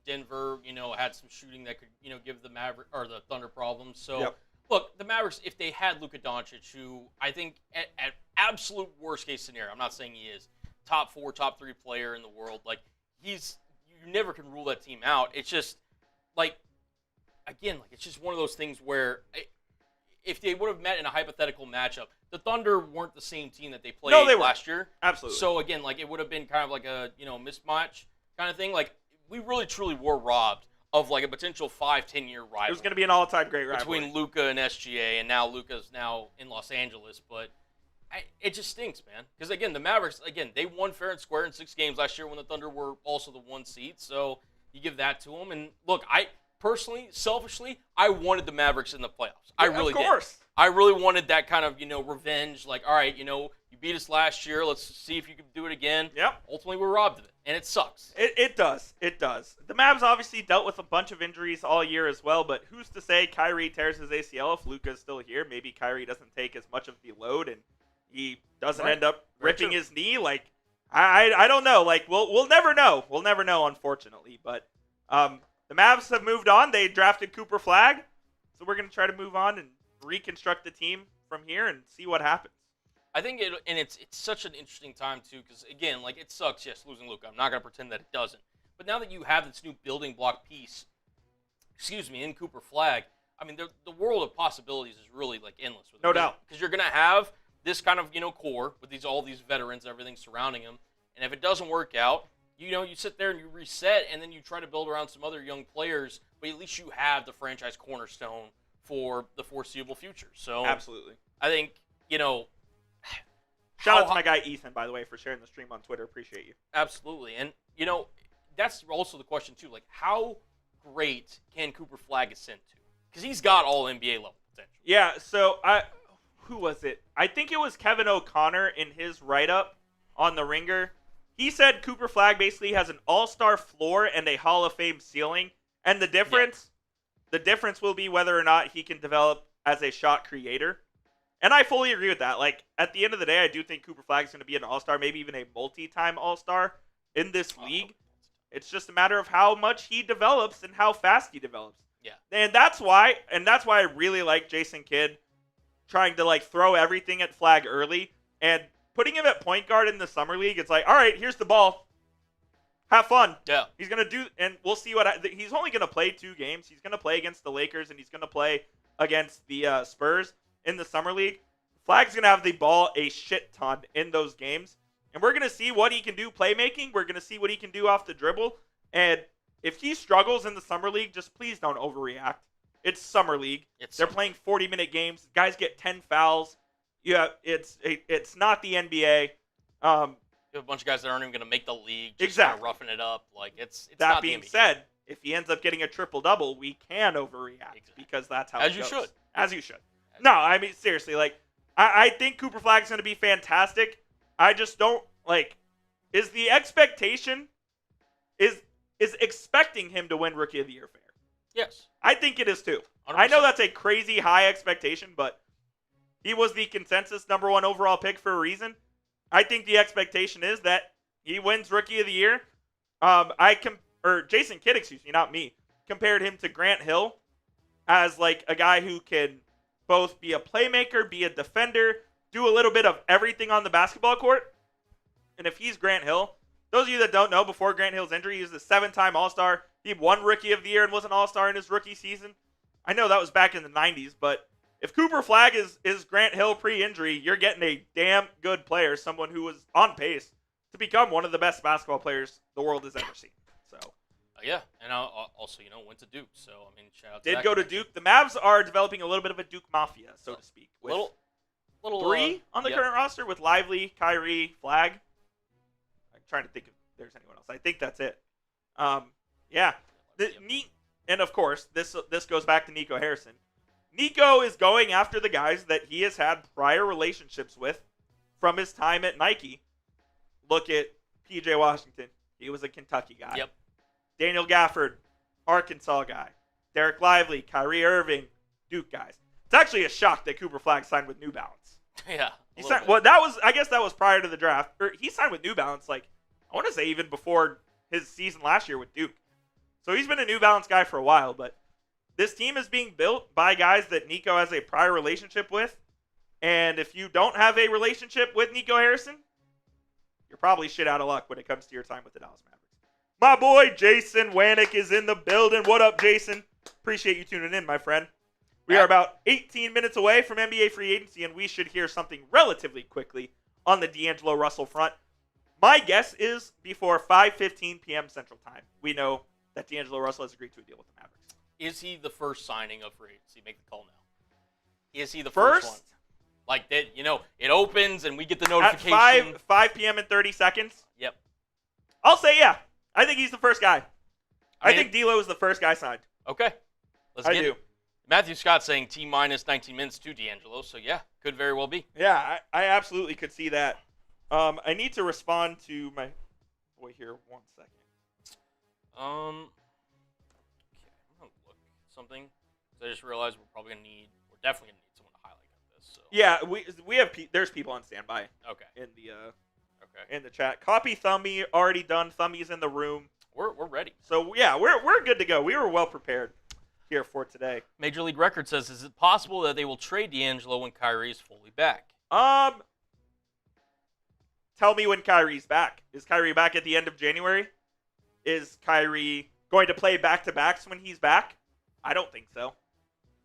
Denver, had some shooting that could, give the the Thunder problems. So, Yep. Look, the Mavericks, if they had Luka Doncic, who I think at absolute worst case scenario, I'm not saying he is top 4, top 3 player in the world. You never can rule that team out. It's just it's just one of those things where if they would have met in a hypothetical matchup, the Thunder weren't the same team that they played last year. Absolutely. So again, it would have been kind of like a mismatch kind of thing. We really truly were robbed of a potential 5-10 year rivalry. It was going to be an all-time great rivalry between Luka and SGA, and now Luka's in Los Angeles. But it just stinks, man. Because again, the Mavericks, they won fair and square in 6 games last year when the Thunder were also the 1 seed. So you give that to them. And look, personally, selfishly, I wanted the Mavericks in the playoffs. I really did. Of course. I really wanted that kind of, revenge. Like, all right, you beat us last year. Let's see if you can do it again. Yep. Ultimately, we're robbed of it, and it sucks. It does. It does. The Mavs obviously dealt with a bunch of injuries all year as well, but who's to say Kyrie tears his ACL if Luka's still here? Maybe Kyrie doesn't take as much of the load and he doesn't end up ripping his knee. Like, I don't know. Like, we'll never know. We'll never know, unfortunately. But the Mavs have moved on. They drafted Cooper Flagg, so we're going to try to move on and reconstruct the team from here and see what happens. I think it's such an interesting time too, because again, like, it sucks, yes, losing Luka. I'm not gonna pretend that it doesn't. But now that you have this new building block piece, in Cooper Flagg, I mean, the world of possibilities is really like endless. No doubt, because you're gonna have this kind of core with all these veterans, everything surrounding him, and if it doesn't work out, you sit there and you reset, and then you try to build around some other young players, but at least you have the franchise cornerstone for the foreseeable future. So absolutely, I think shout out to my guy Ethan, by the way, for sharing the stream on Twitter. Appreciate you. Absolutely. And, that's also the question, too. Like, how great can Cooper Flagg ascend to? Because he's got all NBA level potential. Yeah, so who was it? I think it was Kevin O'Connor in his write-up on The Ringer. He said Cooper Flagg basically has an all-star floor and a Hall of Fame ceiling. And the difference will be whether or not he can develop as a shot creator. And I fully agree with that. Like, at the end of the day, I do think Cooper Flagg is going to be an all-star, maybe even a multi-time all-star in this league. It's just a matter of how much he develops and how fast he develops. Yeah. And that's why I really like Jason Kidd trying to, like, throw everything at Flagg early and putting him at point guard in the summer league. It's like, all right, here's the ball. Have fun. Yeah. He's going to do, and we'll see he's only going to play 2 games. He's going to play against the Lakers and he's going to play against the Spurs in the summer league. Flagg's going to have the ball a shit ton in those games. And we're going to see what he can do playmaking. We're going to see what he can do off the dribble. And if he struggles in the summer league, just please don't overreact. It's summer league. They're playing 40-minute games. Guys get 10 fouls. Yeah, it's not the NBA. You have a bunch of guys that aren't even going to make the league. Just kind of roughing it up. Like, it's that not being the NBA. said, if he ends up getting a triple-double, we can overreact because that's how it goes. As you should. No, I mean, seriously, like, I think Cooper Flagg's going to be fantastic. I just don't, like, is the expectation, is expecting him to win Rookie of the Year fair? Yes. I think it is too. 100%. I know that's a crazy high expectation, but he was the consensus number 1 overall pick for a reason. I think the expectation is that he wins Rookie of the Year. Jason Kidd, excuse me, not me, compared him to Grant Hill as, like, a guy who can both be a playmaker, be a defender, do a little bit of everything on the basketball court. And if he's Grant Hill, those of you that don't know, before Grant Hill's injury, he was a 7-time All-Star. He won Rookie of the Year and was an All-Star in his rookie season. I know that was back in the 90s, but if Cooper Flagg is Grant Hill pre-injury, you're getting a damn good player, someone who was on pace to become one of the best basketball players the world has ever seen. So. Yeah, and also, went to Duke, so, I mean, shout out to Did that go to Duke. The Mavs are developing a little bit of a Duke mafia, so to speak. With little 3 on the current roster with Lively, Kyrie, Flagg. I'm trying to think if there's anyone else. I think that's it. Yeah. And, of course, this goes back to Nico Harrison. Nico is going after the guys that he has had prior relationships with from his time at Nike. Look at P.J. Washington. He was a Kentucky guy. Yep. Daniel Gafford, Arkansas guy. Derek Lively, Kyrie Irving, Duke guys. It's actually a shock that Cooper Flagg signed with New Balance. Yeah. I guess that was prior to the draft. He signed with New Balance, like, I want to say even before his season last year with Duke. So he's been a New Balance guy for a while, but this team is being built by guys that Nico has a prior relationship with. And if you don't have a relationship with Nico Harrison, you're probably shit out of luck when it comes to your time with the Dallas Mavericks. My boy Jason Wanick is in the building. What up, Jason? Appreciate you tuning in, my friend. We are about 18 minutes away from NBA free agency, and we should hear something relatively quickly on the D'Angelo Russell front. My guess is before 5:15 p.m. Central Time, we know that D'Angelo Russell has agreed to a deal with the Mavericks. Is he the first signing of free agency? Make the call now. Is he the first one? Like that, it opens and we get the notification. At 5 p.m. and 30 seconds? Yep. I'll say yeah. I think he's the first guy. I think D'Lo is the first guy signed. Okay. Let's I get do. it. Matthew Scott saying T minus 19 minutes to D'Angelo. So, yeah, could very well be. Yeah, I absolutely could see that. I need to respond to my boy here 1 second. Okay, I'm gonna look at something. 'Cause I just realized we're definitely gonna need someone to highlight this. So. Yeah, we have there's people on standby Okay. in the chat. Copy Thumby already done. Thumbie's in the room. We're ready. So yeah, we're good to go. We were well prepared here for today. Major League Record says, is it possible that they will trade D'Angelo when Kyrie is fully back? Tell me when Kyrie's back. Is Kyrie back at the end of January? Is Kyrie going to play back-to-backs when he's back? I don't think so.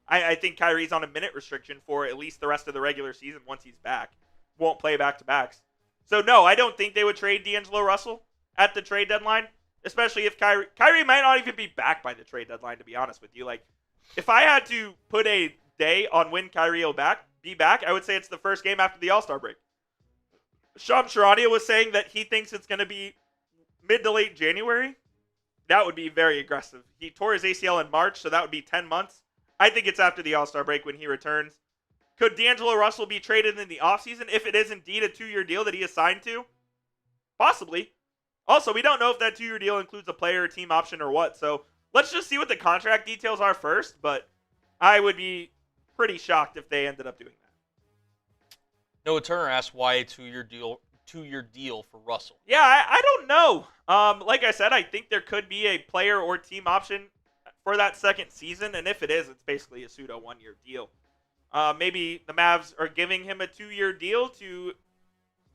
I think Kyrie's on a minute restriction for at least the rest of the regular season once he's back. Won't play back-to-backs. So, no, I don't think they would trade D'Angelo Russell at the trade deadline, especially if Kyrie might not even be back by the trade deadline, to be honest with you. Like, if I had to put a day on when Kyrie will be back, I would say it's the first game after the All-Star break. Shams Charania was saying that he thinks it's going to be mid to late January. That would be very aggressive. He tore his ACL in March, so that would be 10 months. I think it's after the All-Star break when he returns. Could D'Angelo Russell be traded in the offseason if it is indeed a 2-year deal that he is signed to? Possibly. Also, we don't know if that 2-year deal includes a player or team option or what, so let's just see what the contract details are first, but I would be pretty shocked if they ended up doing that. Noah Turner asked why a 2-year deal for Russell. Yeah, I don't know. Like I said, I think there could be a player or team option for that second season, and if it is, it's basically a pseudo 1-year deal. Maybe the Mavs are giving him a 2-year deal to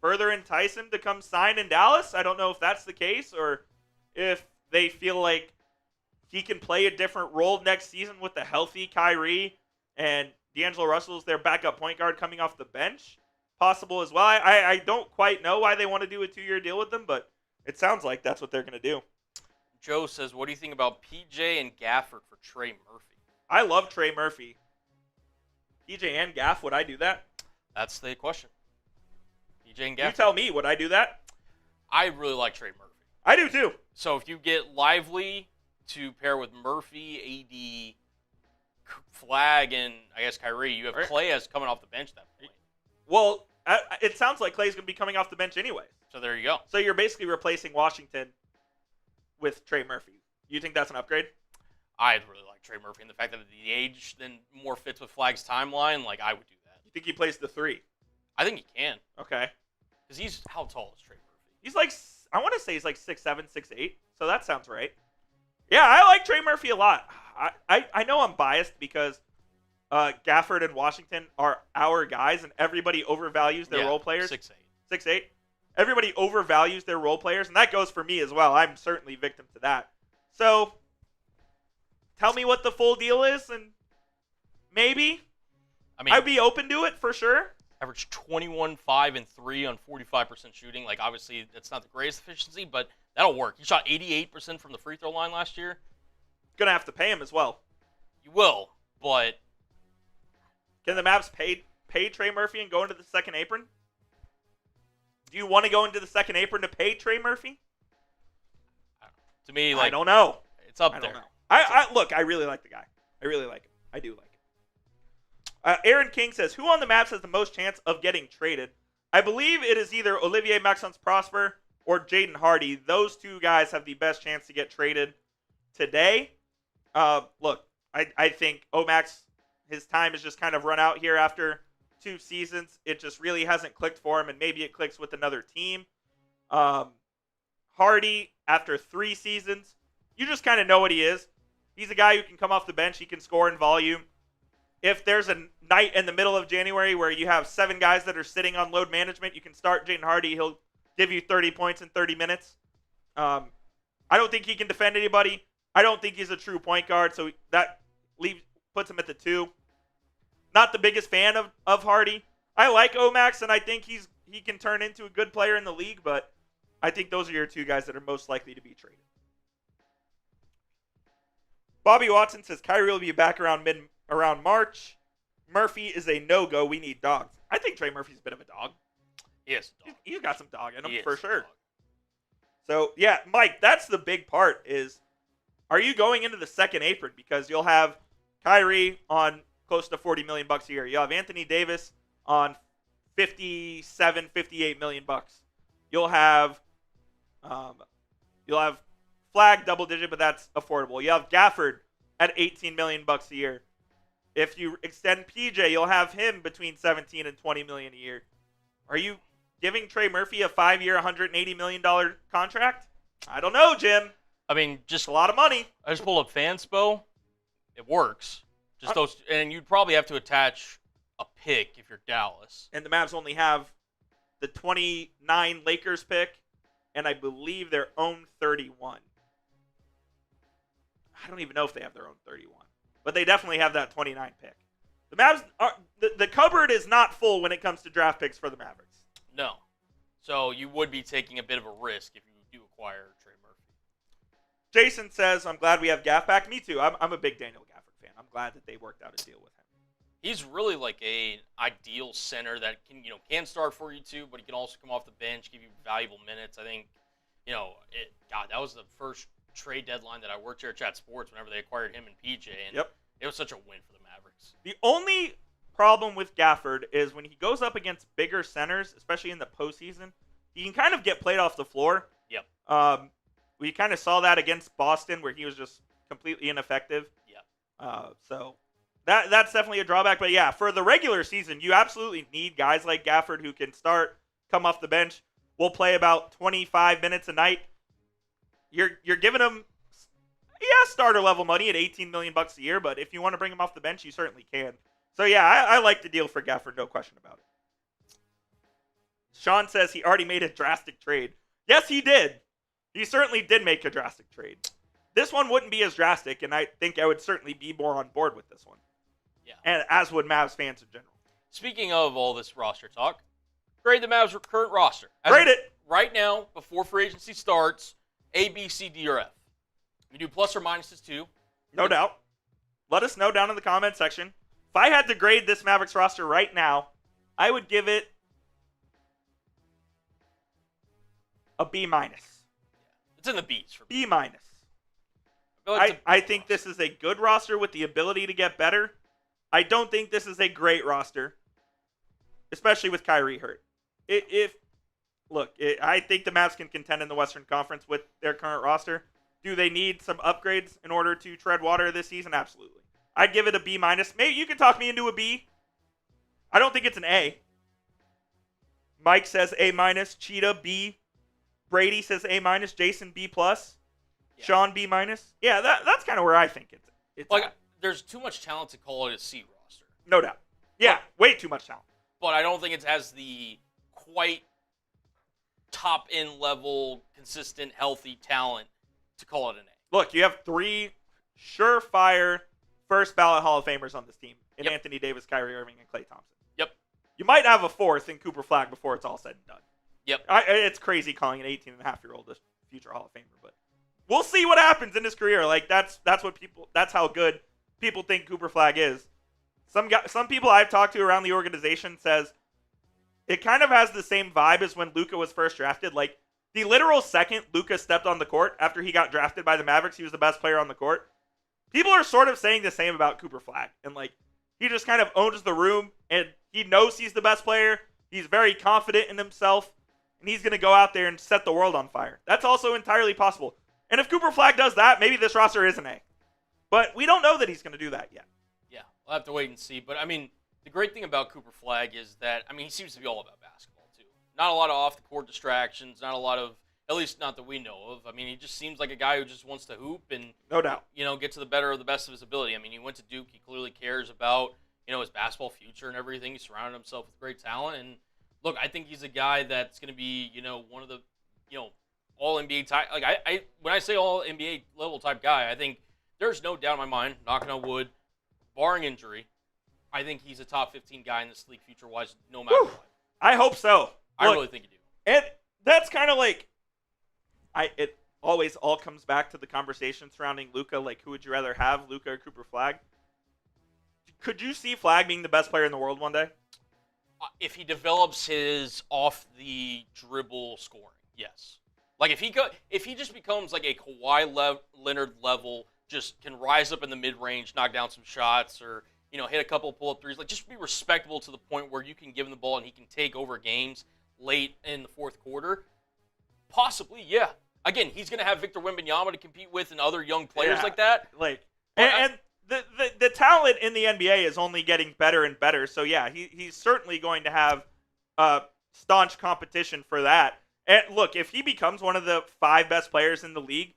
further entice him to come sign in Dallas. I don't know if that's the case or if they feel like he can play a different role next season with a healthy Kyrie and D'Angelo Russell is their backup point guard coming off the bench. Possible as well. I don't quite know why they want to do a 2-year deal with them, but it sounds like that's what they're going to do. Joe says, what do you think about PJ and Gafford for Trey Murphy? I love Trey Murphy. PJ and Gaff, would I do that? That's the question. PJ and Gafford. You tell me, would I do that? I really like Trey Murphy. I do too. So if you get Lively to pair with Murphy, AD, Flagg, and I guess Kyrie, you have Klay as coming off the bench at that point. Well, it sounds like Klay's going to be coming off the bench anyway. So there you go. So you're basically replacing Washington with Trey Murphy. You think that's an upgrade? I'd really like Trey Murphy, and the fact that the age then more fits with Flagg's timeline, like I would do that. You think he plays the 3? I think he can. Okay. Because how tall is Trey Murphy? He's like, I want to say he's like 6'7", 6'8", so that sounds right. Yeah, I like Trey Murphy a lot. I know I'm biased because Gafford and Washington are our guys, and everybody overvalues their role players. 6'8". 6'8". Everybody overvalues their role players, and that goes for me as well. I'm certainly victim to that. So, tell me what the full deal is, and maybe I'd be open to it for sure. Averaged 21, 5, and 3 on 45% shooting. Like, obviously, that's not the greatest efficiency, but that'll work. He shot 88% from the free throw line last year. Gonna have to pay him as well. You will, but can the Mavs pay Trey Murphy and go into the second apron? Do you want to go into the second apron to pay Trey Murphy? To me, I don't know. It's up I there. Don't know. Look, I really like the guy. I really like him. I do like him. Aaron King says, who on the Mavs has the most chance of getting traded? I believe it is either Olivier-Maxence Prosper or Jaden Hardy. Those two guys have the best chance to get traded today. Look, I think Omax, his time has just kind of run out here after 2 seasons. It just really hasn't clicked for him, and maybe it clicks with another team. Hardy, after 3 seasons, you just kind of know what he is. He's a guy who can come off the bench. He can score in volume. If there's a night in the middle of January where you have 7 guys that are sitting on load management, you can start Jaden Hardy. He'll give you 30 points in 30 minutes. I don't think he can defend anybody. I don't think he's a true point guard, so that puts him at the 2. Not the biggest fan of Hardy. I like Omax, and I think he can turn into a good player in the league, but I think those are your 2 guys that are most likely to be traded. Bobby Watson says Kyrie will be back around March. Murphy is a no-go. We need dogs. I think Trey Murphy's a bit of a dog. He is a dog. He's got some dog in him He for is a sure. dog. So, yeah, Mike, that's the big part is are you going into the second apron? Because you'll have Kyrie on close to $40 million a year. You'll have Anthony Davis on 57, 58 million bucks. You'll have Flagg double digit, but that's affordable. You have Gafford at 18 million bucks a year. If you extend PJ, you'll have him between 17 and 20 million a year. Are you giving Trey Murphy a 5-year, $180 million contract? I don't know, Jim. I mean, Just a lot of money. I just pulled up Fanspo. It works. Just those, and you'd probably have to attach a pick if you're Dallas. And the Mavs only have the 29 Lakers pick, and I believe their own 31. I don't even know if they have their own 31. But they definitely have that 29 pick. The Mavs are the cupboard is not full when it comes to draft picks for the Mavericks. No. So you would be taking a bit of a risk if you do acquire Trey Murphy. Jason says, I'm glad we have Gaff back. Me too. I'm a big Daniel Gafford fan. I'm glad that they worked out a deal with him. He's really like an ideal center that can start for you too, but he can also come off the bench, give you valuable minutes. I think, that was the first trade deadline that I worked here at Chat Sports whenever they acquired him and PJ, and it was such a win for the Mavericks. The only problem with Gafford is when he goes up against bigger centers, especially in the postseason, he can kind of get played off the floor. Yep. We kind of saw that against Boston where he was just completely ineffective. Yep. So that's definitely a drawback. But yeah, for the regular season, you absolutely need guys like Gafford who can start, come off the bench. We'll play about 25 minutes a night. You're giving him, starter level money at $18 million a year, but if you want to bring him off the bench, you certainly can. So yeah, I like the deal for Gafford, no question about it. Sean says he already made a drastic trade. Yes, he did. He certainly did make a drastic trade. This one wouldn't be as drastic, and I think I would certainly be more on board with this one. Yeah. And as would Mavs fans in general. Speaking of all this roster talk, grade the Mavs' current roster. Grade it. Right now, before free agency starts, A, B, C, D, or F. We do plus or minuses too. No doubt. Let us know down in the comment section. If I had to grade this Mavericks roster right now, I would give it a B minus. It's in the B's for me. B minus. I think this is a good roster with the ability to get better. I don't think this is a great roster, especially with Kyrie hurt. I think the Mavs can contend in the Western Conference with their current roster. Do they need some upgrades in order to tread water this season? Absolutely. I'd give it a B minus. Maybe you can talk me into a B. I don't think it's an A. Mike says A minus. Cheetah B. Brady says A minus. Jason B plus. Yeah. Sean B minus. Yeah, that's kind of where I think it's like at. There's too much talent to call it a C roster. No doubt. Yeah, way too much talent. But I don't think it has the quite top end level, consistent, healthy talent to call it an A. Look, you have 3 surefire first ballot Hall of Famers on this team in Yep. Anthony Davis, Kyrie Irving, and Klay Thompson. Yep. You might have a 4th in Cooper Flagg before it's all said and done. Yep. It's crazy calling an 18-and-a-half-year-old a future Hall of Famer, but we'll see what happens in his career. Like that's how good people think Cooper Flagg is. Some people I've talked to around the organization says it kind of has the same vibe as when Luka was first drafted. Like the literal second Luka stepped on the court after he got drafted by the Mavericks, he was the best player on the court. People are sort of saying the same about Cooper Flagg, and like he just kind of owns the room, and he knows he's the best player. He's very confident in himself, and he's going to go out there and set the world on fire. That's also entirely possible. And if Cooper Flagg does that, maybe this roster is an A. But we don't know that he's going to do that yet. Yeah, we'll have to wait and see. But, I mean, the great thing about Cooper Flagg is that, I mean, he seems to be all about basketball, too. Not a lot of off-the-court distractions, not a lot of, at least not that we know of. I mean, he just seems like a guy who just wants to hoop and, no doubt, get to the better or the best of his ability. I mean, he went to Duke. He clearly cares about, his basketball future and everything. He surrounded himself with great talent. And, look, I think he's a guy that's going to be, one of the, all-NBA type. Like, when I say all-NBA level type guy, I think there's no doubt in my mind, knocking on wood, barring injury, I think he's a top 15 guy in this league future-wise, no matter what. I hope so. I really think you do. And that's kind of like, it always all comes back to the conversation surrounding Luka. Like, who would you rather have, Luka or Cooper Flagg? Could you see Flagg being the best player in the world one day? If he develops his off-the-dribble scoring, yes. Like if he just becomes like a Kawhi Leonard level, just can rise up in the mid range, knock down some shots, or hit a couple of pull up threes, like just be respectable to the point where you can give him the ball and he can take over games late in the fourth quarter. Possibly, yeah. Again, he's going to have Victor Wembanyama to compete with and other young players like that. And the talent in the NBA is only getting better and better. So yeah, he's certainly going to have staunch competition for that. And look, if he becomes one of the 5 best players in the league,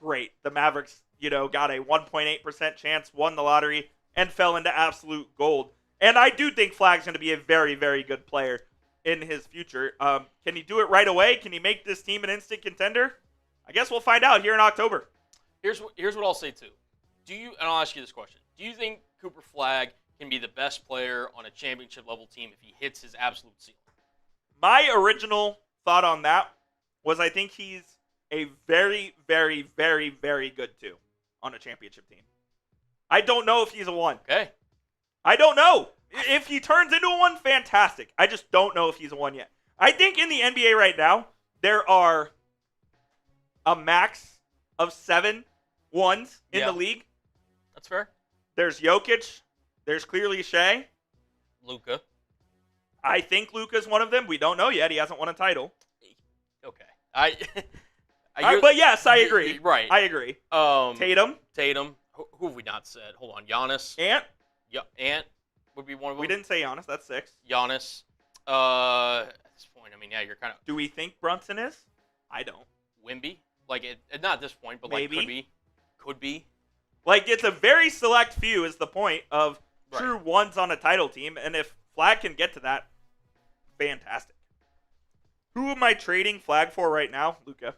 great. The Mavericks, got a 1.8% chance, won the lottery, and fell into absolute gold. And I do think Flagg's going to be a very, very good player in his future. Can he do it right away? Can he make this team an instant contender? I guess we'll find out here in October. Here's what I'll say too. And I'll ask you this question. Do you think Cooper Flagg can be the best player on a championship level team if he hits his absolute ceiling? My original thought on that was I think he's a very, very, very, very good 2 on a championship team. I don't know if he's a 1. Okay. I don't know. If he turns into a 1, fantastic. I just don't know if he's a 1 yet. I think in the NBA right now, there are a max of 7 1s in the league. That's fair. There's Jokic. There's clearly Shea. Luka. I think Luka's one of them. We don't know yet. He hasn't won a title. Okay. But yes, I agree. Right. I agree. Tatum. Who have we not said? Hold on. Giannis. Ant. Yeah, Ant would be one of them. We didn't say Giannis. That's 6. Giannis. At this point, you're kind of. Do we think Brunson is? I don't. Wemby. Not at this point, but maybe. Could be. It's a very select few is the point of true 1s on a title team. And if Flagg can get to that, fantastic. Who am I trading Flagg for right now? Luka.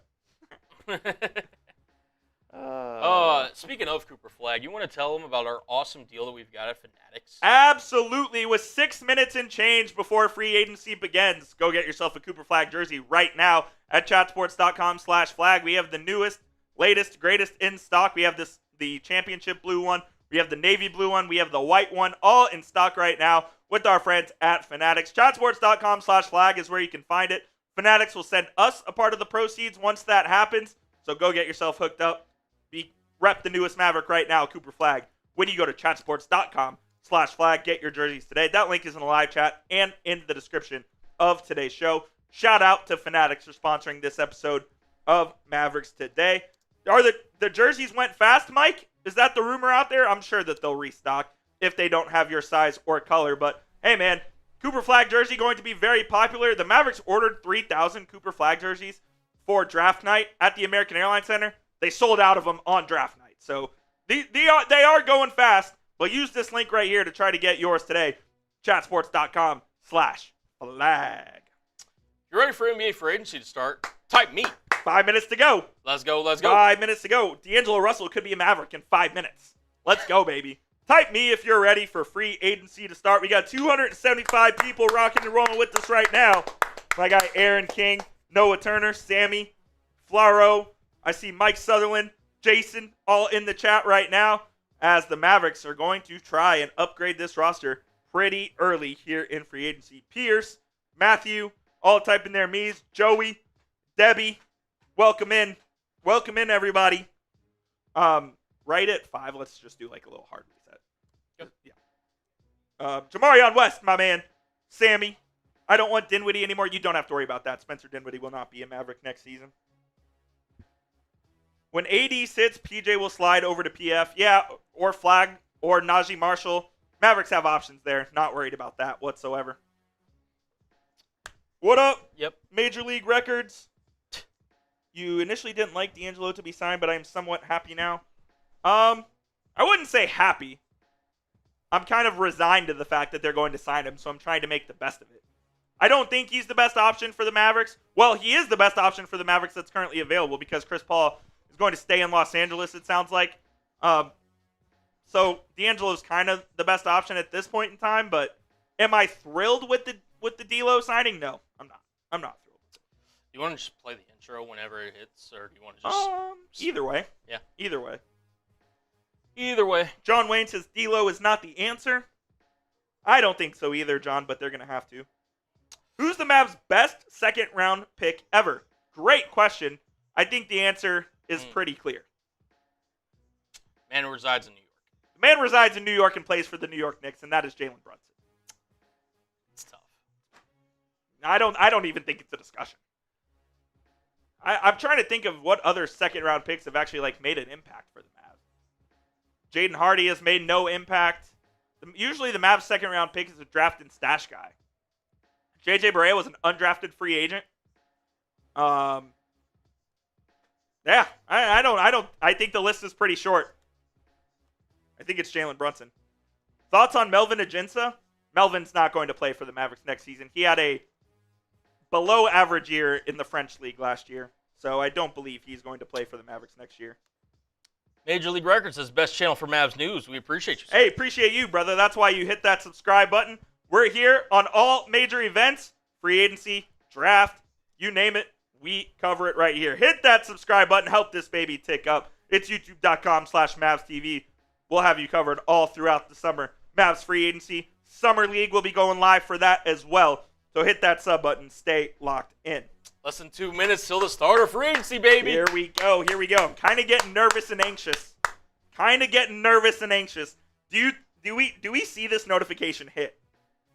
Speaking of Cooper Flagg, you want to tell them about our awesome deal that we've got at Fanatics? Absolutely. With 6 minutes and change before free agency begins, go get yourself a Cooper Flagg jersey right now at chatsports.com/Flagg. We have the newest, latest, greatest in stock. We have the championship blue one. We have the navy blue one. We have the white one, all in stock right now with our friends at Fanatics. Chatsports.com/Flagg is where you can find it. Fanatics will send us a part of the proceeds once that happens. So go get yourself hooked up. Rep the newest Maverick right now, Cooper Flagg. When you go to chatsports.com/Flagg, get your jerseys today. That link is in the live chat and in the description of today's show. Shout out to Fanatics for sponsoring this episode of Mavericks Today. The jerseys went fast, Mike? Is that the rumor out there? I'm sure that they'll restock if they don't have your size or color. But, hey, man, Cooper Flagg jersey going to be very popular. The Mavericks ordered 3,000 Cooper Flagg jerseys for draft night at the American Airlines Center. They sold out of them on draft night. So they are going fast. But use this link right here to try to get yours today. Chatsports.com/Flagg. You ready for NBA free agency to start? Type me. 5 minutes to go. Let's go. 5 minutes to go. D'Angelo Russell could be a Maverick in 5 minutes. Let's go, baby. Type me if you're ready for free agency to start. We got 275 people rocking and rolling with us right now. My guy Aaron King, Noah Turner, Sammy, Flaro. I see Mike Sutherland, Jason, all in the chat right now as the Mavericks are going to try and upgrade this roster pretty early here in free agency. Pierce, Matthew, all type in their me's. Joey, Debbie, welcome in. Welcome in, everybody. Right at 5, let's just do like a little hard reset. Yeah. Jamarion West, my man. Sammy, I don't want Dinwiddie anymore. You don't have to worry about that. Spencer Dinwiddie will not be a Maverick next season. When AD sits, PJ will slide over to PF. Yeah, or Flagg, or Najee Marshall. Mavericks have options there. Not worried about that whatsoever. What up? Yep. Major League Records. You initially didn't like D'Angelo to be signed, but I am somewhat happy now. I wouldn't say happy. I'm kind of resigned to the fact that they're going to sign him, so I'm trying to make the best of it. I don't think he's the best option for the Mavericks. Well, he is the best option for the Mavericks that's currently available because Chris Paul is going to stay in Los Angeles, it sounds like. So D'Angelo's kind of the best option at this point in time, but am I thrilled with the D'Lo signing? No, I'm not. I'm not thrilled. Do you want to just play the intro whenever it hits, or do you want to just... Either way. Yeah. Either way. Either way. John Wayne says D'Lo is not the answer. I don't think so either, John, but they're going to have to. Who's the Mavs' best second-round pick ever? great question. I think the answer is pretty clear. Man who resides in New York. The man resides in New York and plays for the New York Knicks, and that is Jalen Brunson. It's tough. I don't even think it's a discussion. I'm trying to think of what other second-round picks have actually made an impact for the Mavs. Jaden Hardy has made no impact. Usually the Mavs' second-round pick is a draft and stash guy. JJ Barea was an undrafted free agent. Yeah, I think the list is pretty short. I think it's Jalen Brunson. Thoughts on Melvin Aginsa? Melvin's not going to play for the Mavericks next season. He had a below average year in the French League last year, so I don't believe he's going to play for the Mavericks next year. Major League Records is best channel for Mavs news. We appreciate you, sir. Hey, appreciate you, brother. That's why you hit that subscribe button. We're here on all major events, free agency, draft, you name it. We cover it right here. Hit that subscribe button. Help this baby tick up. It's youtube.com/MavsTV. We'll have you covered all throughout the summer. Mavs free agency, Summer League will be going live for that as well. So hit that sub button. Stay locked in. Less than 2 minutes till the start of free agency, baby. Here we go. I'm kind of getting nervous and anxious. Do we see this notification hit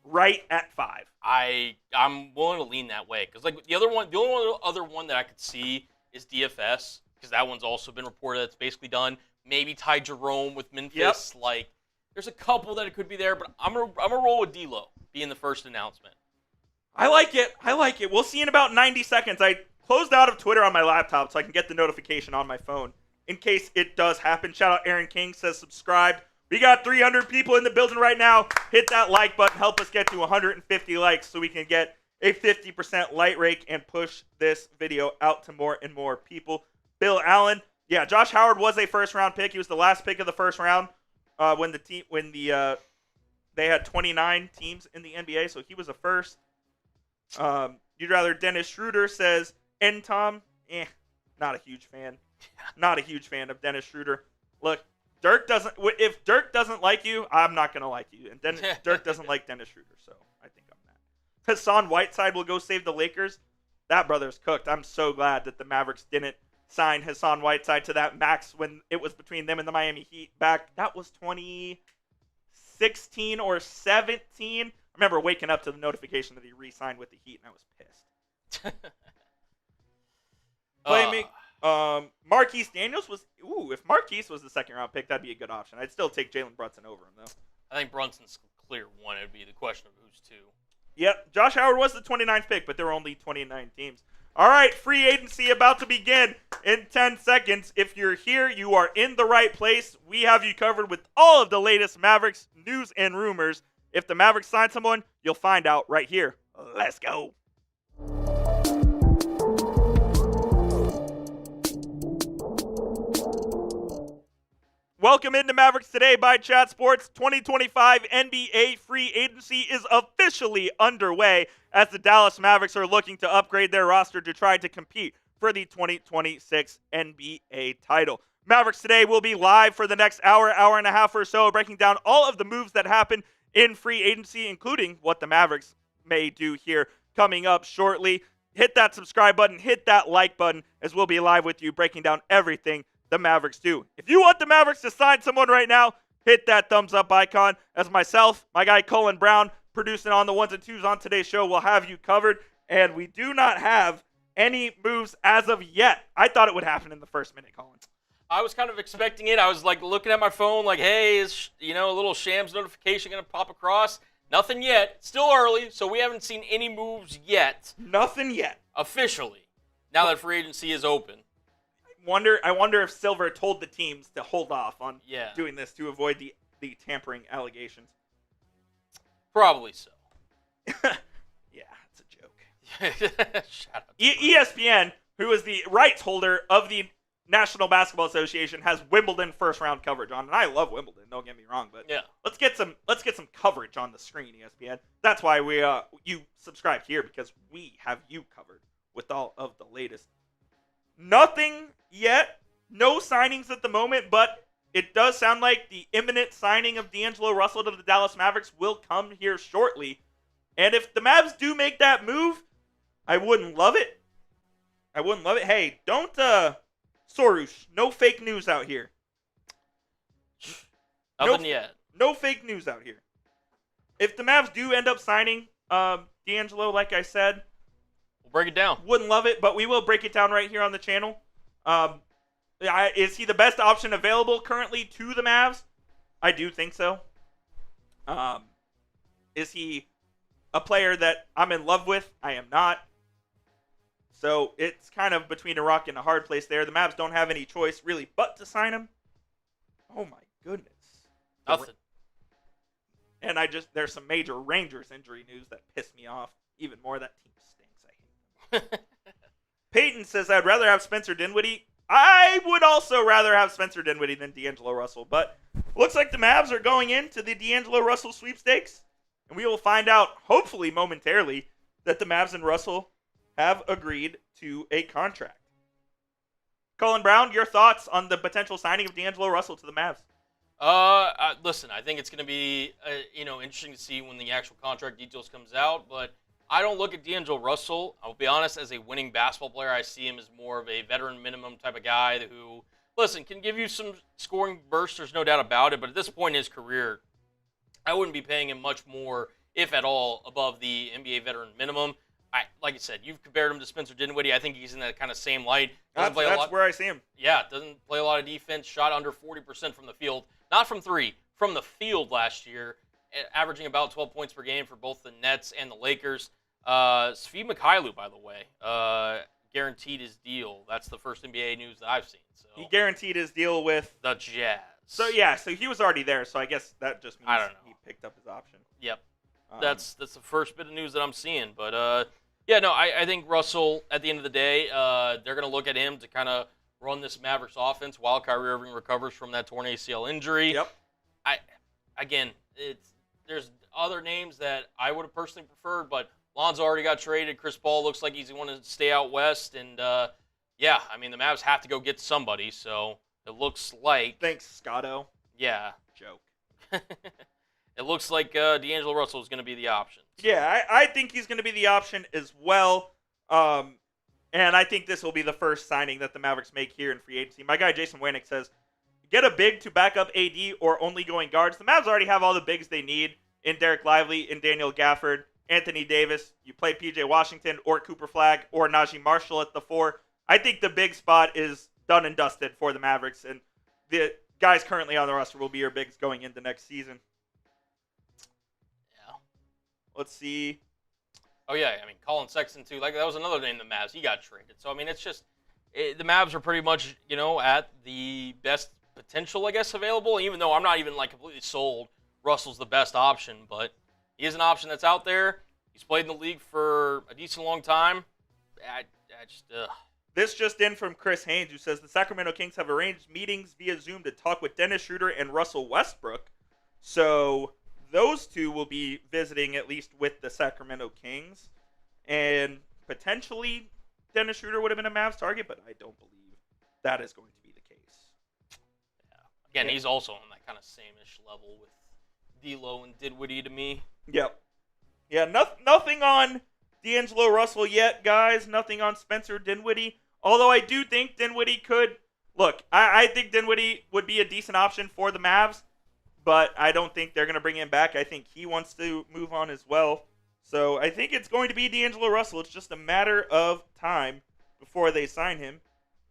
right at 5? I'm willing to lean that way because the only other one that I could see is DFS because that one's also been reported that's basically done. Maybe Ty Jerome with Memphis. Yep. There's a couple that it could be there, but I'm gonna roll with D'Lo being the first announcement. I like it. We'll see in about 90 seconds. I closed out of Twitter on my laptop so I can get the notification on my phone in case it does happen. Shout out Aaron King, says subscribed. We got 300 people in the building right now. Hit that like button. Help us get to 150 likes so we can get a 50% like rate and push this video out to more and more people. Bill Allen. Yeah, Josh Howard was a first-round pick. He was the last pick of the first round when they had 29 teams in the NBA, so he was a first. You'd rather Dennis Schroeder, says Tom. Not a huge fan. Not a huge fan of Dennis Schroeder. Look, if Dirk doesn't like you, I'm not going to like you. And Dirk doesn't like Dennis Schroeder, so I think I'm that. Hassan Whiteside will go save the Lakers. That brother's cooked. I'm so glad that the Mavericks didn't sign Hassan Whiteside to that max when it was between them and the Miami Heat back. That was 2016 or 17. I remember waking up to the notification that he re-signed with the Heat, and I was pissed. Marquise Daniels was. If Marquise was the second-round pick, that'd be a good option. I'd still take Jalen Brunson over him, though. I think Brunson's clear one. It would be the question of who's two. Yep, Josh Howard was the 29th pick, but there were only 29 teams. All right, free agency about to begin in 10 seconds. If you're here, you are in the right place. We have you covered with all of the latest Mavericks news and rumors. If the Mavericks sign someone, you'll find out right here. Let's go. Welcome into Mavericks Today by Chat Sports. 2025 NBA free agency is officially underway as the Dallas Mavericks are looking to upgrade their roster to try to compete for the 2026 NBA title. Mavericks Today will be live for the next hour and a half or so, breaking down all of the moves that happen in free agency, including what the Mavericks may do here coming up shortly. Hit that subscribe button, hit that like button, as we'll be live with you breaking down everything the Mavericks do. If you want the Mavericks to sign someone right now, hit that thumbs up icon. As myself, my guy Colin Brown, producing on the ones and twos on today's show, will have you covered. And we do not have any moves as of yet. I thought it would happen in the first minute, Colin. I was kind of expecting it. I was looking at my phone hey, is a little Shams notification going to pop across? Nothing yet. Still early, so we haven't seen any moves yet. Nothing yet. Officially. Now that free agency is open. I wonder if Silver told the teams to hold off on doing this to avoid the tampering allegations. Probably so. Yeah, it's a joke. Shout out ESPN, who is the rights holder of the National Basketball Association, has Wimbledon first-round coverage on, and I love Wimbledon. Don't get me wrong, but let's get some coverage on the screen, ESPN. That's why you subscribe here, because we have you covered with all of the latest. Nothing yet, no signings at the moment, but it does sound like the imminent signing of D'Angelo Russell to the Dallas Mavericks will come here shortly. And if the Mavs do make that move, I wouldn't love it. I wouldn't love it. Hey, don't Sorush, no fake news out here. Nothing yet. No fake news out here. If the Mavs do end up signing D'Angelo, like I said, we'll break it down. Wouldn't love it, but we will break it down right here on the channel. Is he the best option available currently to the Mavs? I do think so. Is he a player that I'm in love with? I am not. So it's kind of between a rock and a hard place there. The Mavs don't have any choice really but to sign him. Oh my goodness. Nothing. And there's some major Rangers injury news that pissed me off even more. That team stinks. I hate them. Peyton says, I'd rather have Spencer Dinwiddie. I would also rather have Spencer Dinwiddie than D'Angelo Russell. But looks like the Mavs are going into the D'Angelo Russell sweepstakes. And we will find out, hopefully momentarily, that the Mavs and Russell have agreed to a contract. Colin Brown, your thoughts on the potential signing of D'Angelo Russell to the Mavs? Listen, I think it's going to be, interesting to see when the actual contract details comes out, but I don't look at D'Angelo Russell, I'll be honest, as a winning basketball player. I see him as more of a veteran minimum type of guy who, listen, can give you some scoring bursts, there's no doubt about it, but at this point in his career, I wouldn't be paying him much more, if at all, above the NBA veteran minimum. Like I said, you've compared him to Spencer Dinwiddie. I think he's in that kind of same light. That's where I see him. Yeah, doesn't play a lot of defense, shot under 40% from the field. Not from three, from the field last year, averaging about 12 points per game for both the Nets and the Lakers. Svi Mykhailiuk, by the way, guaranteed his deal. That's the first NBA news that I've seen. So he guaranteed his deal with the Jazz. So he was already there. So I guess that just means he picked up his option. Yep. That's the first bit of news that I'm seeing. But, I think Russell, at the end of the day, they're going to look at him to kind of run this Mavericks offense while Kyrie Irving recovers from that torn ACL injury. Yep. There's other names that I would have personally preferred, but Lonzo already got traded. Chris Paul looks like he's going to stay out west. And, the Mavs have to go get somebody. So it looks like. Thanks, Scotto. Yeah. Joke. It looks like D'Angelo Russell is going to be the option. So. Yeah, I think he's going to be the option as well. And I think this will be the first signing that the Mavericks make here in free agency. My guy Jason Wanick says, get a big to back up AD or only going guards. The Mavs already have all the bigs they need in Derek Lively, in Daniel Gafford, Anthony Davis. You play PJ Washington or Cooper Flagg or Najee Marshall at the 4. I think the big spot is done and dusted for the Mavericks. And the guys currently on the roster will be your bigs going into next season. Let's see. Oh, yeah. Colin Sexton, too. That was another name, the Mavs. He got traded. So, it's just the Mavs are pretty much, at the best potential, I guess, available, even though I'm not even, completely sold Russell's the best option. But he is an option that's out there. He's played in the league for a decent long time. This just in from Chris Haynes, who says the Sacramento Kings have arranged meetings via Zoom to talk with Dennis Schroeder and Russell Westbrook. So those two will be visiting at least with the Sacramento Kings. And potentially Dennis Schroeder would have been a Mavs target, but I don't believe that is going to be the case. Yeah. Again, he's also on that kind of same-ish level with D'Lo and Dinwiddie to me. Yep. Yeah, nothing on D'Angelo Russell yet, guys. Nothing on Spencer Dinwiddie. Although I do think Dinwiddie could... Look, I think Dinwiddie would be a decent option for the Mavs. But I don't think they're going to bring him back. I think he wants to move on as well. So I think it's going to be D'Angelo Russell. It's just a matter of time before they sign him.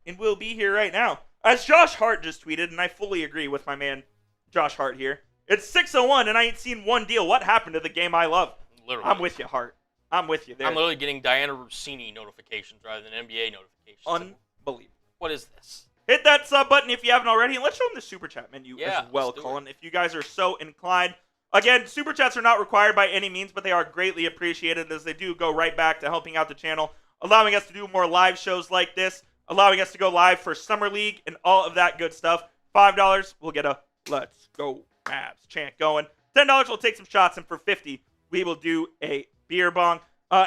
And we'll be here right now. As Josh Hart just tweeted, and I fully agree with my man Josh Hart here. It's 6:01 and I ain't seen one deal. What happened to the game I love? Literally. I'm with you, Hart. I'm with you there. I'm literally getting Diana Rossini notifications rather than NBA notifications. Unbelievable. What is this? Hit that sub button if you haven't already, and let's show them the Super Chat menu as well, Colin, if you guys are so inclined. Again, Super Chats are not required by any means, but they are greatly appreciated as they do go right back to helping out the channel, allowing us to do more live shows like this, allowing us to go live for Summer League and all of that good stuff. $5, we'll get a Let's Go Mavs chant going. $10, we'll take some shots, and for $50, we will do a beer bong.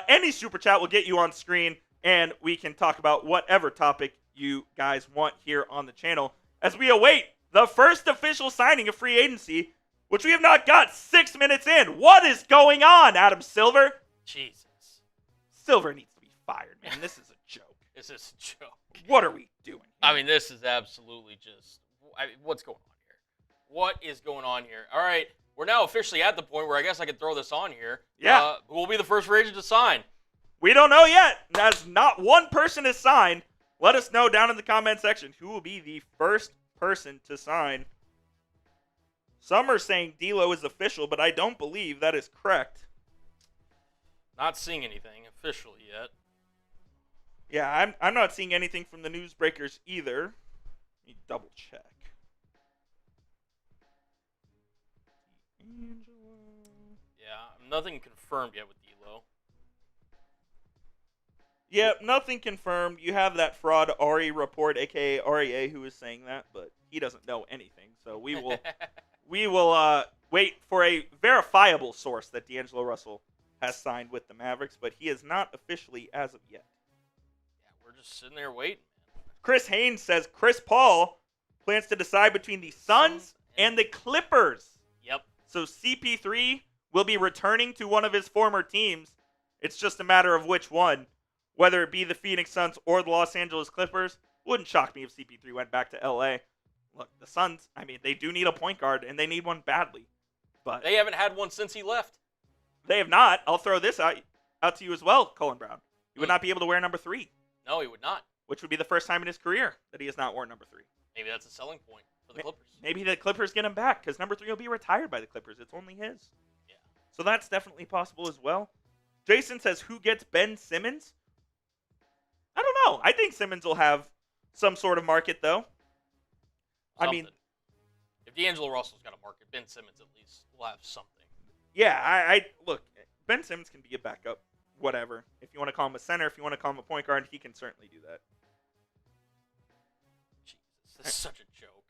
Any Super Chat will get you on screen, and we can talk about whatever topic you guys want here on the channel as we await the first official signing of free agency, which we have not got 6 minutes in. What is going on, Adam Silver? Jesus. Silver needs to be fired, man. This is a joke. This is a joke. What are we doing? I mean, this is absolutely just. What's going on here? What is going on here? All right, we're now officially at the point where I guess I could throw this on here. Yeah. Who will be the first free agent to sign? We don't know yet. As not one person is signed. Let us know down in the comment section who will be the first person to sign. Some are saying D'Lo is official, but I don't believe that is correct. Not seeing anything officially yet. Yeah, I'm not seeing anything from the newsbreakers either. Let me double check. Yeah, nothing confirmed yet with D'Lo. Yep, nothing confirmed. You have that fraud Ari report, aka REA, who is saying that, but he doesn't know anything. So we will wait for a verifiable source that D'Angelo Russell has signed with the Mavericks, but he is not officially as of yet. Yeah, we're just sitting there waiting. Chris Haynes says Chris Paul plans to decide between the Suns and the Clippers. Yep. So CP3 will be returning to one of his former teams. It's just a matter of which one. Whether it be the Phoenix Suns or the Los Angeles Clippers, wouldn't shock me if CP3 went back to LA. Look, the Suns, I mean, they do need a point guard, and they need one badly. But They haven't had one since he left. they have not. I'll throw this out to you as well, Colin Brown. He would not be able to wear number 3, No, he would not. which would be the first time in his career that he has not worn number 3. Maybe that's a selling point for the Clippers. Maybe the Clippers get him back, because number 3 will be retired by the Clippers. It's only his. Yeah. So that's definitely possible as well. Jason says, who gets Ben Simmons? I don't know. I think Simmons will have some sort of market, though. I mean, if D'Angelo Russell's got a market, Ben Simmons at least will have something. yeah, I look, Ben Simmons can be a backup, whatever. If you want to call him a center, if you want to call him a point guard, he can certainly do that. Jesus, this is such a joke.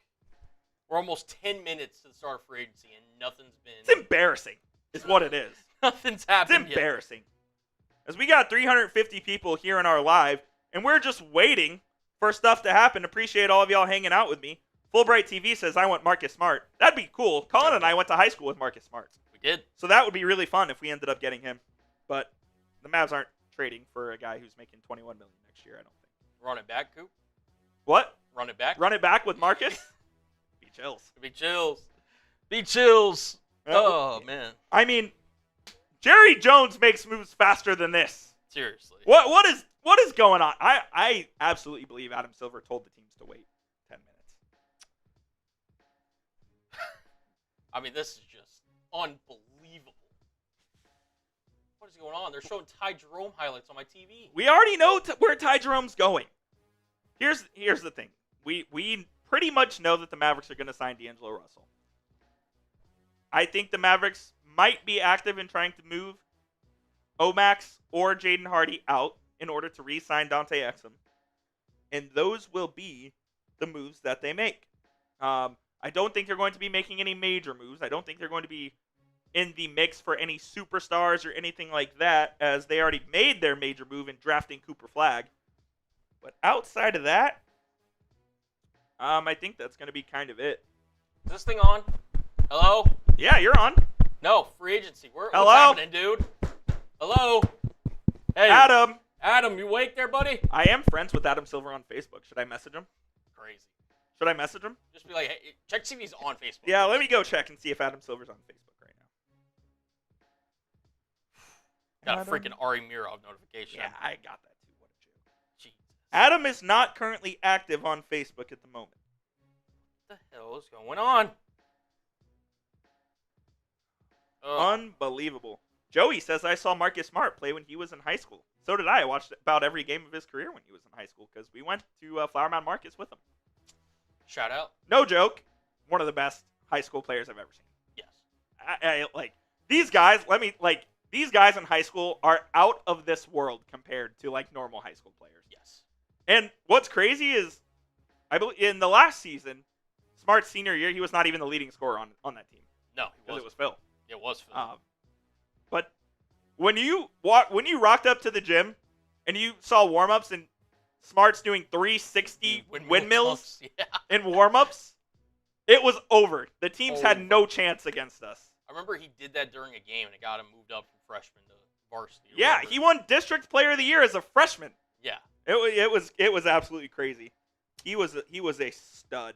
We're almost 10 minutes to the start of free agency, and nothing's been... It's embarrassing, is what it is. Nothing's It's happened yet. embarrassing. As we got 350 people here in our live, and we're just waiting for stuff to happen. Appreciate all of y'all hanging out with me. Fulbright TV says, I want Marcus Smart. That'd be cool. Colin and I went to high school with Marcus Smart. We did. So that would be really fun if we ended up getting him. But the Mavs aren't trading for a guy who's making $21 million next year, I don't think. Run it back, Coop. What? Run it back. Run it back with Marcus? Be chills. Be chills. Be chills. Yeah. Oh, man. I mean, Jerry Jones makes moves faster than this. Seriously. What is going on? I absolutely believe Adam Silver told the teams to wait 10 minutes. I mean, this is just unbelievable. What is going on? They're showing Ty Jerome highlights on my TV. We already know where Ty Jerome's going. Here's the thing. We pretty much know that the Mavericks are going to sign D'Angelo Russell. I think the Mavericks might be active in trying to move Omax or Jaden Hardy out in order to re-sign Dante Exum. And those will be the moves that they make. I don't think they're going to be making any major moves. I don't think they're going to be in the mix for any superstars or anything like that, as they already made their major move in drafting Cooper Flagg. But outside of that, I think that's going to be kind of it. Is this thing on? Hello? Yeah, you're on. No, free agency. Hello? What's happening, dude? Hello? Hey, Adam. Adam, you awake there, buddy? I am friends with Adam Silver on Facebook. Should I message him? Crazy. Should I message him? Just be like, hey, check to see if he's on Facebook. Yeah, let me go check and see if Adam Silver's on Facebook right now. Got a freaking Ari Mirov notification. Yeah, I got that too. What a joke. Jesus. Adam is not currently active on Facebook at the moment. What the hell is going on? Unbelievable. Joey says, I saw Marcus Smart play when he was in high school. So did I. I watched about every game of his career when he was in high school because we went to Flower Mound Marcus with him. Shout out. No joke. One of the best high school players I've ever seen. Yes. I like these guys. These guys in high school are out of this world compared to like normal high school players. Yes. And what's crazy is, I believe in the last season, Smart's senior year, he was not even the leading scorer on that team. No, he Because wasn't. it was Phil. It was Phil. But when you rocked up to the gym and you saw warm-ups and Smart's doing 360 windmills Yeah. in warm-ups, it was over. The teams had no chance against us. I remember he did that during a game, and it got him moved up from freshman to varsity. Yeah, he won District Player of the Year as a freshman. Yeah. It was absolutely crazy. He was a stud.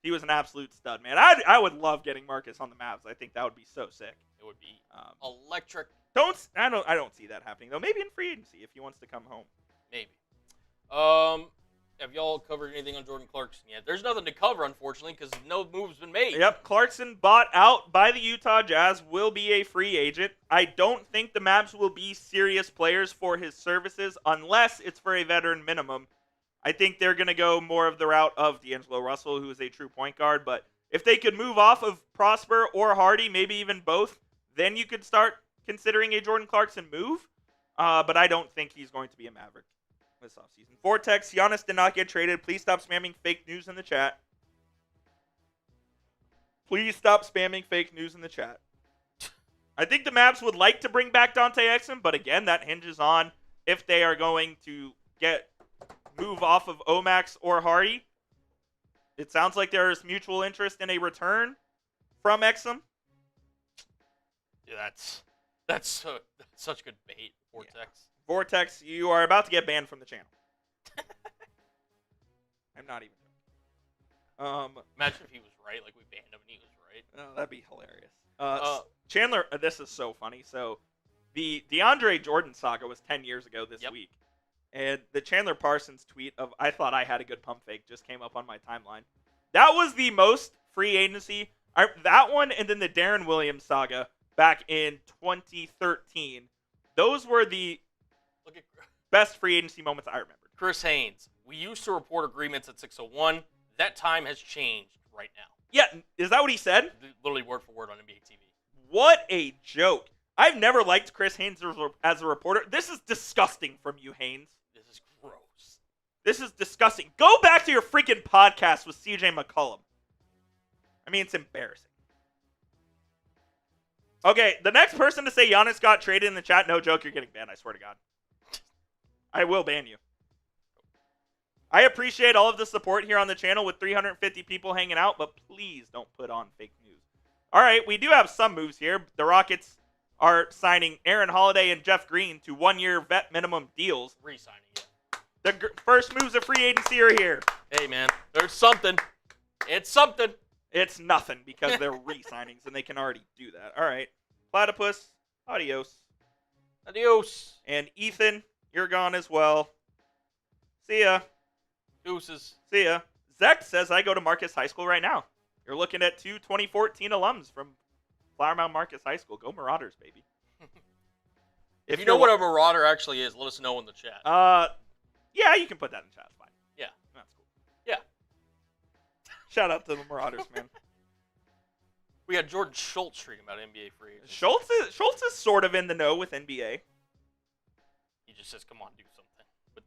He was an absolute stud, man. I would love getting Marcus on the Mavs. I think that would be so sick. It would be electric. I don't see that happening though. Maybe in free agency if he wants to come home. Maybe. Have y'all covered anything on Jordan Clarkson yet? There's nothing to cover, unfortunately, because no move's been made. Yep, Clarkson bought out by the Utah Jazz, will be a free agent. I don't think the Mavs will be serious players for his services unless it's for a veteran minimum. I think they're going to go more of the route of D'Angelo Russell, who is a true point guard. But if they could move off of Prosper or Hardy, maybe even both, then you could start considering a Jordan Clarkson move. But I don't think he's going to be a Maverick this offseason. Vortex, Giannis did not get traded. Please stop spamming fake news in the chat. Please stop spamming fake news in the chat. I think the Mavs would like to bring back Dante Exum, but again, that hinges on if they are going to move off of Omax or Hardy. It sounds like there is mutual interest in a return from Exum. Yeah, that's such good bait, Vortex. Yeah. Vortex, you are about to get banned from the channel. I'm not even joking. Imagine if he was right, like we banned him and he was right. Oh, that'd be hilarious. Chandler, this is so funny. So, the DeAndre Jordan saga was 10 years ago this week. And the Chandler Parsons tweet of, I thought I had a good pump fake, just came up on my timeline. That was the most free agency. That one and then the Darren Williams saga back in 2013. Those were the best free agency moments I remember. Chris Haynes, we used to report agreements at 6:01. That time has changed right now. Yeah, is that what he said? Literally word for word on NBA TV. What a joke. I've never liked Chris Haynes as a reporter. This is disgusting from you, Haynes. This is gross. This is disgusting. Go back to your freaking podcast with CJ McCollum. I mean, it's embarrassing. Okay, the next person to say Giannis got traded in the chat, no joke, you're getting banned, I swear to God. I will ban you. I appreciate all of the support here on the channel with 350 people hanging out, but please don't put on fake news. All right, we do have some moves here. The Rockets are signing Aaron Holiday and Jeff Green to one-year vet minimum deals. Re-signing it. The first moves of free agency are here. Hey, man, there's something. It's something. It's nothing because they're re-signings and they can already do that. All right. Platypus, adios. Adios. And Ethan, you're gone as well. See ya. Deuces. See ya. Zach says, I go to Marcus High School right now. You're looking at two 2014 alums from Flower Mound Marcus High School. Go Marauders, baby. If you know what a Marauder actually is, let us know in the chat. Yeah, you can put that in the chat. It's fine. Yeah. That's cool. Yeah. Shout out to the Marauders, man. We got Jordan Schultz tweeting about NBA free agents. Schultz is sort of in the know with NBA. He just says, come on, do something.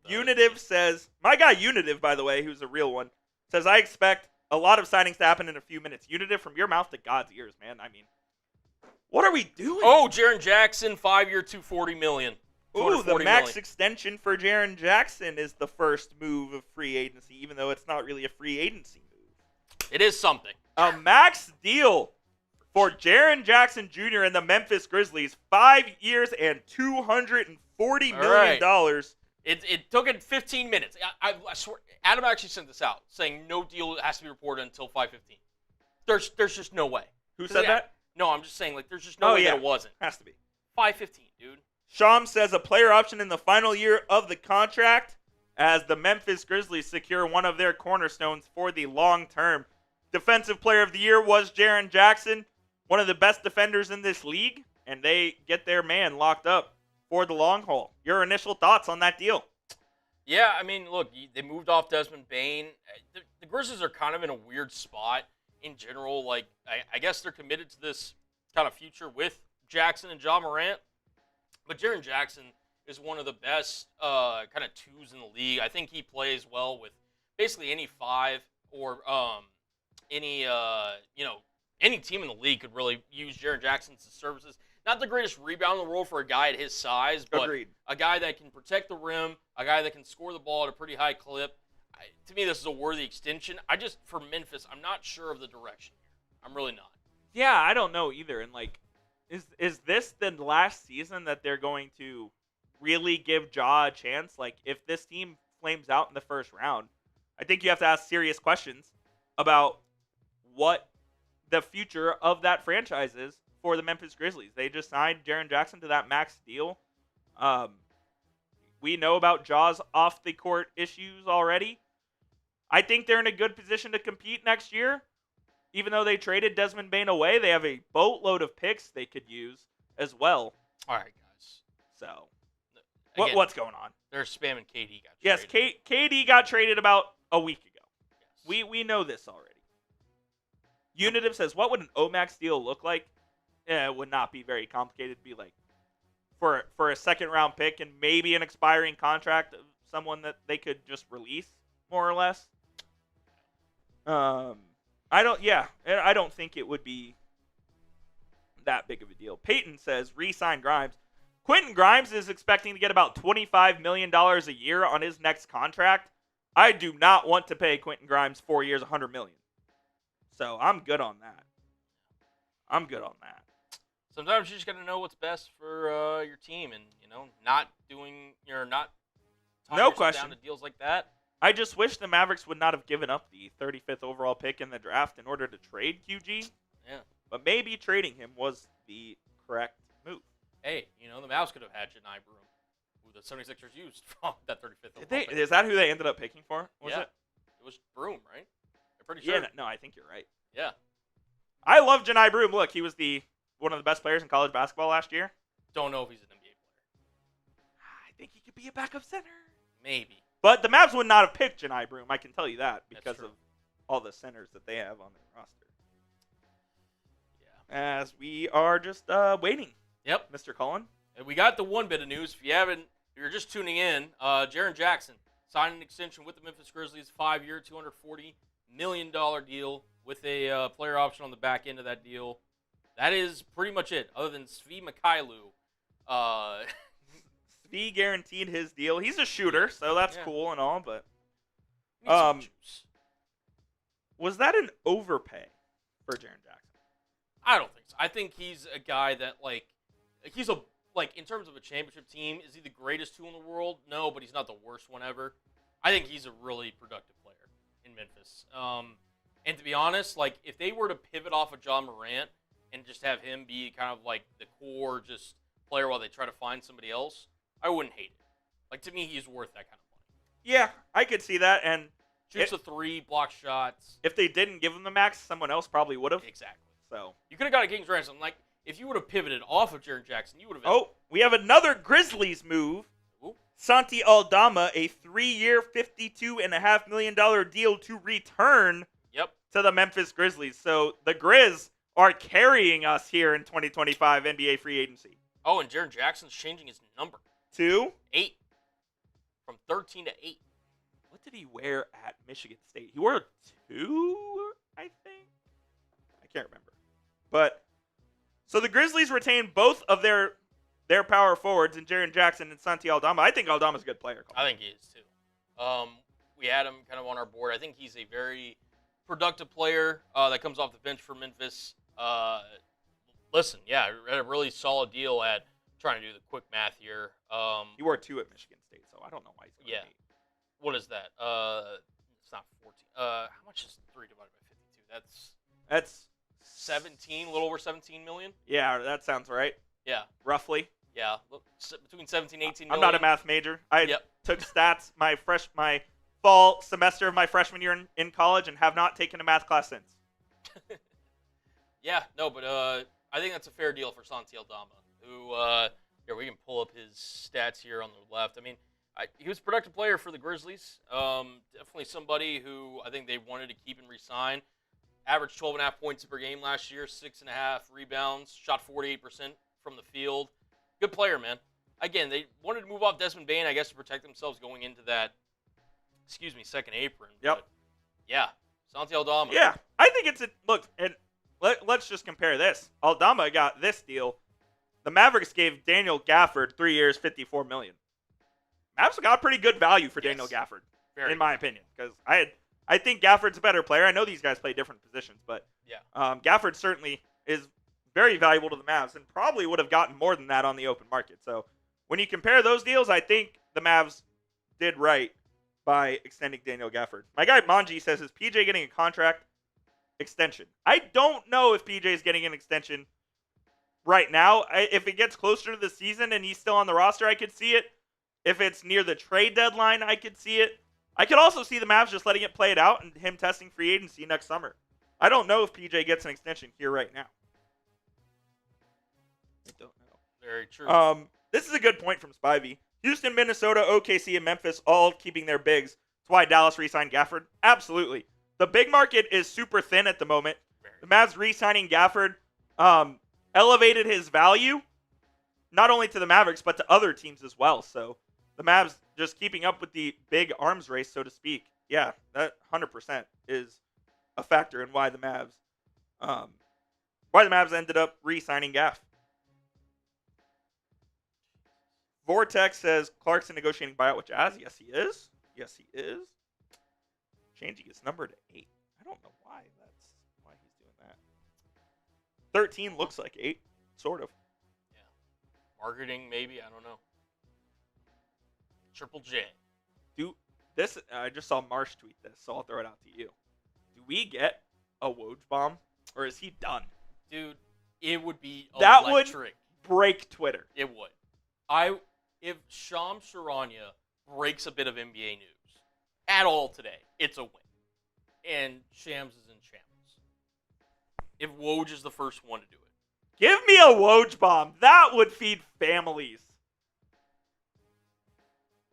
Unitive says, my guy Unitive, by the way, who's a real one, says, I expect a lot of signings to happen in a few minutes. Unitive, from your mouth to God's ears, man. I mean, what are we doing? Oh, Jaren Jackson, 5-year, $240 million. Ooh, the max extension for Jaren Jackson is the first move of free agency, even though it's not really a free agency move. It is something. A max deal for Jaren Jackson Jr. and the Memphis Grizzlies, 5 years and $240 million. It took it 15 minutes. I swear, Adam actually sent this out, saying no deal has to be reported until 5:15. There's just no way. Who said that? No, I'm just saying, like, there's just no way that it wasn't. Has to be. 5:15, dude. Sham says a player option in the final year of the contract as the Memphis Grizzlies secure one of their cornerstones for the long term. Defensive player of the year was Jaren Jackson, one of the best defenders in this league, and they get their man locked up for the long haul. Your initial thoughts on that deal? Yeah, I mean, look, they moved off Desmond Bane. The Grizzlies are kind of in a weird spot in general. Like, I guess they're committed to this kind of future with Jackson and Ja Morant. But Jaren Jackson is one of the best kind of twos in the league. I think he plays well with basically any five or any team in the league could really use Jaren Jackson's services. Not the greatest rebound in the world for a guy at his size, but a guy that can protect the rim, a guy that can score the ball at a pretty high clip. To me, this is a worthy extension. For Memphis, I'm not sure of the direction here. I'm really not. Yeah, I don't know either. And, like, is this the last season that they're going to really give Ja a chance. Like, if this team flames out in the first round, I think you have to ask serious questions about what the future of that franchise is for the Memphis Grizzlies. They just signed Jaren Jackson to that max deal. We know about Ja's off-the-court issues already. I think they're in a good position to compete next year. Even though they traded Desmond Bane away, they have a boatload of picks they could use as well. All right, guys. So, Again, what's going on? They're spamming KD got Yes, traded. KD got traded about a week ago. Yes. We know this already. Unitive says, what would an Omax deal look like? It would not be very complicated. It'd be like for a second-round pick and maybe an expiring contract of someone that they could just release, more or less. I don't think it would be that big of a deal. Peyton says, re-sign Grimes. Quentin Grimes is expecting to get about $25 million a year on his next contract. I do not want to pay Quentin Grimes 4 years, $100 million. So I'm good on that. Sometimes you just got to know what's best for your team, and not No question. down to deals like that. I just wish the Mavericks would not have given up the 35th overall pick in the draft in order to trade QG. Yeah. But maybe trading him was the correct move. Hey, the Mavs could have had Janai Broom, who the 76ers used from that 35th overall pick. Is that who they ended up picking for? Was yeah. it? It was Broom, right? I'm pretty sure. Yeah, no, I think you're right. Yeah. I love Janai Broom. Look, he was one of the best players in college basketball last year. Don't know if he's an NBA player. I think he could be a backup center. Maybe. But the Mavs would not have picked Janai Broom. I can tell you that because of all the centers that they have on their roster. Yeah. As we are just waiting. Yep. Mr. Cullen. And we got the one bit of news. If you're just tuning in, Jaren Jackson signed an extension with the Memphis Grizzlies, 5-year, $240 million deal with a player option on the back end of that deal. That is pretty much it, other than Svi Mykhailiuk. Svi guaranteed his deal. He's a shooter, so that's cool and all, but was that an overpay for Jaren Jackson? I don't think so. I think he's a guy that, in terms of a championship team, is he the greatest two in the world? No, but he's not the worst one ever. I think he's a really productive player in Memphis. And to be honest, if they were to pivot off of John Morant and just have him be kind of like the core just player while they try to find somebody else, I wouldn't hate it. To me, he's worth that kind of money. Yeah, I could see that. And shoots a three, block shots. If they didn't give him the max, someone else probably would have. Exactly. So you could have got a King's ransom. If you would have pivoted off of Jaren Jackson, you would have. Oh, we have another Grizzlies move. Ooh. Santi Aldama, a 3-year, $52.5 million deal to return to the Memphis Grizzlies. So the Grizz are carrying us here in 2025 NBA free agency. Oh, and Jaren Jackson's changing his number. 8. From 13 to 8. What did he wear at Michigan State? He wore a 2, I think. I can't remember. But so the Grizzlies retain both of their power forwards in Jaren Jackson and Santi Aldama. I think Aldama's a good player. I think he is too. We had him kind of on our board. I think he's a very productive player that comes off the bench for Memphis. Listen, yeah, a really solid deal at trying to do the quick math here. He wore 2 at Michigan State, so I don't know why he's going 8. What is that? It's not 14. How much is 3 divided by 52? That's 17, a little over 17 million. Yeah, that sounds right. Yeah. Roughly. Yeah, between 17 and 18 I'm million. not a math major. I took stats my fall semester of my freshman year in college and have not taken a math class since. Yeah, no, but I think that's a fair deal for Santi Aldama, who, here, we can pull up his stats here on the left. I mean, he was a productive player for the Grizzlies. Definitely somebody who I think they wanted to keep and re-sign. Averaged 12.5 points per game last year, 6.5 rebounds, shot 48% from the field. Good player, man. Again, they wanted to move off Desmond Bane, I guess, to protect themselves going into that, second apron. Yep. But yeah, Santi Aldama. Yeah, I think it's look, and let's just compare this. Aldama got this deal. The Mavericks gave Daniel Gafford 3 years, $54 million. Mavs got pretty good value for Daniel Gafford, in my opinion, because I think Gafford's a better player. I know these guys play different positions, but Gafford certainly is very valuable to the Mavs and probably would have gotten more than that on the open market. So when you compare those deals, I think the Mavs did right by extending Daniel Gafford. My guy Manji says, is PJ getting a contract extension? I don't know if PJ is getting an extension right now. If it gets closer to the season and he's still on the roster, I could see it. If it's near the trade deadline, I could see it. I could also see the Mavs just letting it play it out and him testing free agency next summer. I don't know if PJ gets an extension here right now. I don't know. Very true. This is a good point from Spivey. Houston, Minnesota, OKC, and Memphis all keeping their bigs. That's why Dallas re-signed Gafford. Absolutely. The big market is super thin at the moment. The Mavs re-signing Gafford elevated his value, not only to the Mavericks, but to other teams as well. So the Mavs just keeping up with the big arms race, so to speak. Yeah, that 100% is a factor in why the Mavs ended up re-signing Gaff. Vortex says Clarkson negotiating buyout with Jazz. Yes, he is. Yes, he is. Changing his number to 8. I don't know why he's doing that. 13 looks like 8, sort of. Yeah. Marketing, maybe. I don't know. Triple J. I just saw Marsh tweet this, so I'll throw it out to you. Do we get a Woj bomb, or is he done? Dude, it would be that electric. Would break Twitter. It would. If Shams Charania breaks a bit of NBA news at all today, it's a win. And Shams is in shambles. If Woj is the first one to do it. Give me a Woj bomb. That would feed families.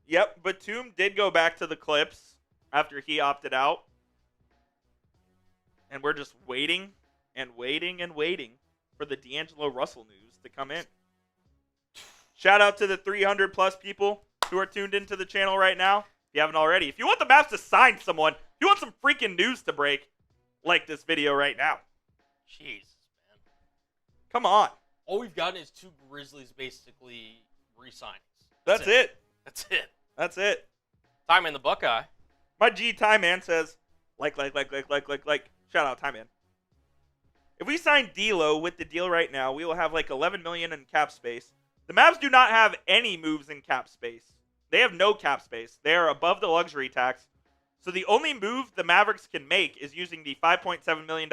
Yep, Batum did go back to the Clips after he opted out. And we're just waiting and waiting and waiting for the D'Angelo Russell news to come in. Shout out to the 300-plus people who are tuned into the channel right now. If you haven't already. If you want the Mavs to sign someone, if you want some freaking news to break, like this video right now. Jesus, man. Come on. All we've gotten is 2 Grizzlies basically re-signings. That's it. That's it. That's it. Time in the Buckeye. My G Time Man says, like. Shout out Time Man. If we sign D'Lo with the deal right now, we will have like $11 million in cap space. The Mavs do not have any moves in cap space. They have no cap space. They are above the luxury tax. So the only move the Mavericks can make is using the $5.7 million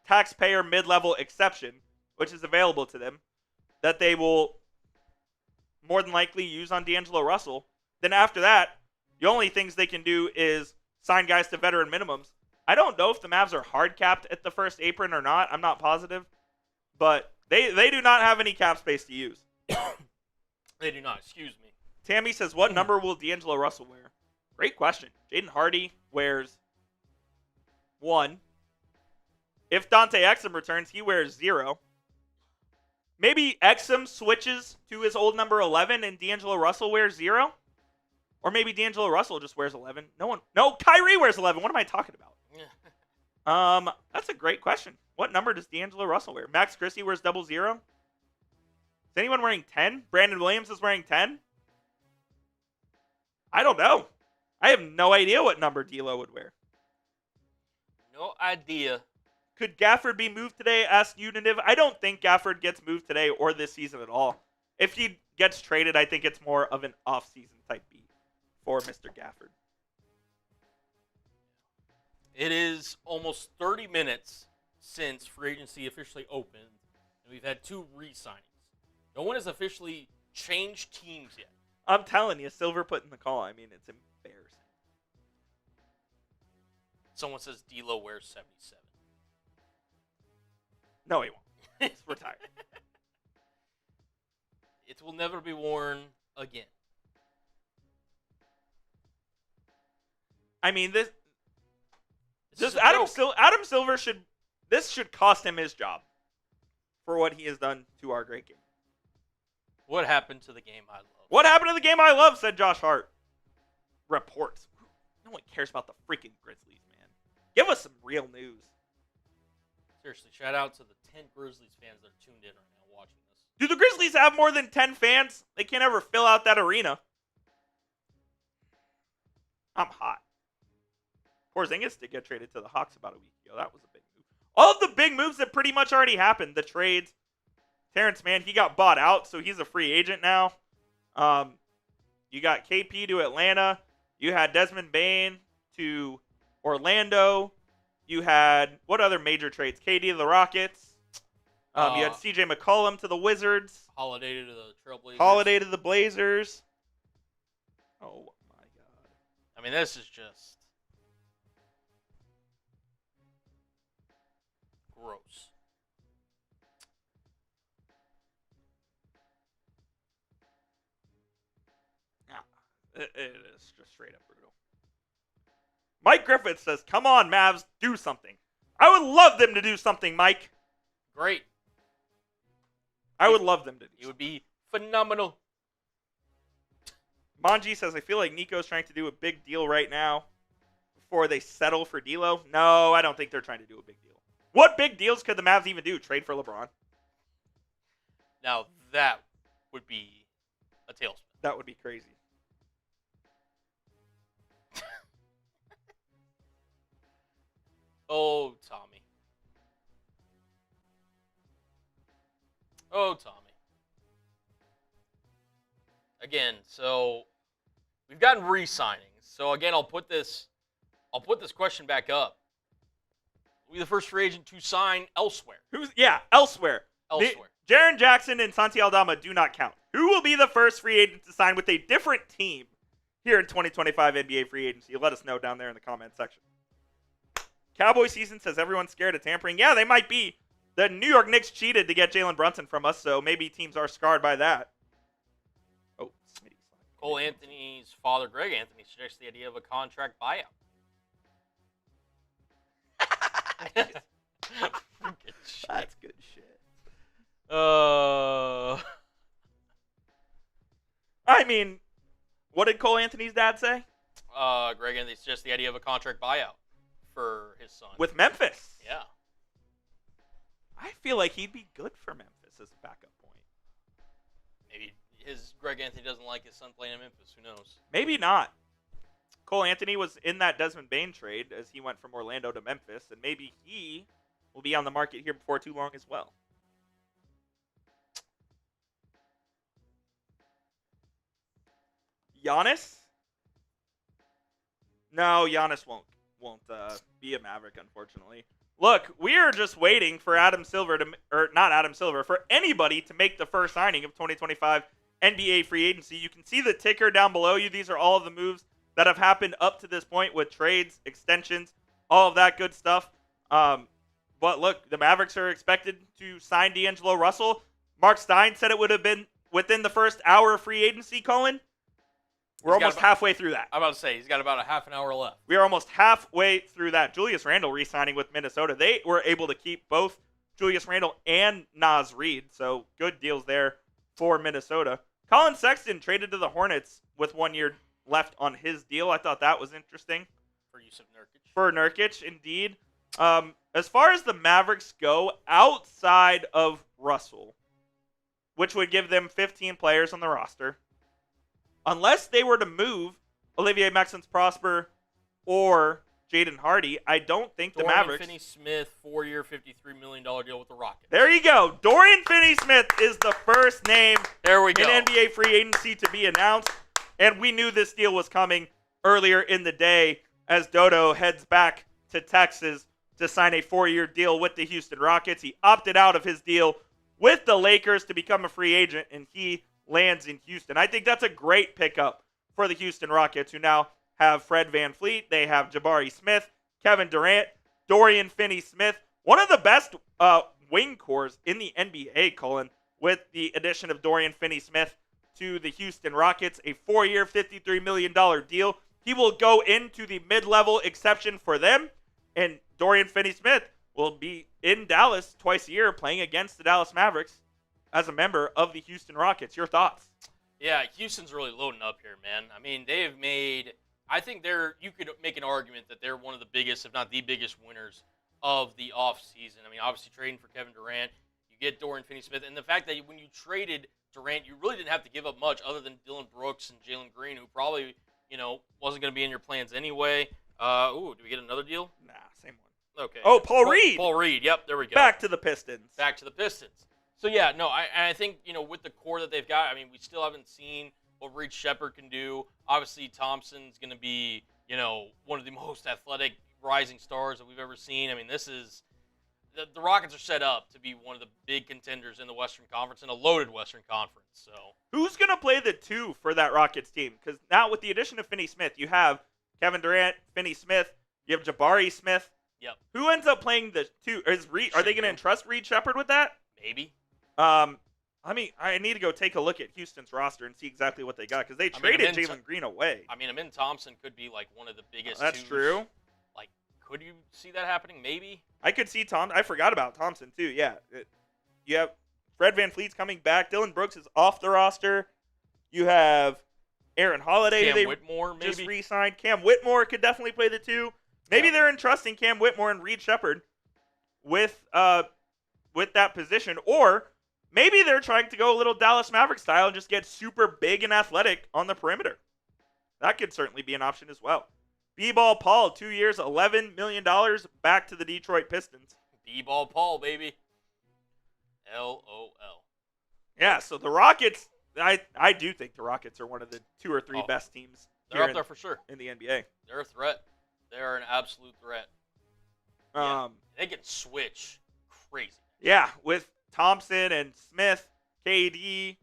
taxpayer mid-level exception, which is available to them, that they will more than likely use on D'Angelo Russell. Then after that, the only things they can do is sign guys to veteran minimums. I don't know if the Mavs are hard capped at the first apron or not. I'm not positive. But they do not have any cap space to use. They do not. Excuse me. Tammy says, what number will D'Angelo Russell wear? Great question. Jaden Hardy wears 1. If Dante Exum returns, he wears 0. Maybe Exum switches to his old number 11 and D'Angelo Russell wears 0? Or maybe D'Angelo Russell just wears 11. No, Kyrie wears 11. What am I talking about? That's a great question. What number does D'Angelo Russell wear? Max Christie wears 00? Is anyone wearing 10? Brandon Williams is wearing 10? I don't know. I have no idea what number D'Lo would wear. No idea. Could Gafford be moved today? Asked Unitiv. I don't think Gafford gets moved today or this season at all. If he gets traded, I think it's more of an off-season type beat for Mr. Gafford. It is almost 30 minutes since free agency officially opened, and we've had 2 re-signings. No one has officially changed teams yet. I'm telling you, Silver put in the call. I mean, it's embarrassing. Someone says D'Lo wears 77. No, he won't. It's retired. It will never be worn again. I mean, Adam Silver should cost him his job for what he has done to our great game. What happened to the game I love? What happened to the game I love, said Josh Hart. Reports. No one cares about the freaking Grizzlies, man. Give us some real news. Seriously, shout out to the 10 Grizzlies fans that are tuned in right now watching this. Do the Grizzlies have more than 10 fans? They can't ever fill out that arena. I'm hot. Porzingis did get traded to the Hawks about a week ago. That was a big move. All of the big moves that pretty much already happened, the trades, Terrence Mann, he got bought out, so he's a free agent now. You got KP to Atlanta. You had Desmond Bain to Orlando. You had, what other major trades? KD to the Rockets. You had CJ McCollum to the Wizards. Holiday to the Trailblazers. Holiday to the Blazers. Oh, my God. I mean, this is just gross. It is just straight up brutal. Mike Griffith says, come on, Mavs, do something. I would love them to do something, Mike. Great. I would love them to do It would be phenomenal. Manji says, I feel like Nico's trying to do a big deal right now before they settle for D'Lo. No, I don't think they're trying to do a big deal. What big deals could the Mavs even do? Trade for LeBron? Now, that would be a tailspin. That would be crazy. Oh, Tommy. Oh, Tommy. Again, so we've gotten re-signings. So again, I'll put this question back up. Will be the first free agent to sign elsewhere. Elsewhere. Elsewhere. Jaren Jackson and Santi Aldama do not count. Who will be the first free agent to sign with a different team here in 2025 NBA free agency? Let us know down there in the comment section. Cowboy season says everyone's scared of tampering. Yeah, they might be. The New York Knicks cheated to get Jalen Brunson from us, so maybe teams are scarred by that. Oh, Cole Anthony's father, Greg Anthony, suggests the idea of a contract buyout. That's good shit. I mean, what did Cole Anthony's dad say? Greg Anthony suggests the idea of a contract buyout for his son. With Memphis. Yeah. I feel like he'd be good for Memphis as a backup point. Maybe Greg Anthony doesn't like his son playing in Memphis. Who knows? Maybe not. Cole Anthony was in that Desmond Bain trade as he went from Orlando to Memphis, and maybe he will be on the market here before too long as well. Giannis? No, Giannis won't be a Maverick, unfortunately. Look, we are just waiting for for anybody to make the first signing of 2025 NBA free agency. You can see the ticker down below you. These are all of the moves that have happened up to this point with trades, extensions, all of that good stuff. But look, the Mavericks are expected to sign D'Angelo Russell. Mark Stein said it would have been within the first hour of free agency, Colin. We're almost halfway through that. I'm about to say, he's got about a half an hour left. We are almost halfway through that. Julius Randle re-signing with Minnesota. They were able to keep both Julius Randle and Naz Reid, so good deals there for Minnesota. Colin Sexton traded to the Hornets with 1 year left on his deal. I thought that was interesting. For use of Nurkic. For Nurkic, indeed. As far as the Mavericks go, outside of Russell, which would give them 15 players on the roster, unless they were to move Olivier-Maxence Prosper or Jaden Hardy, I don't think the Mavericks... Dorian Finney-Smith, 4-year, $53 million deal with the Rockets. There you go. Dorian Finney-Smith is the first name there we go. in NBA free agency to be announced, and we knew this deal was coming earlier in the day as Dodo heads back to Texas to sign a 4-year deal with the Houston Rockets. He opted out of his deal with the Lakers to become a free agent, and he lands in Houston. I think that's a great pickup for the Houston Rockets, who now have Fred VanVleet. They have Jabari Smith, Kevin Durant, Dorian Finney-Smith. One of the best wing cores in the NBA, Colin, with the addition of Dorian Finney-Smith to the Houston Rockets, a 4-year, $53 million deal. He will go into the mid-level exception for them, and Dorian Finney-Smith will be in Dallas twice a year playing against the Dallas Mavericks as a member of the Houston Rockets. Your thoughts? Yeah, Houston's really loading up here, man. I mean, they have made, I think you could make an argument that they're one of the biggest, if not the biggest winners of the offseason. I mean, obviously trading for Kevin Durant, you get Dorian Finney-Smith, and the fact that when you traded Durant, you really didn't have to give up much other than Dylan Brooks and Jalen Green, who probably, wasn't going to be in your plans anyway. Do we get another deal? Nah, same one. Okay. Oh, Paul Reed. Paul Reed, yep, there we go. Back to the Pistons. So yeah, no, I think with the core that they've got, I mean, we still haven't seen what Reed Shepherd can do. Obviously, Thompson's going to be one of the most athletic rising stars that we've ever seen. I mean, this is the Rockets are set up to be one of the big contenders in the Western Conference, in a loaded Western Conference. So who's going to play the 2 for that Rockets team? Because now with the addition of Finney Smith, you have Kevin Durant, Finney Smith, you have Jabari Smith. Yep. Who ends up playing the 2? Are they going to entrust Reed Shepherd with that? Maybe. I need to go take a look at Houston's roster and see exactly what they got because they traded Jalen Green away. I mean, Amin Thompson could be like one of the biggest. That's true. Like, could you see that happening? Maybe. I could see Tom. I forgot about Thompson too. Yeah. You have Fred VanVleet's coming back. Dylan Brooks is off the roster. You have Aaron Holiday. Cam Whitmore maybe just re-signed. Cam Whitmore could definitely play the 2. Maybe they're entrusting Cam Whitmore and Reed Shepherd with that position, or maybe they're trying to go a little Dallas Mavericks style and just get super big and athletic on the perimeter. That could certainly be an option as well. B-Ball Paul, 2 years, $11 million, back to the Detroit Pistons. B-Ball Paul, baby. LOL. Yeah, so the Rockets, I do think the Rockets are one of the 2 or 3 best teams. They're up there for sure. In the NBA. They're a threat. They're an absolute threat. They can switch crazy. Yeah, with Thompson and Smith, KD,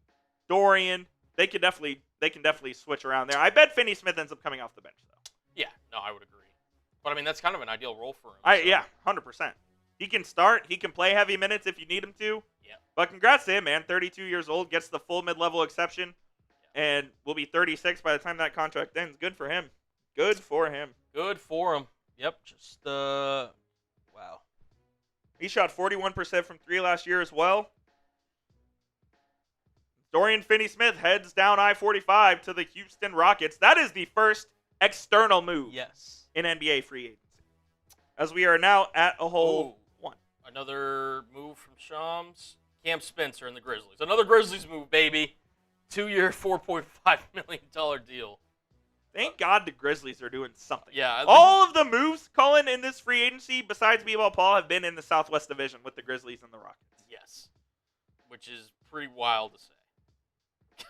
Dorian, they can definitely switch around there. I bet Finney Smith ends up coming off the bench though. Yeah, no, I would agree. But I mean, that's kind of an ideal role for him. Yeah, 100%. He can start. He can play heavy minutes if you need him to. Yeah. But congrats to him, man. 32 years old, gets the full mid-level exception, and will be 36 by the time that contract ends. Good for him. Good for him. Good for him. Yep. Just wow. He shot 41% from 3 last year as well. Dorian Finney-Smith heads down I-45 to the Houston Rockets. That is the first external move in NBA free agency. As we are now at a whole 1. Another move from Shams. Cam Spencer and the Grizzlies. Another Grizzlies move, baby. 2-year, $4.5 million deal. Thank God the Grizzlies are doing something. Yeah. All of the moves, Colin, in this free agency, besides B-Ball Paul, have been in the Southwest Division with the Grizzlies and the Rockets. Yes. Which is pretty wild to say.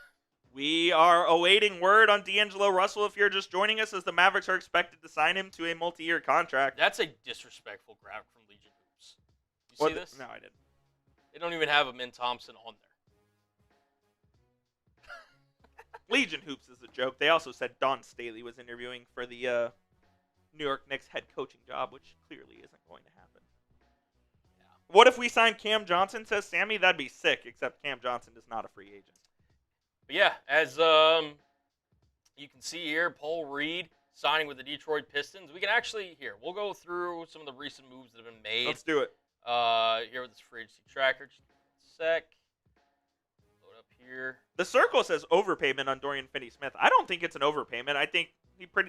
We are awaiting word on D'Angelo Russell if you're just joining us, as the Mavericks are expected to sign him to a multi-year contract. That's a disrespectful grab from Legion Hoops. You see this? No, I didn't. They don't even have Amin Thompson on there. Legion Hoops is a joke. They also said Don Staley was interviewing for the New York Knicks head coaching job, which clearly isn't going to happen. Yeah. What if we sign Cam Johnson, says Sammy? That'd be sick, except Cam Johnson is not a free agent. But yeah, as you can see here, Paul Reed signing with the Detroit Pistons. We can actually, we'll go through some of the recent moves that have been made. Let's do it. Here with this free agency tracker. Just a sec. Load up here. The circle says overpayment on Dorian Finney-Smith. I don't think it's an overpayment. I think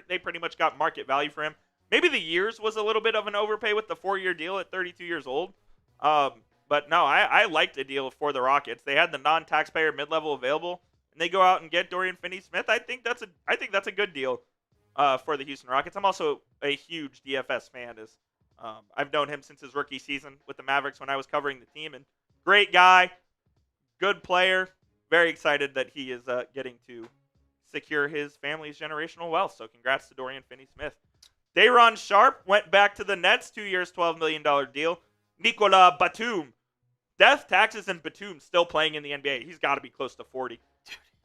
they pretty much got market value for him. Maybe the years was a little bit of an overpay with the 4-year deal at 32 years old. But no, I liked the deal for the Rockets. They had the non-taxpayer mid-level available, and they go out and get Dorian Finney-Smith. I think that's a good deal for the Houston Rockets. I'm also a huge DFS fan. I've known him since his rookie season with the Mavericks when I was covering the team, and great guy, good player. Very excited that he is getting to secure his family's generational wealth. So congrats to Dorian Finney-Smith. Day'Ron Sharpe went back to the Nets, 2 years, $12 million deal. Nicolas Batum. Death, taxes, and Batum still playing in the NBA. He's got to be close to 40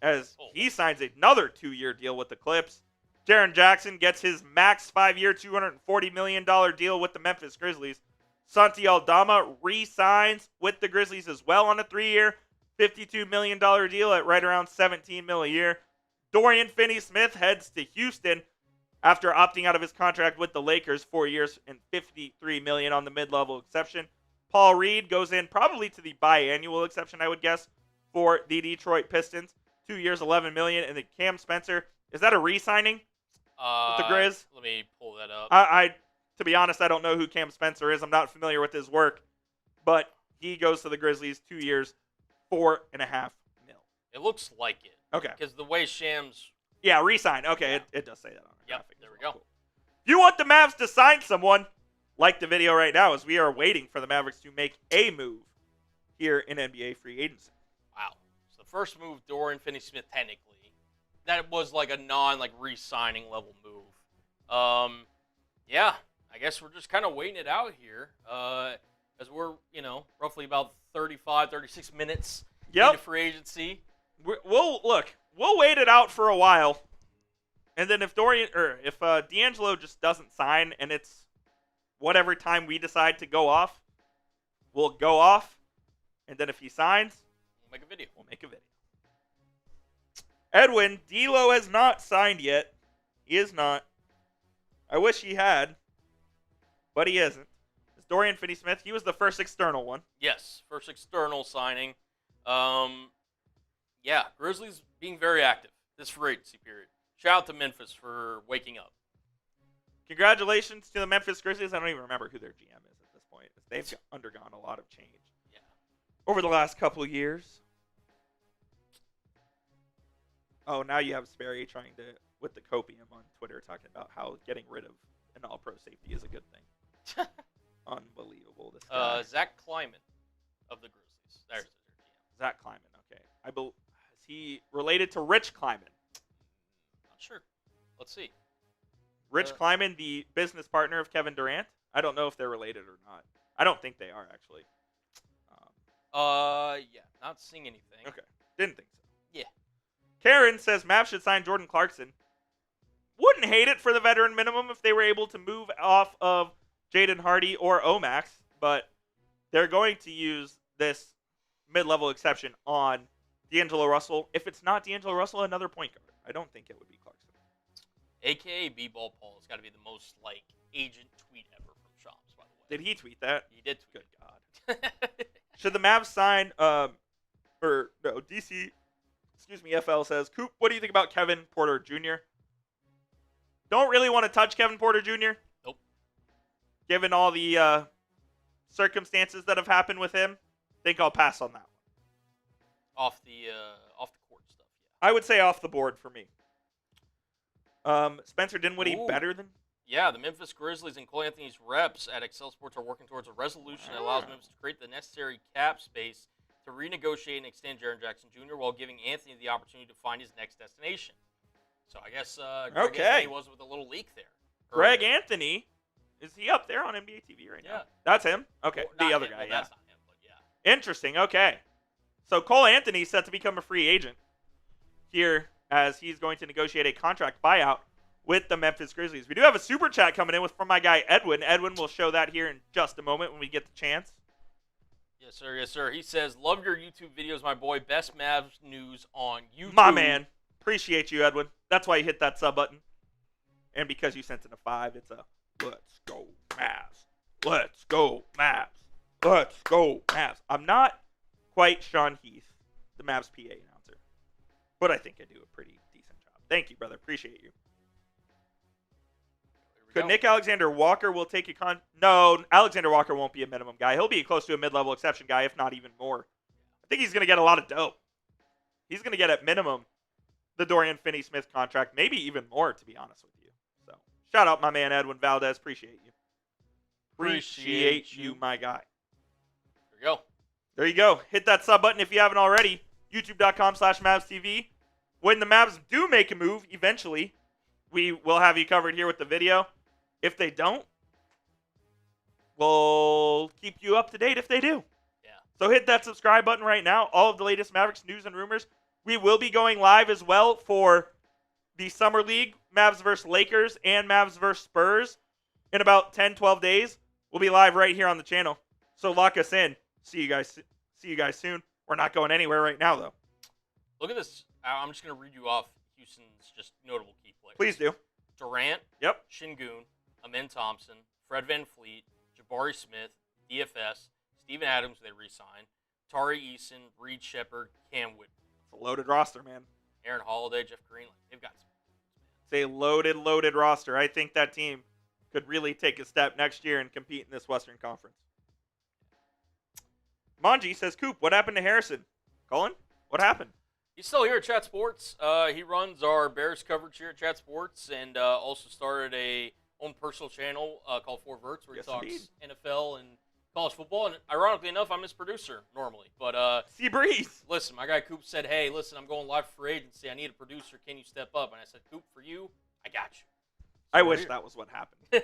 as he signs another 2-year deal with the Clips. Jaren Jackson gets his max 5-year, $240 million deal with the Memphis Grizzlies. Santi Aldama re-signs with the Grizzlies as well on a 3-year, $52 million deal at right around $17 million a year. Dorian Finney-Smith heads to Houston after opting out of his contract with the Lakers, 4 years and $53 million on the mid-level exception. Paul Reed goes in probably to the biannual exception, I would guess, for the Detroit Pistons. 2 years, $11 million. And then Cam Spencer, is that a re-signing with the Grizz? Let me pull that up. To be honest, I don't know who Cam Spencer is. I'm not familiar with his work. But he goes to the Grizzlies, 2 years, $4.5 million. It looks like it. Okay. Because the way Shams... Yeah, re-sign. Okay, yeah. It does say that on the graphic. There we go. Cool. If you want the Mavs to sign someone, like the video right now, as we are waiting for the Mavericks to make a move. here in NBA free agency. Wow. So the first move, Dorian Finney-Smith, technically, that was like a re-signing level move. Yeah, I guess we're just kind of waiting it out here. As we're, roughly about 35, 36 minutes into free agency. We'll wait it out for a while. And then if D'Angelo just doesn't sign and it's whatever time we decide to go off, we'll go off. And then if he signs, we'll make a video. Edwin, D'Lo has not signed yet. He is not. I wish he had, but he isn't. It's Dorian Finney-Smith. He was the first external one. Yes, first external signing. Yeah, Grizzlies being very active this free agency period. Shout out to Memphis for waking up. Congratulations to the Memphis Grizzlies. I don't even remember who their GM is at this point. They've undergone a lot of change over the last couple of years. Oh, now you have Sperry trying to, with the copium on Twitter, talking about how getting rid of an all-pro safety is a good thing. Unbelievable. This guy. Zach Kleiman of the Grizzlies. There's their GM. Zach Kleiman, okay. Is he related to Rich Kleiman? Not sure. Let's see. Rich Kleiman, the business partner of Kevin Durant? I don't know if they're related or not. I don't think they are, actually. Yeah, not seeing anything. Okay, didn't think so. Yeah. Karen says Mavs should sign Jordan Clarkson. Wouldn't hate it for the veteran minimum if they were able to move off of Jaden Hardy or Omax, but they're going to use this mid-level exception on D'Angelo Russell. If it's not D'Angelo Russell, another point guard. I don't think it would be Clarkson. AKA B-Ball Paul has got to be the most, agent tweet ever from Shams, by the way. Did he tweet that? He did tweet. Good God. Should the Mavs sign, DC, FL says, Coop, what do you think about Kevin Porter Jr.? Don't really want to touch Kevin Porter Jr. Nope. Given all the circumstances that have happened with him, think I'll pass on that one. Off the court stuff, yeah. I would say off the board for me. Spencer Dinwiddie better than? Yeah, the Memphis Grizzlies and Cole Anthony's reps at Excel Sports are working towards a resolution that allows Memphis to create the necessary cap space to renegotiate and extend Jaren Jackson Jr. while giving Anthony the opportunity to find his next destination. So I guess Greg Anthony was with a little leak there. Greg Anthony, is he up there on NBA TV right now? That's him? Okay, well, the other him. guy, well, yeah. That's not him, but yeah. Interesting, okay. So Cole Anthony set to become a free agent here as he's going to negotiate a contract buyout with the Memphis Grizzlies. We do have a super chat coming in from my guy Edwin. Edwin will show that here in just a moment when we get the chance. Yes, sir. Yes, sir. He says, love your YouTube videos, my boy. Best Mavs news on YouTube. My man. Appreciate you, Edwin. That's why you hit that sub button. And because you sent in a 5, it's a let's go Mavs. Let's go Mavs. Let's go Mavs. I'm not quite Sean Heath, the Mavs PA announcer. But I think I do a pretty decent job. Thank you, brother. Appreciate you. Could Nick Alexander-Walker will take a No, Alexander Walker won't be a minimum guy. He'll be close to a mid-level exception guy, if not even more. I think he's going to get a lot of dope. He's going to get at minimum the Dorian Finney-Smith contract, maybe even more, to be honest with you. So, shout out my man Edwin Valdez. Appreciate you. Appreciate you, my guy. There you go. There you go. Hit that sub button if you haven't already. YouTube.com/MavsTV. When the Mavs do make a move, eventually, we will have you covered here with the video. If they don't, we'll keep you up to date if they do. Yeah. So hit that subscribe button right now. All of the latest Mavericks news and rumors. We will be going live as well for the Summer League, Mavs versus Lakers and Mavs versus Spurs in about 10, 12 days. We'll be live right here on the channel. So lock us in. See you guys soon. We're not going anywhere right now, though. Look at this. I'm just going to read you off Houston's just notable key players. Please do. Durant. Yep. Şengün. Amen Thompson. Fred VanVleet. Jabari Smith. DFS. Steven Adams, they re-signed. Tari Eason. Reed Shepherd. Cam Whitmore. It's a loaded roster, man. Aaron Holiday. Jeff Green. They've got some. It's a loaded roster. I think that team could really take a step next year and compete in this Western Conference. Manji says, Coop, what happened to Harrison? Colin, what happened? He's still here at Chat Sports. He runs our Bears coverage here at Chat Sports and also started a own personal channel called Four Verts where he talks indeed. NFL and college football, and ironically enough, I'm his producer normally. But Sea Breeze. listen, my guy Coop said, "Hey, listen, I'm going live for agency. I need a producer. Can you step up?" And I said, "Coop, for you, I got you." I wish that was what happened.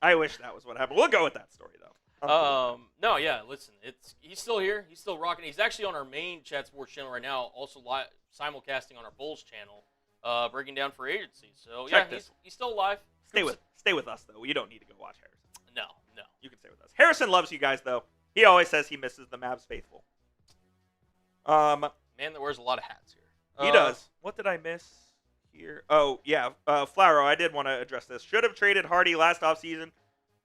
I wish that was what happened. We'll go with that story though. No, yeah, listen, he's still here. He's still rocking. He's actually on our main Chat Sports channel right now, also live simulcasting on our Bulls channel, breaking down for agency. So Check yeah, this. he's still live. Stay with us though. You don't need to go watch Harrison. No. You can stay with us. Harrison loves you guys though. He always says he misses the Mavs faithful. Man that wears a lot of hats here. He does. What did I miss here? Oh yeah, Flowero. I did want to address this. Should have traded Hardy last offseason.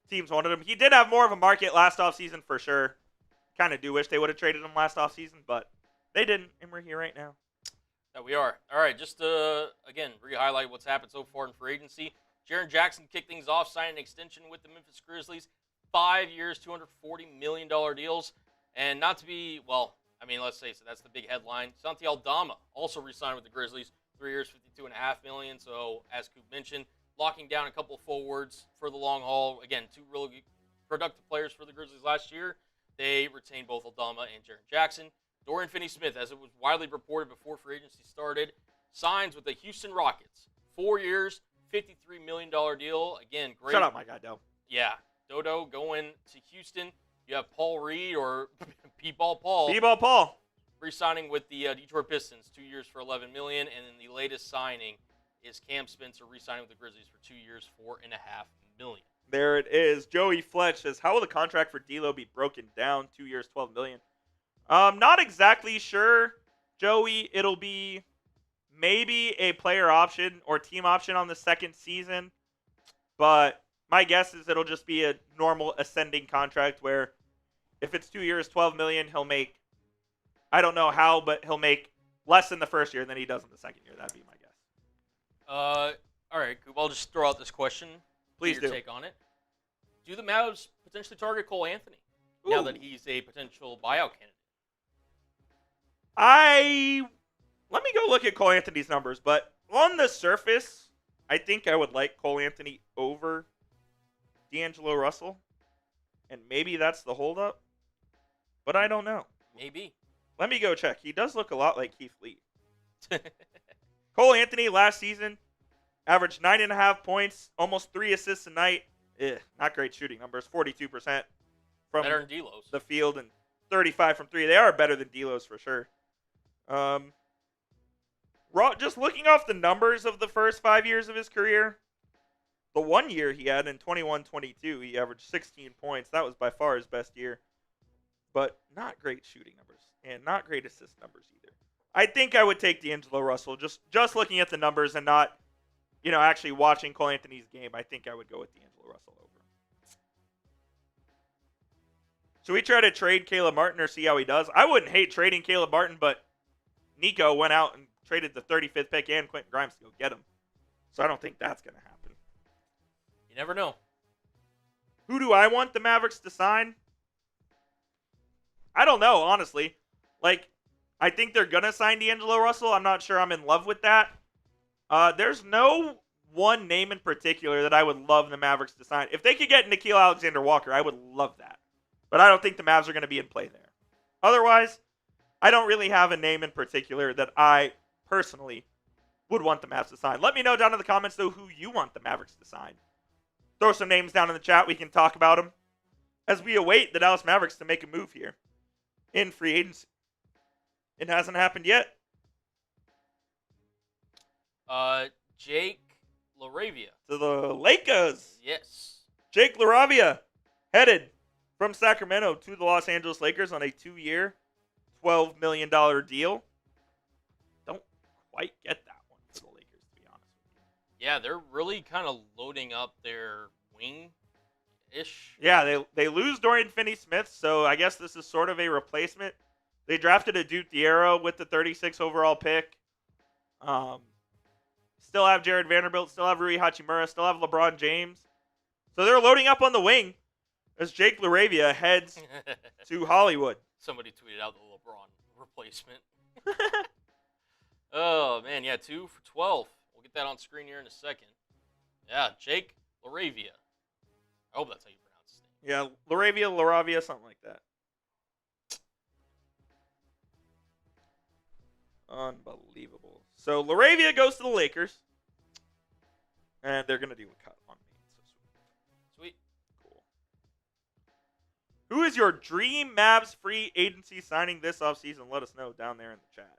Teams wanted him. He did have more of a market last offseason for sure. Kind of do wish they would have traded him last offseason, but they didn't, and we're here right now. Yeah, we are. All right, just to, again, re-highlight what's happened so far in free agency. Jaren Jackson kicked things off, signing an extension with the Memphis Grizzlies. 5 years, $240 million deals. And not to be, well, I mean, let's face it, that's the big headline. Santi Aldama also re-signed with the Grizzlies. 3 years, $52.5 million. So, as Coop mentioned, locking down a couple of forwards for the long haul. Again, 2 really productive players for the Grizzlies last year. They retained both Aldama and Jaren Jackson. Dorian Finney-Smith, as it was widely reported before free agency started, signs with the Houston Rockets. 4 years, $53 million deal. Again, great. Shut up, my guy, Doe. Yeah, Dodo going to Houston. You have Paul Reed or P-Ball Paul. B-Ball Paul. Re-signing with the Detroit Pistons, 2 years for $11 million. And then the latest signing is Cam Spencer re-signing with the Grizzlies for 2 years, $4.5 million. There it is. Joey Fletch says, how will the contract for D'Lo be broken down? 2 years, $12 million. Not exactly sure, Joey. It'll be maybe a player option or team option on the second season. But my guess is it'll just be a normal ascending contract where if it's 2 years, $12 million, he'll make, I don't know how, but he'll make less in the first year than he does in the second year. That'd be my guess. All right, Coop, I'll just throw out this question. Please your do. Take on it. Do the Mavs potentially target Cole Anthony now that he's a potential buyout candidate? Let me go look at Cole Anthony's numbers, but on the surface, I think I would like Cole Anthony over D'Angelo Russell, and maybe that's the holdup, but I don't know. Maybe. Let me go check. He does look a lot like Keith Lee. Cole Anthony last season averaged 9.5 points, almost 3 assists a night. Not great shooting numbers. 42% from better than D'Lo's. The field and 35 from 3. They are better than D'Lo's for sure. Just looking off the numbers of the first 5 years of his career, the 1 year he had in 21-22, he averaged 16 points. That was by far his best year. But not great shooting numbers and not great assist numbers either. I think I would take D'Angelo Russell. Just looking at the numbers and not, actually watching Cole Anthony's game, I think I would go with D'Angelo Russell over. Should we try to trade Caleb Martin or see how he does? I wouldn't hate trading Caleb Martin, but Nico went out and traded the 35th pick and Quentin Grimes to go get him. So I don't think that's going to happen. You never know. Who do I want the Mavericks to sign? I don't know, honestly. I think they're going to sign D'Angelo Russell. I'm not sure I'm in love with that. There's no one name in particular that I would love the Mavericks to sign. If they could get Nickeil Alexander-Walker, I would love that. But I don't think the Mavs are going to be in play there. Otherwise, I don't really have a name in particular that I personally would want the Mavs to sign. Let me know down in the comments, though, who you want the Mavericks to sign. Throw some names down in the chat. We can talk about them as we await the Dallas Mavericks to make a move here in free agency. It hasn't happened yet. Jake LaRavia. To the Lakers. Yes. Jake LaRavia headed from Sacramento to the Los Angeles Lakers on a 2-year, $12 million deal. Don't quite get that one for the Lakers, to be honest with you. Yeah, they're really kind of loading up their wing-ish. Yeah, they lose Dorian Finney-Smith, so I guess this is sort of a replacement. They drafted a Duke Diarra with the 36th overall pick. Still have Jared Vanderbilt, still have Rui Hachimura, still have LeBron James. So they're loading up on the wing as Jake LaRavia heads to Hollywood. Somebody tweeted out the LeBron replacement. Oh, man, yeah, 2 for 12. We'll get that on screen here in a second. Yeah, Jake LaRavia. I hope that's how you pronounce his name. Yeah, Laravia, something like that. Unbelievable. So Laravia goes to the Lakers, and they're gonna do a cut on me. So Sweet. cool. Who is your dream Mavs free agency signing this offseason? Let us know down there in the chat.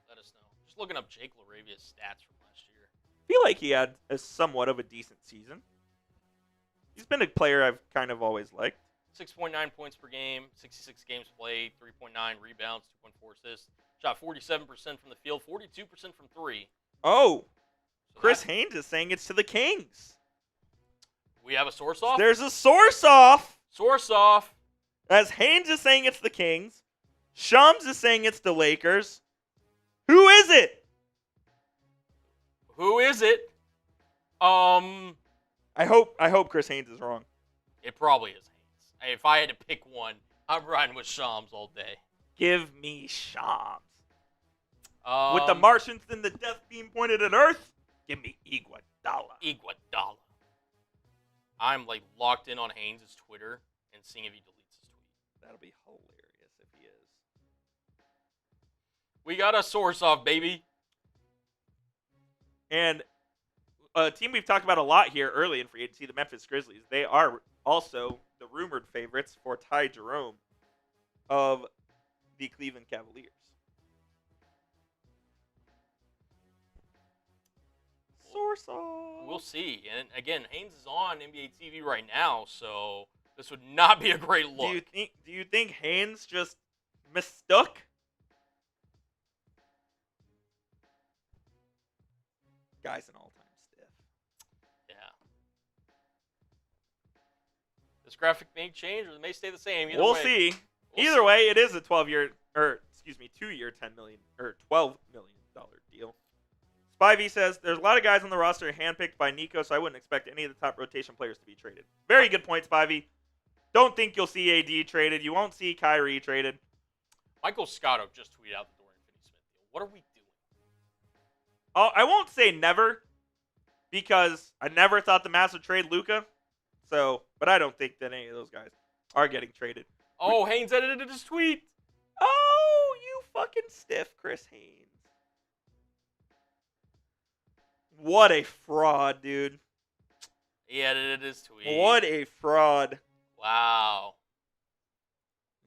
Let us know. Just looking up Jake Laravia's stats from last year. I feel like he had a somewhat of a decent season. He's been a player I've kind of always liked. 6.9 points per game, 66 games played, 3.9 rebounds, 2.4 assists. Shot 47% from the field, 42% from three. Oh, So Chris Haynes is saying it's to the Kings. We have a source off? There's a source off. Source off. As Haynes is saying it's the Kings. Shams is saying it's the Lakers. Who is it? Who is it? I hope Chris Haynes is wrong. It probably is Haynes. Hey, if I had to pick one, I'm riding with Shams all day. Give me Shams. Um, With the Martians and the death beam pointed at Earth, give me Iguodala. Iguodala. I'm like locked in on Haynes' Twitter and seeing if he deletes his tweet. That'll be hilarious if he is. We got a source off, baby. And a team we've talked about a lot here early in free agency, the Memphis Grizzlies. They are also the rumored favorites for Ty Jerome of the Cleveland Cavaliers. Source off. We'll see. And again, Haynes is on NBA TV right now, so this would not be a great look. Do you think Haynes just mistook? Guy's an all-time stiff. Yeah. This graphic may change or it may stay the same. Either We'll way. see. We'll Either way, it is a 2-year $10 million or $12 million deal. Spivey says there's a lot of guys on the roster handpicked by Nico, so I wouldn't expect any of the top rotation players to be traded. Very good point, Spivey. Don't think you'll see AD traded. You won't see Kyrie traded. Michael Scotto just tweeted out the Dorian Finney-Smith deal. What are we doing? I won't say never, because I never thought the Mavs would trade Luka. But I don't think that any of those guys are getting traded. Oh, Haynes edited his tweet. Oh, you fucking stiff, Chris Haynes. What a fraud, dude. He edited his tweet. What a fraud. Wow.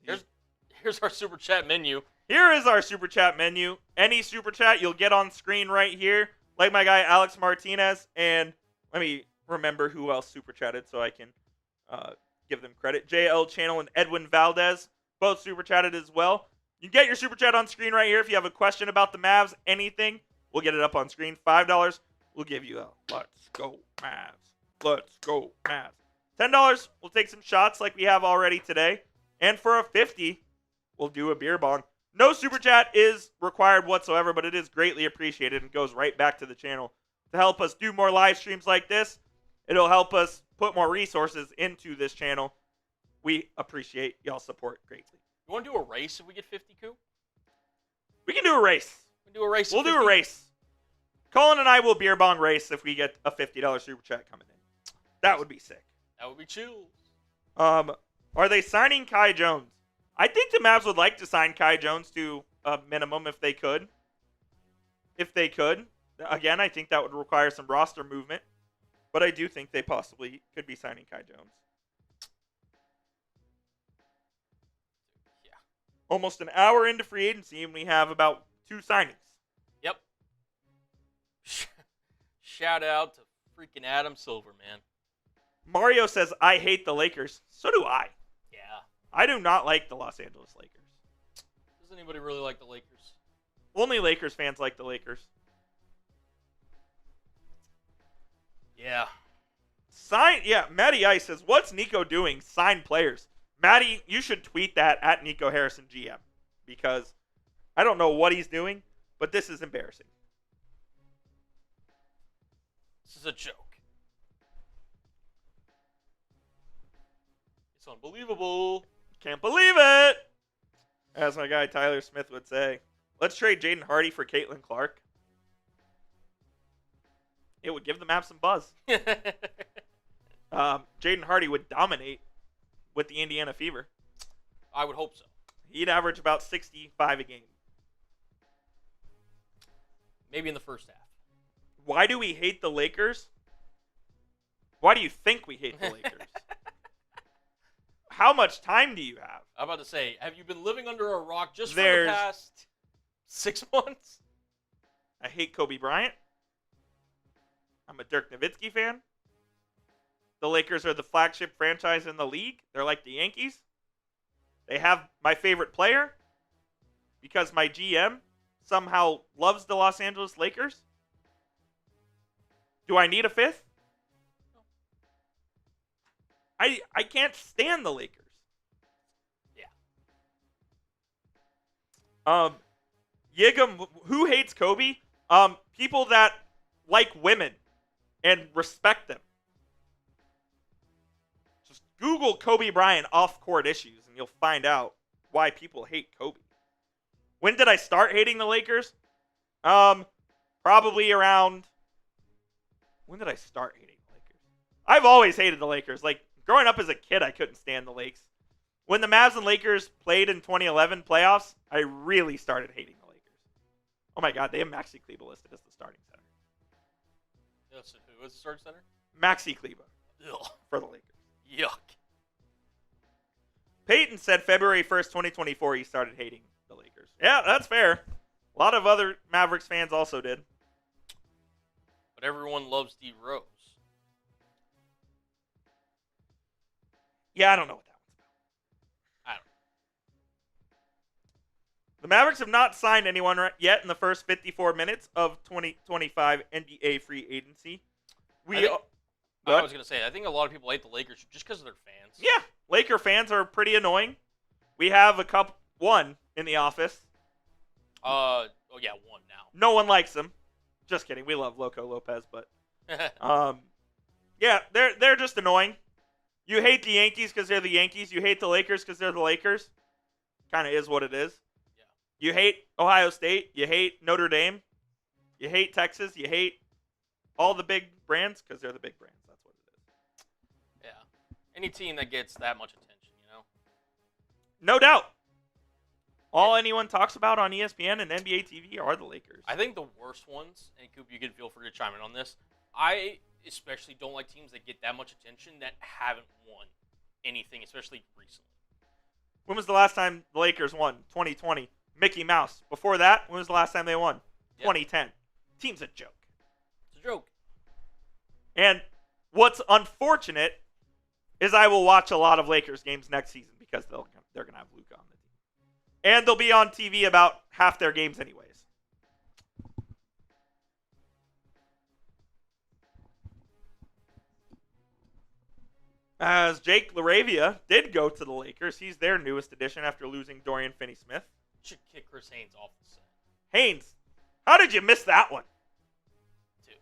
Here's our super chat menu. Here is our super chat menu. Any super chat you'll get on screen right here. Like my guy Alex Martinez. And let me remember who else super chatted so I can give them credit. JL Channel and Edwin Valdez both super chatted as well. You get your super chat on screen right here. If you have a question about the Mavs, anything, we'll get it up on screen. $5, we'll give you a let's go Mavs. Let's go Mavs. $10, we'll take some shots like we have already today. And for a $50, we'll do a beer bong. No super chat is required whatsoever, but it is greatly appreciated and goes right back to the channel to help us do more live streams like this. It'll help us put more resources into this channel. We appreciate y'all's support greatly. You want to do a race if we get 50, Coop? We can do a race. We'll do a race. We'll do a race. Colin and I will beer bong race if we get a $50 super chat coming in. That would be sick. That would be chills. Are they signing Kai Jones? I think the Mavs would like to sign Kai Jones to a minimum if they could. If they could. Again, I think that would require some roster movement. But I do think they possibly could be signing Kai Jones. Yeah. Almost an hour into free agency, and we have about 2 signings. Yep. Shout out to freaking Adam Silver, man. Mario says, I hate the Lakers. So do I. Yeah. I do not like the Los Angeles Lakers. Does anybody really like the Lakers? Only Lakers fans like the Lakers. Yeah. Matty Ice says, what's Nico doing? Sign players. Matty, you should tweet that at Nico Harrison GM. Because I don't know what he's doing, but this is embarrassing. This is a joke. It's unbelievable. Can't believe it. As my guy Tyler Smith would say. Let's trade Jaden Hardy for Caitlin Clark. It would give the Mavs some buzz. Jaden Hardy would dominate with the Indiana Fever. I would hope so. He'd average about 65 a game. Maybe in the first half. Why do we hate the Lakers? Why do you think we hate the Lakers? How much time do you have? I'm about to say, have you been living under a rock just for There's- the past 6 months? I hate Kobe Bryant. I'm a Dirk Nowitzki fan. The Lakers are the flagship franchise in the league. They're like the Yankees. They have my favorite player because my GM somehow loves the Los Angeles Lakers. Do I need a fifth? I can't stand the Lakers. Yeah. Yigam, who hates Kobe? People that like women and respect them. Just Google Kobe Bryant off-court issues and you'll find out why people hate Kobe. When did I start hating the Lakers? Probably around... When did I start hating the Lakers? I've always hated the Lakers. Like, growing up as a kid, I couldn't stand the Lakers. When the Mavs and Lakers played in 2011 playoffs, I really started hating the Lakers. Oh my God, they have Maxi Kleber listed as the starting center. Yes, who was the starting center? Maxi Kleber Ugh. for the Lakers. Yuck. Peyton said February 1st, 2024, he started hating the Lakers. Yeah, that's fair. A lot of other Mavericks fans also did. But everyone loves D Rose. Yeah, I don't know what that one's about. I don't know. The Mavericks have not signed anyone yet in the first 54 minutes of 2025 NBA free agency. I was going to say, I think a lot of people hate the Lakers just because of their fans. Yeah, Laker fans are pretty annoying. We have one in the office. Oh, yeah, one now. No one likes him. Just kidding. We love Loco Lopez, but yeah, they're just annoying. You hate the Yankees because they're the Yankees. You hate the Lakers because they're the Lakers. Kind of is what it is. Yeah. You hate Ohio State. You hate Notre Dame. You hate Texas. You hate all the big brands because they're the big brands. That's what it is. Yeah. Any team that gets that much attention, you know? No doubt. All anyone talks about on ESPN and NBA TV are the Lakers. I think the worst ones, and Coop, you can feel free to chime in on this, I especially don't like teams that get that much attention that haven't won anything, especially recently. When was the last time the Lakers won? 2020. Mickey Mouse. Before that, when was the last time they won? 2010. Team's a joke. It's a joke. And what's unfortunate is I will watch a lot of Lakers games next season because they're going to have Luka on the team. And they'll be on TV about half their games anyways. As Jake LaRavia did go to the Lakers. He's their newest addition after losing Dorian Finney-Smith. Should kick Chris Haynes off the set. Haynes, how did you miss that one? Too.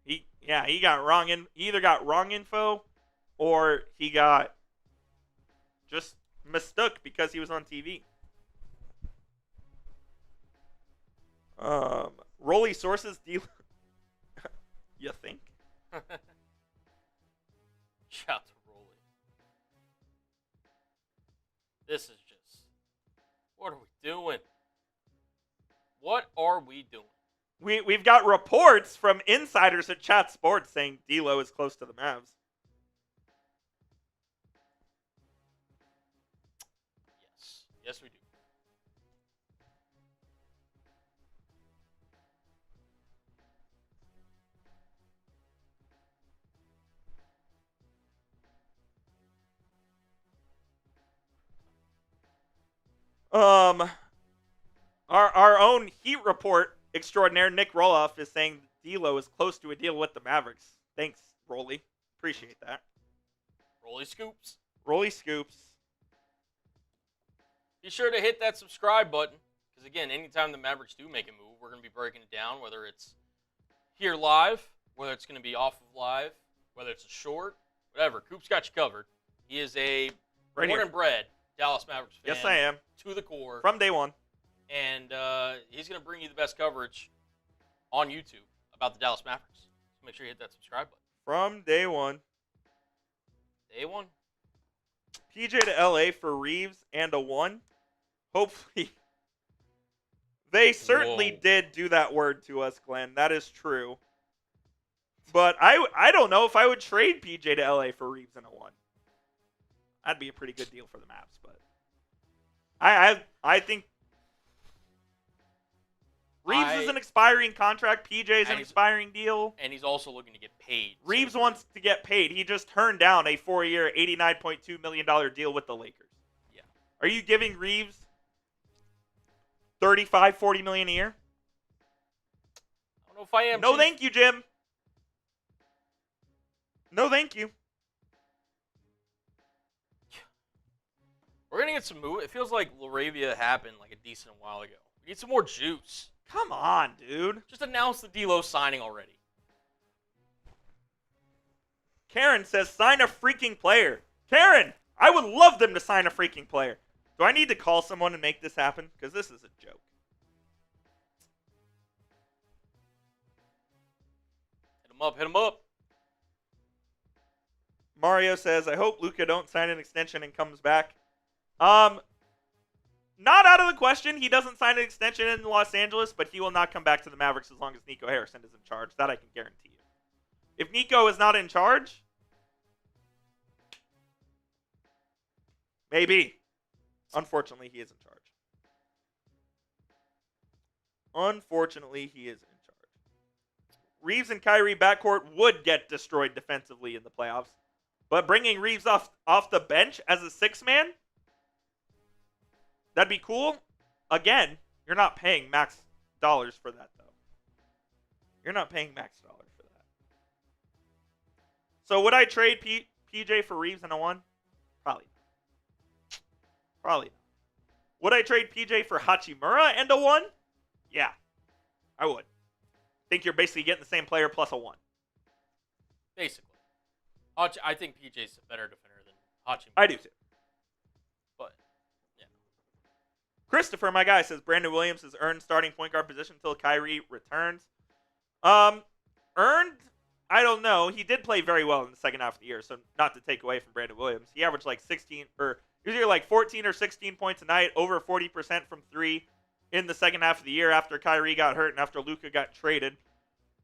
He got wrong he either got wrong info or he got just mistook because he was on TV. Rolly sources deal. You think? Shout to Rolly. This is just... What are we doing? What are we doing? We've got reports from insiders at Chat Sports saying D'Lo is close to the Mavs. Yes. Yes, we do. Our own Heat report extraordinaire, Nick Roloff, is saying D'Lo is close to a deal with the Mavericks. Thanks, Rolly. Appreciate that. Rolly scoops. Rolly scoops. Be sure to hit that subscribe button. Because, again, anytime the Mavericks do make a move, we're going to be breaking it down, whether it's here live, whether it's going to be off of live, whether it's a short, whatever. Coop's got you covered. He is a born and bred Dallas Mavericks fan. Yes, I am. To the core. From day one. And he's going to bring you the best coverage on YouTube about the Dallas Mavericks. So make sure you hit that subscribe button. From day one. Day one. PJ to LA for Reeves and a 1. Hopefully. They certainly Whoa. did do that word to us, Glenn. That is true. But I don't know if I would trade PJ to LA for Reeves and a 1. That'd be a pretty good deal for the Mavs, but I think Reeves is an expiring contract. PJ is an expiring deal. And he's also looking to get paid. Reeves wants to get paid. He just turned down a 4-year, $89.2 million deal with the Lakers. Yeah. Are you giving Reeves $35, $40 million a year? I don't know if I am. No, thank you, Jim. No, thank you. We're going to get some move. It feels like Laravia happened like a decent while ago. We need some more juice. Come on, dude. Just announce the D'Lo signing already. Karen says, sign a freaking player. Karen, I would love them to sign a freaking player. Do I need to call someone and make this happen? Because this is a joke. Hit him up, hit him up. Mario says, I hope Luka don't sign an extension and comes back. Not out of the question. He doesn't sign an extension in Los Angeles, but he will not come back to the Mavericks as long as Nico Harrison is in charge. That I can guarantee you. If Nico is not in charge, maybe. Unfortunately, he is in charge. Unfortunately, he is in charge. Reeves and Kyrie backcourt would get destroyed defensively in the playoffs. But bringing Reeves off the bench as a 6-man, that'd be cool. Again, you're not paying max dollars for that, though. You're not paying max dollars for that. So would I trade PJ for Reeves and a 1? Probably not. Probably not. Would I trade PJ for Hachimura and a 1? Yeah, I would. Think you're basically getting the same player plus a 1. Basically. I think PJ's a better defender than Hachimura. I do too. But, yeah. Christopher, my guy, says Brandon Williams has earned starting point guard position until Kyrie returns. Earned? I don't know. He did play very well in the second half of the year, so not to take away from Brandon Williams. He averaged like 16, or he was either like 14 or 16 points a night, over 40% from 3 in the second half of the year after Kyrie got hurt and after Luka got traded.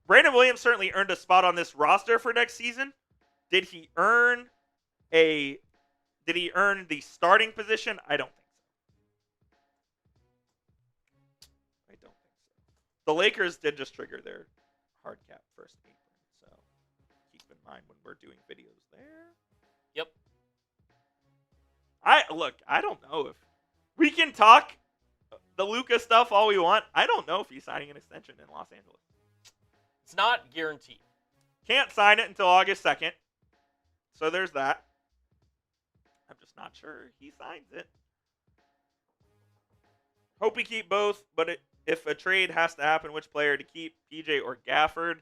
Brandon Williams certainly earned a spot on this roster for next season. Did he earn the starting position? I don't think so. The Lakers did just trigger their hard cap first apron, so keep in mind when we're doing videos there. Yep. I don't know if we can talk the Luka stuff all we want. I don't know if he's signing an extension in Los Angeles. It's not guaranteed. Can't sign it until August 2nd. So there's that. I'm just not sure he signs it. Hope we keep both, but if a trade has to happen, which player to keep, PJ or Gafford?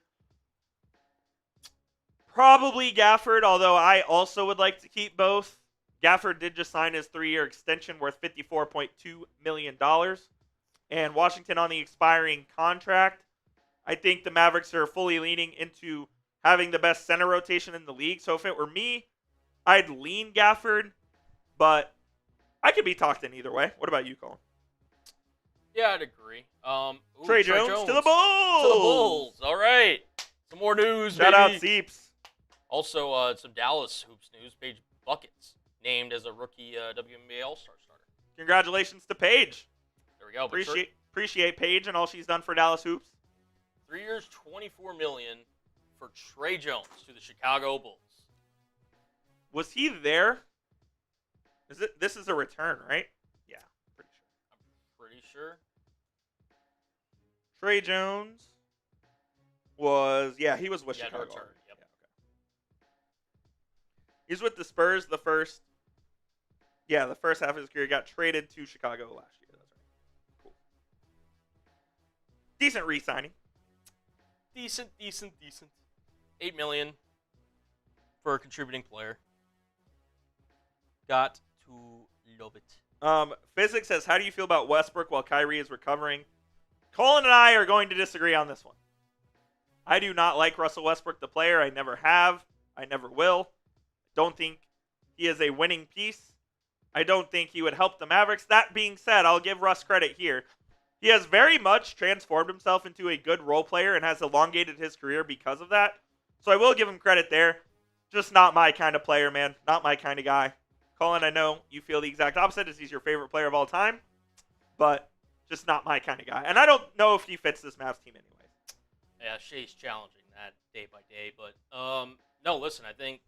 Probably Gafford, although I also would like to keep both. Gafford did just sign his 3-year extension worth $54.2 million. And Washington on the expiring contract. I think the Mavericks are fully leaning into having the best center rotation in the league. So if it were me, I'd lean Gafford, but I could be talked in either way. What about you, Colin? Yeah, I'd agree. Trey Jones to the Bulls! To the Bulls. All right. Some more news, Shout baby. out Seeps. Also, some Dallas Hoops news. Paige Buckets named as a rookie WNBA All-Star starter. Congratulations to Paige. There we go. Appreciate Paige and all she's done for Dallas Hoops. 3 years, $24 million for Trey Jones to the Chicago Bulls. Was he there? This is a return, right? Yeah, pretty sure. I'm pretty sure. Trey Jones was, he was with Chicago. Return. Yep. Yeah, okay. He's with the Spurs the first half of his career. Got traded to Chicago last year. That's right. Cool. Decent re-signing. Decent. $8 million for a contributing player. Got to love it. Physics says, how do you feel about Westbrook while Kyrie is recovering? Colin and I are going to disagree on this one. I do not like Russell Westbrook, the player. I never have. I never will. Don't think he is a winning piece. I don't think he would help the Mavericks. That being said, I'll give Russ credit here. He has very much transformed himself into a good role player and has elongated his career because of that. So I will give him credit there. Just not my kind of player, man. Not my kind of guy. Colin, I know you feel the exact opposite, as he's your favorite player of all time. But just not my kind of guy. And I don't know if he fits this Mavs team anyway. Yeah, Shea's challenging that day by day. But, no, listen, I think,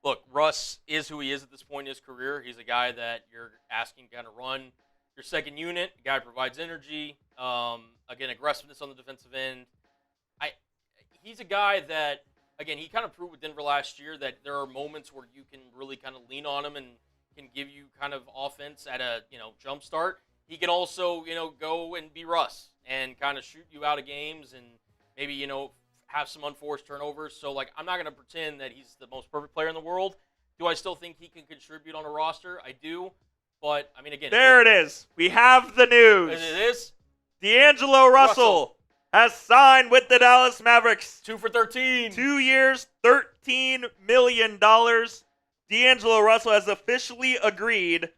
look, Russ is who he is at this point in his career. He's a guy that you're asking to kind of run your second unit. A guy who provides energy. Again, aggressiveness on the defensive end. He's a guy that, again, he kind of proved with Denver last year that there are moments where you can really kind of lean on him and can give you kind of offense at a, jump start. He can also, go and be Russ and kind of shoot you out of games and maybe, have some unforced turnovers. So, I'm not going to pretend that he's the most perfect player in the world. Do I still think he can contribute on a roster? I do. But, again. There it is. We have the news. It is. D'Angelo Russell has signed with the Dallas Mavericks. 2 for 13. 2 years, $13 million. D'Angelo Russell has officially agreed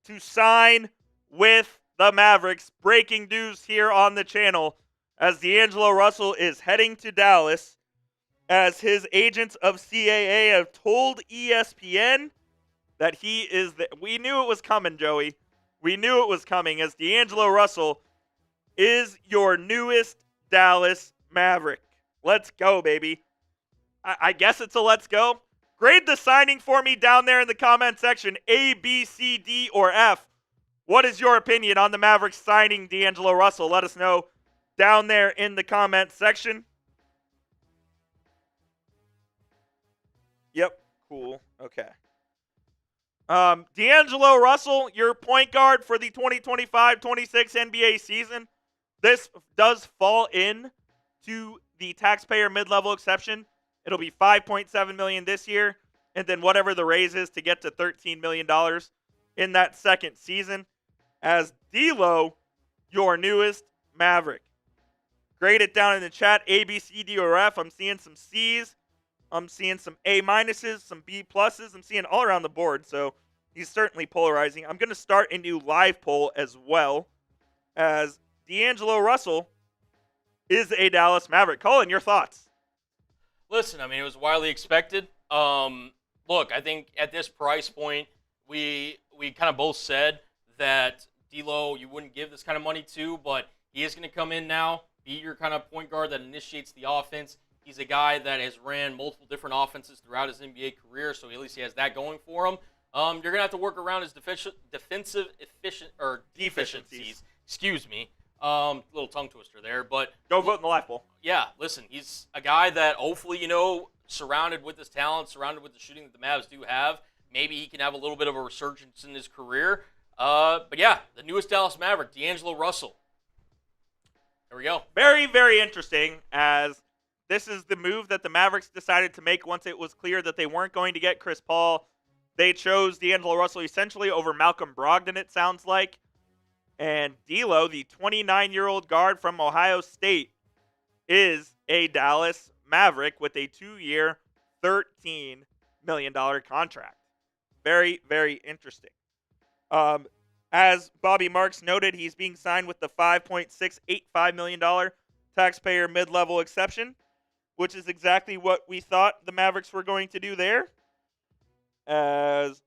to sign with the Mavericks. Breaking news here on the channel as D'Angelo Russell is heading to Dallas, as his agents of CAA have told ESPN that he is we knew it was coming, Joey. We knew it was coming, as D'Angelo Russell is your newest Dallas Maverick. Let's go, baby. I guess it's a let's go. Grade the signing for me down there in the comment section. A, B, C, D, or F. What is your opinion on the Mavericks signing D'Angelo Russell? Let us know down there in the comment section. Yep, cool. Okay. D'Angelo Russell, your point guard for the 2025-26 NBA season. This does fall in to the taxpayer mid-level exception. It'll be $5.7 million this year, and then whatever the raise is to get to $13 million in that second season. As D'Lo, your newest Maverick. Grade it down in the chat, A, B, C, D, or F. I'm seeing some C's. I'm seeing some A minuses, some B pluses. I'm seeing all around the board, so he's certainly polarizing. I'm going to start a new live poll as well, as D'Angelo Russell is a Dallas Maverick. Colin, your thoughts? Listen, it was widely expected. Look, I think at this price point, we kind of both said that D'Lo you wouldn't give this kind of money to, but he is going to come in now, be your kind of point guard that initiates the offense. He's a guy that has ran multiple different offenses throughout his NBA career, so at least he has that going for him. You're going to have to work around his defensive deficiencies. Excuse me. Little tongue twister there, but go vote in the live poll. Yeah, listen, he's a guy that hopefully, surrounded with his talent, surrounded with the shooting that the Mavs do have, maybe he can have a little bit of a resurgence in his career. But yeah, the newest Dallas Maverick, D'Angelo Russell. There we go. Very, very interesting, as this is the move that the Mavericks decided to make once it was clear that they weren't going to get Chris Paul. They chose D'Angelo Russell essentially over Malcolm Brogdon, it sounds like. And D'Lo, the 29-year-old guard from Ohio State, is a Dallas Maverick with a 2-year, $13 million contract. Very, very interesting. As Bobby Marks noted, he's being signed with the $5.685 million taxpayer mid-level exception, which is exactly what we thought the Mavericks were going to do there. As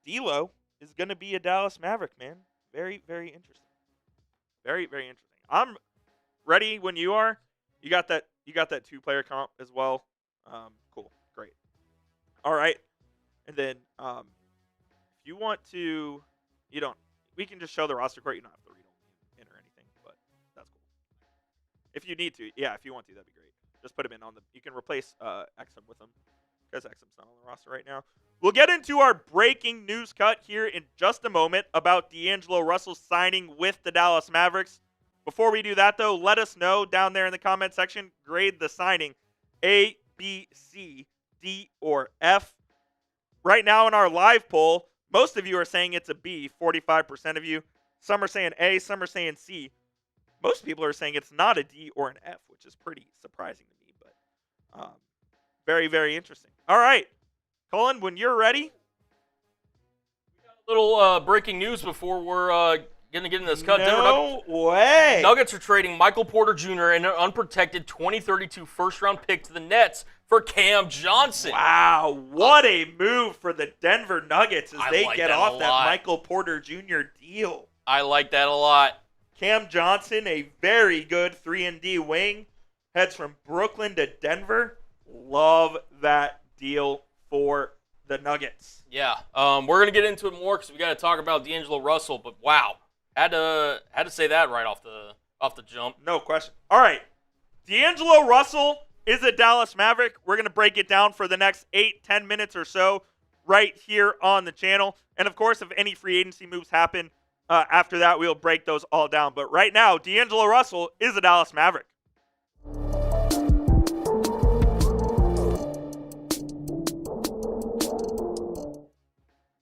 D'Lo is going to be a Dallas Maverick, man. Very, very interesting. Very, very interesting. I'm ready when you are. You got that 2-player comp as well. Cool. Great. All right. And then if you want to, we can just show the roster chart. You don't have to read them in or anything, but that's cool. If you need to, if you want to, that'd be great. Just put them in you can replace Exum with them, because Exum's not on the roster right now. We'll get into our breaking news cut here in just a moment about D'Angelo Russell signing with the Dallas Mavericks. Before we do that, though, let us know down there in the comment section. Grade the signing A, B, C, D, or F. Right now in our live poll, most of you are saying it's a B, 45% of you. Some are saying A, some are saying C. Most people are saying it's not a D or an F, which is pretty surprising to me, but very, very interesting. All right. Colin, when you're ready. Little breaking news before we're going to get in this cut. No way. Nuggets are trading Michael Porter Jr. and an unprotected 2032 first-round pick to the Nets for Cam Johnson. Wow, what a move for the Denver Nuggets as they like get that off a that lot. Michael Porter Jr. deal. I like that a lot. Cam Johnson, a very good 3-and-D wing, heads from Brooklyn to Denver. Love that deal for the Nuggets. Yeah, we're going to get into it more because we got to talk about D'Angelo Russell, but wow. Had to say that right off the jump. No question. All right. D'Angelo Russell is a Dallas Maverick. We're going to break it down for the next 8-10 minutes or so right here on the channel. And, of course, if any free agency moves happen after that, we'll break those all down. But right now, D'Angelo Russell is a Dallas Maverick.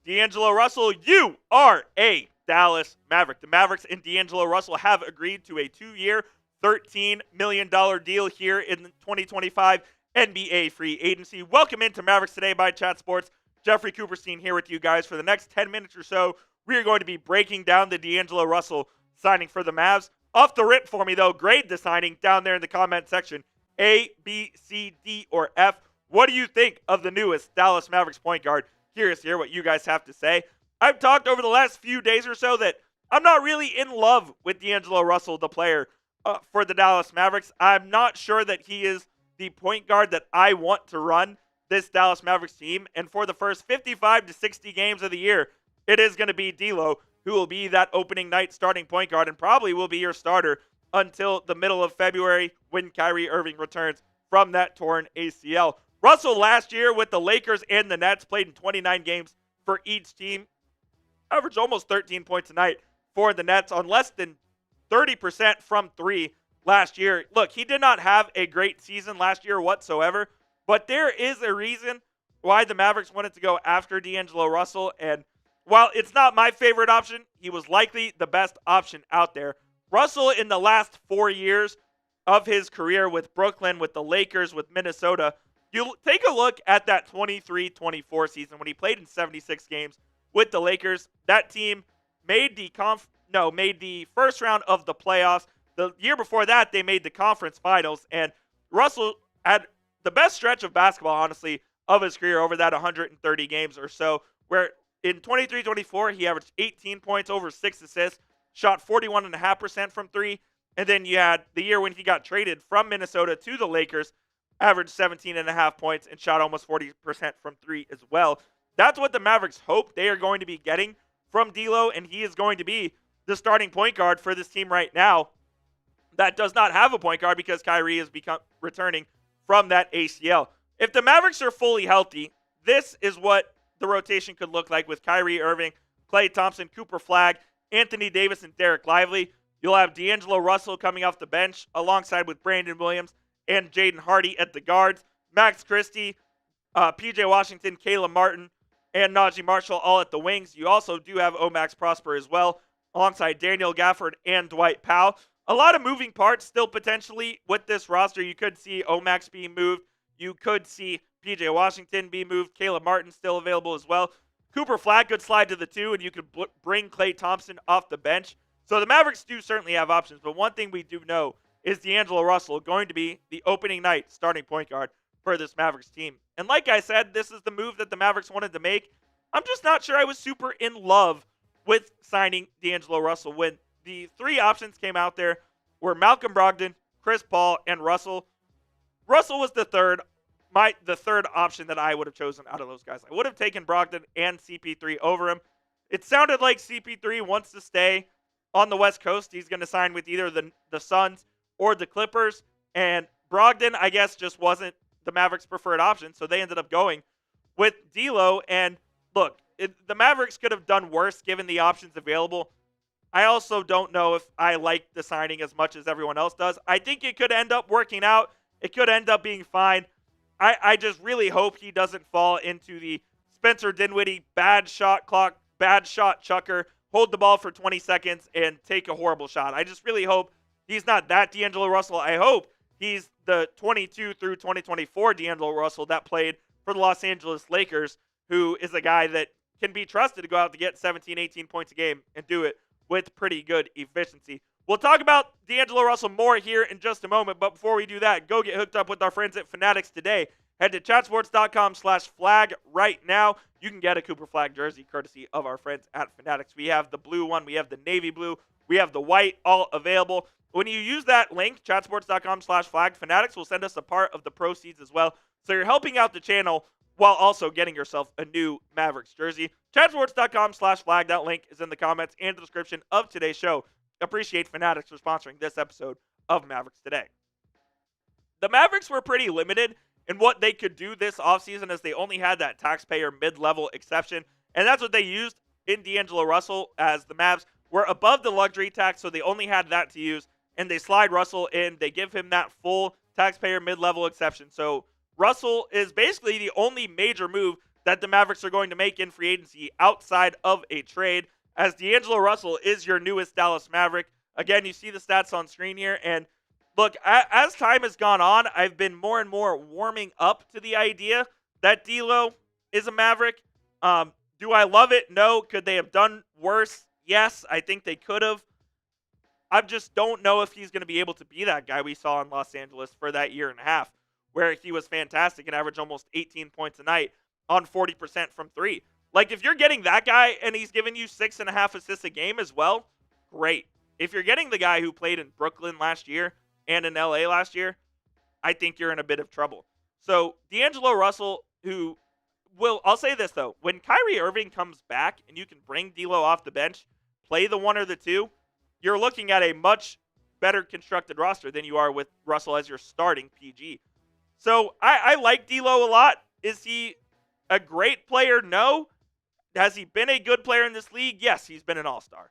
D'Angelo Russell, you are a Dallas Maverick. The Mavericks and D'Angelo Russell have agreed to a 2-year, $13 million deal here in the 2025 NBA free agency. Welcome into Mavericks Today by Chat Sports. Jeffrey Cooperstein here with you guys. For the next 10 minutes or so, we are going to be breaking down the D'Angelo Russell signing for the Mavs. Off the rip for me, though, grade the signing down there in the comment section. A, B, C, D, or F. What do you think of the newest Dallas Mavericks point guard? Curious to hear what you guys have to say. I've talked over the last few days or so that I'm not really in love with D'Angelo Russell, the player, for the Dallas Mavericks. I'm not sure that he is the point guard that I want to run this Dallas Mavericks team. And for the first 55 to 60 games of the year, it is going to be D'Lo who will be that opening night starting point guard and probably will be your starter until the middle of February when Kyrie Irving returns from that torn ACL. Russell last year with the Lakers and the Nets played in 29 games for each team. Averaged almost 13 points a night for the Nets on less than 30% from three last year. Look, he did not have a great season last year whatsoever, but there is a reason why the Mavericks wanted to go after D'Angelo Russell. And while it's not my favorite option, he was likely the best option out there. Russell, in the last 4 years of his career with Brooklyn, with the Lakers, with Minnesota, you take a look at that 23-24 season when he played in 76 games with the Lakers. That team made the first round of the playoffs. The year before that, they made the conference finals. And Russell had the best stretch of basketball, honestly, of his career over that 130 games or so, where in 23-24, he averaged 18 points, over 6 assists, shot 41.5% from three. And then you had the year when he got traded from Minnesota to the Lakers, averaged 17.5 points and shot almost 40% from three as well. That's what the Mavericks hope they are going to be getting from D'Lo, and he is going to be the starting point guard for this team right now that does not have a point guard because Kyrie is returning from that ACL. If the Mavericks are fully healthy, this is what the rotation could look like with Kyrie Irving, Klay Thompson, Cooper Flagg, Anthony Davis, and Derek Lively. You'll have D'Angelo Russell coming off the bench alongside with Brandon Williams and Jaden Hardy at the guards. Max Christie, PJ Washington, Caleb Martin, and Najee Marshall all at the wings. You also do have Omax Prosper as well, alongside Daniel Gafford and Dwight Powell. A lot of moving parts still potentially with this roster. You could see Omax being moved. You could see PJ Washington be moved. Caleb Martin still available as well. Cooper Flagg could slide to the 2, and you could bring Klay Thompson off the bench. So the Mavericks do certainly have options, but one thing we do know is D'Angelo Russell going to be the opening night starting point guard for this Mavericks team. And like I said, this is the move that the Mavericks wanted to make. I'm just not sure I was super in love with signing D'Angelo Russell. When the three options came out there were Malcolm Brogdon, Chris Paul, and Russell. Russell was the third option that I would have chosen out of those guys. I would have taken Brogdon and CP3 over him. It sounded like CP3 wants to stay on the West Coast. He's going to sign with either the Suns or the Clippers. And Brogdon, I guess, just wasn't the Mavericks' preferred option, so they ended up going with D'Lo. And look, the Mavericks could have done worse given the options available. I also don't know if I like the signing as much as everyone else does. I think it could end up working out. It could end up being fine. I just really hope he doesn't fall into the Spencer Dinwiddie bad shot clock, bad shot chucker, hold the ball for 20 seconds and take a horrible shot. I just really hope he's not that D'Angelo Russell. I hope he's the 22 through 2024 D'Angelo Russell that played for the Los Angeles Lakers, who is a guy that can be trusted to go out to get 17, 18 points a game and do it with pretty good efficiency. We'll talk about D'Angelo Russell more here in just a moment, but before we do that, go get hooked up with our friends at Fanatics Today. Head to chatsports.com/flag right now. You can get a Cooper Flagg jersey courtesy of our friends at Fanatics. We have the blue one, we have the navy blue, we have the white, all available. When you use that link, chatsports.com/flag, Fanatics will send us a part of the proceeds as well. So you're helping out the channel while also getting yourself a new Mavericks jersey. Chatsports.com/flag. That link is in the comments and the description of today's show. Appreciate Fanatics for sponsoring this episode of Mavericks Today. The Mavericks were pretty limited in what they could do this offseason as they only had that taxpayer mid-level exception, and that's what they used in D'Angelo Russell, as the Mavs were above the luxury tax, so they only had that to use, and they slide Russell in. They give him that full taxpayer mid-level exception. So Russell is basically the only major move that the Mavericks are going to make in free agency outside of a trade, as D'Angelo Russell is your newest Dallas Maverick. Again, you see the stats on screen here, and look, as time has gone on, I've been more and more warming up to the idea that D'Lo is a Maverick. Do I love it? No. Could they have done worse? Yes, I think they could have. I just don't know if he's going to be able to be that guy we saw in Los Angeles for that year and a half, where he was fantastic and averaged almost 18 points a night on 40% from three. Like, if you're getting that guy and he's giving you 6.5 assists a game as well, great. If you're getting the guy who played in Brooklyn last year and in LA last year, I think you're in a bit of trouble. So D'Angelo Russell, I'll say this though, when Kyrie Irving comes back and you can bring D'Lo off the bench, play the one or the two, you're looking at a much better constructed roster than you are with Russell as your starting PG. So I like D'Lo a lot. Is he a great player? No. Has he been a good player in this league? Yes, he's been an all-star.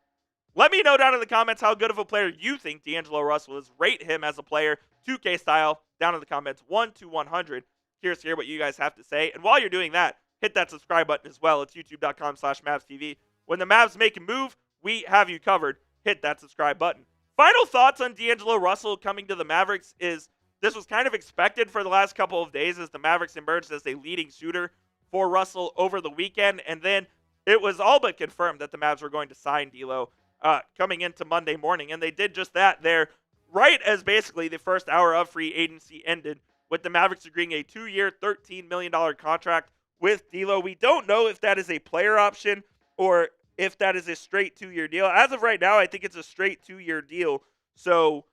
Let me know down in the comments how good of a player you think D'Angelo Russell is. Rate him as a player, 2K style, down in the comments, 1 to 100. Curious to hear what you guys have to say. And while you're doing that, hit that subscribe button as well. It's youtube.com/MavsTV. When the Mavs make a move, we have you covered. Hit that subscribe button. Final thoughts on D'Angelo Russell coming to the Mavericks is this was kind of expected for the last couple of days as the Mavericks emerged as a leading suitor for Russell over the weekend. And then it was all but confirmed that the Mavs were going to sign D'Lo coming into Monday morning. And they did just that there right as basically the first hour of free agency ended, with the Mavericks agreeing a 2-year, $13 million contract with D'Lo. We don't know if that is a player option or if that is a straight 2-year deal. As of right now, I think it's a straight 2-year deal. So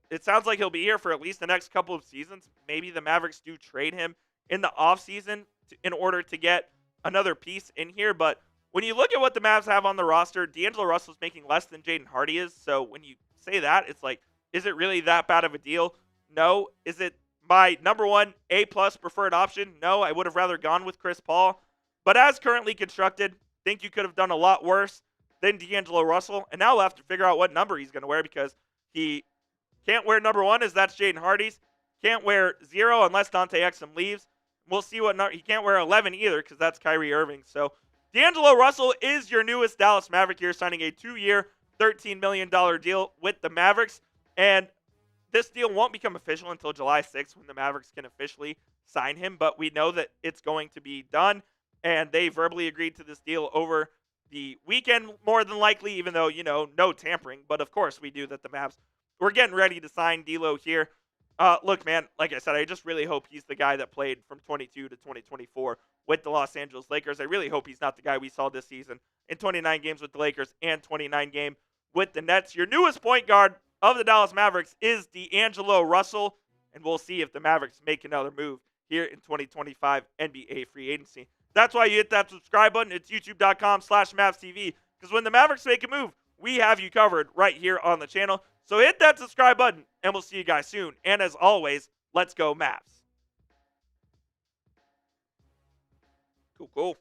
it sounds like he'll be here for at least the next couple of seasons. Maybe the Mavericks do trade him in the offseason in order to get another piece in here. But when you look at what the Mavs have on the roster, D'Angelo Russell's making less than Jaden Hardy is. So when you say that, it's like, is it really that bad of a deal? No. Is it my number one A-plus preferred option? No, I would have rather gone with Chris Paul. But as currently constructed, think you could have done a lot worse than D'Angelo Russell. And now we'll have to figure out what number he's going to wear, because he can't wear number 1 as that's Jaden Hardy's. Can't wear 0 unless Dante Exum leaves. We'll see what number. He can't wear 11 either because that's Kyrie Irving. So D'Angelo Russell is your newest Dallas Maverick here, signing a 2-year, $13 million deal with the Mavericks. And this deal won't become official until July 6th when the Mavericks can officially sign him. But we know that it's going to be done. And they verbally agreed to this deal over the weekend, more than likely, even though, no tampering. But, of course, we do that the Mavs. We're getting ready to sign D'Lo here. Look, man, like I said, I just really hope he's the guy that played from 22 to 2024 with the Los Angeles Lakers. I really hope he's not the guy we saw this season in 29 games with the Lakers and 29 game with the Nets. Your newest point guard of the Dallas Mavericks is D'Angelo Russell, and we'll see if the Mavericks make another move here in 2025 NBA free agency. That's why you hit that subscribe button. It's youtube.com/MavsTV, because when the Mavericks make a move, we have you covered right here on the channel. So hit that subscribe button, and we'll see you guys soon. And as always, let's go Mavs. Cool.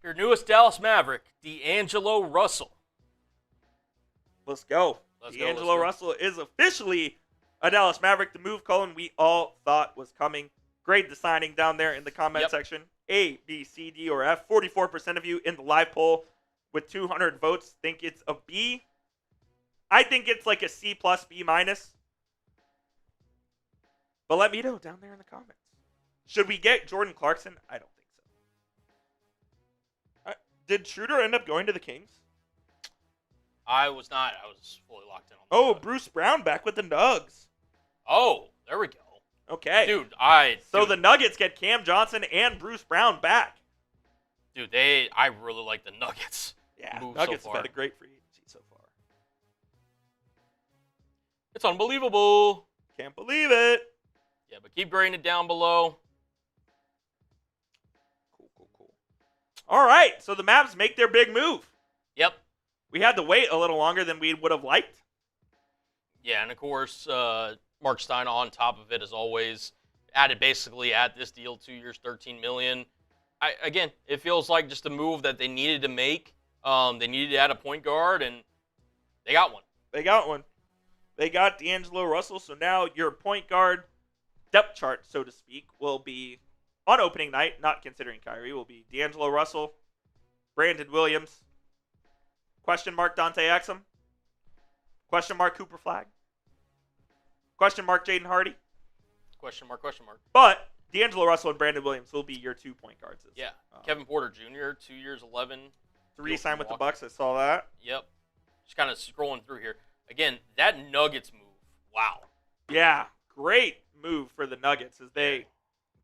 Your newest Dallas Maverick, D'Angelo Russell. Let's go. D'Angelo Russell is officially a Dallas Maverick. The move, Colin, we all thought was coming. Grade the signing down there in the comment section. A, B, C, D, or F. 44% of you in the live poll with 200 votes think it's a B. I think it's like a C plus, B minus. But let me know down there in the comments. Should we get Jordan Clarkson? I don't think so. Did Schroeder end up going to the Kings? I was not. I was fully locked in on that. Oh, Bruce Brown back with the Nugs. Oh, there we go. Okay. Dude, the Nuggets get Cam Johnson and Bruce Brown back. Dude, I really like the Nuggets. Yeah, move Nuggets so have far. had a great free agency so far. It's unbelievable. Can't believe it. Yeah, but keep grading it down below. Cool. All right, so the Mavs make their big move. Yep. We had to wait a little longer than we would have liked. Yeah, and of course, Mark Stein on top of it as always. Added basically at this deal 2 years, $13 million. Again, it feels like just a move that they needed to make. They needed to add a point guard, and they got one. They got D'Angelo Russell, so now your point guard depth chart, so to speak, will be on opening night, not considering Kyrie, will be D'Angelo Russell, Brandon Williams, question mark Dante Exum, question mark Cooper Flagg, question mark Jaden Hardy. Question mark. But D'Angelo Russell and Brandon Williams will be your 2 point guards. Yeah. Kevin Porter Jr., 2 years, 11. To re-sign with the Bucks, I saw that. Yep. Just kind of scrolling through here. Again, that Nuggets move. Wow. Yeah, great move for the Nuggets as they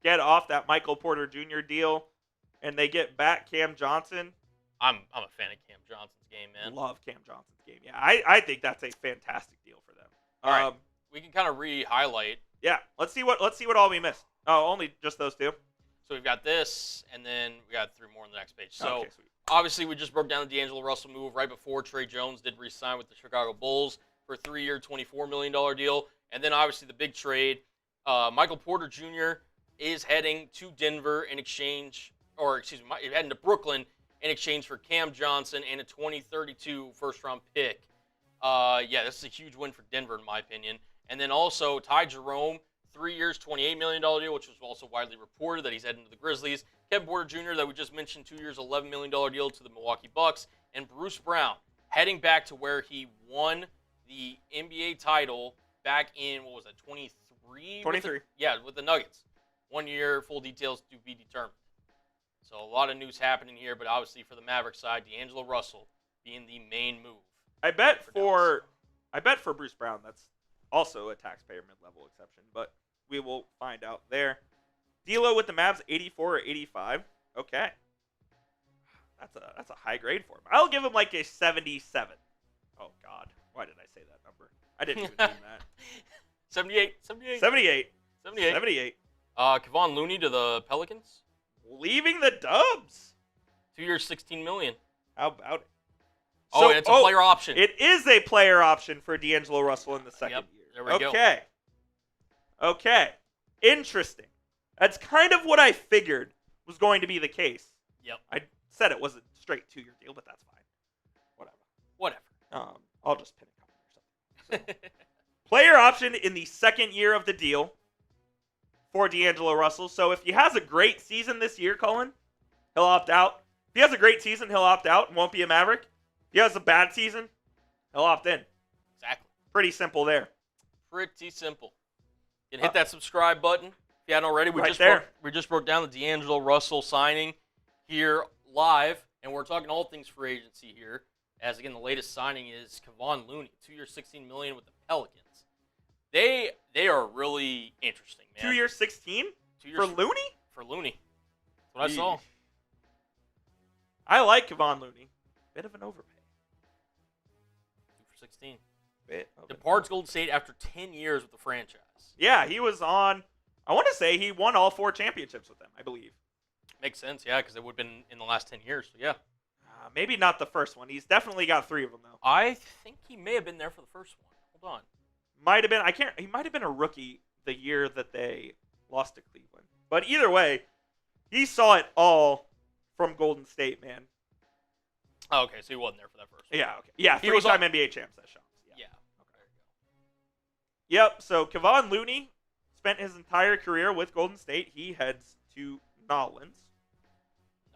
get off that Michael Porter Jr. deal and they get back Cam Johnson. I'm a fan of Cam Johnson's game, man. Love Cam Johnson's game. Yeah, I think that's a fantastic deal for them. All right. We can kind of re-highlight. Yeah, let's see what all we missed. Oh, only just those 2. So we've got this, and then we got 3 more on the next page. So okay, sweet. Obviously, we just broke down the D'Angelo Russell move right before Trey Jones did re-sign with the Chicago Bulls for a 3-year, $24 million deal. And then obviously the big trade. Michael Porter Jr. is heading to Denver in exchange, heading to Brooklyn in exchange for Cam Johnson and a 2032 first-round pick. This is a huge win for Denver, in my opinion. And then also Ty Jerome, 3 years, $28 million deal, which was also widely reported that he's heading to the Grizzlies. Kevin Porter Jr., that we just mentioned, 2 years, $11 million deal to the Milwaukee Bucks. And Bruce Brown, heading back to where he won the NBA title back in, 23? 23. With the Nuggets. 1 year, full details to be determined. So a lot of news happening here, but obviously for the Mavericks side, D'Angelo Russell being the main move. I bet for Bruce Brown, that's also a taxpayer mid-level exception, but we will find out there. D'Lo with the Mavs, 84 or 85. Okay. That's a high grade for him. I'll give him like a 77. Oh, God. Why did I say that number? I didn't even mean that. 78. 78. Kevon Looney to the Pelicans. Leaving the Dubs. 2 years, $16 million. How about it? And it's a player option. It is a player option for D'Angelo Russell in the second year. There we go. Okay. Interesting. That's kind of what I figured was going to be the case. Yep. I said it wasn't a straight 2-year deal, but that's fine. Whatever. I'll just pin a comment or something. So, player option in the second year of the deal for D'Angelo Russell. So if he has a great season this year, Cullen, he'll opt out. If he has a great season, he'll opt out and won't be a Maverick. If he has a bad season, he'll opt in. Exactly. Pretty simple there. Pretty simple. You can hit that subscribe button if you hadn't already. We just broke down the D'Angelo Russell signing here live, and we're talking all things free agency here. As again, the latest signing is Kevon Looney, 2 years, $16 million with the Pelicans. They are really interesting, man. 2 years, 16 for Looney? For Looney, that's what I saw. I like Kevon Looney. Bit of an overpay. 2 for 16. Departs Golden State after 10 years with the franchise. Yeah, he was on. I want to say he won all 4 championships with them, I believe. Makes sense, yeah, because it would have been in the last 10 years. So yeah. Maybe not the first one. He's definitely got 3 of them though. I think he may have been there for the first one. Hold on. Might have been. He might have been a rookie the year that they lost to Cleveland. But either way, he saw it all from Golden State, man. Oh, okay, so he wasn't there for that first one. Yeah, okay. Yeah, 3-time NBA champs, that shows. Yeah. Okay. Yep, so Kevon Looney spent his entire career with Golden State. He heads to Nolans.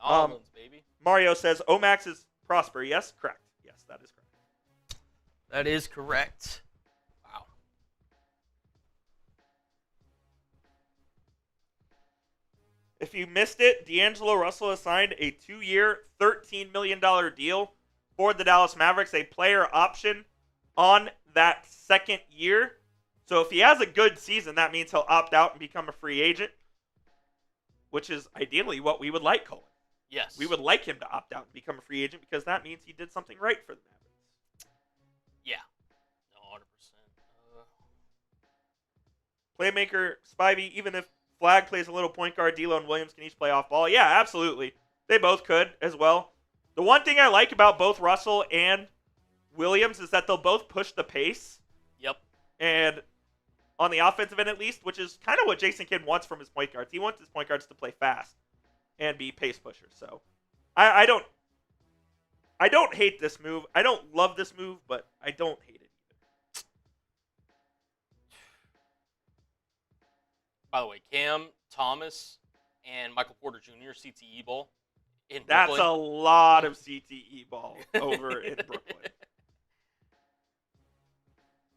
Nolans, baby. Mario says, Omax is Prosper. Yes, correct. Yes, that is correct. That is correct. Wow. If you missed it, D'Angelo Russell has signed a 2-year, $13 million deal for the Dallas Mavericks, a player option on that second year. So if he has a good season, that means he'll opt out and become a free agent, which is ideally what we would like, Colin. Yes. We would like him to opt out and become a free agent because that means he did something right for the Mavericks. Yeah. No, 100%. Playmaker, Spivey, even if Flagg plays a little point guard, D'Lo and Williams can each play off ball. Yeah, absolutely. They both could as well. The one thing I like about both Russell and Williams is that they'll both push the pace. Yep. And on the offensive end at least, which is kind of what Jason Kidd wants from his point guards. He wants his point guards to play fast and be pace pushers. So I don't hate this move. I don't love this move, but I don't hate it either. By the way, Cam Thomas and Michael Porter Jr. CTE ball in That's Brooklyn. a lot of CTE ball over in Brooklyn.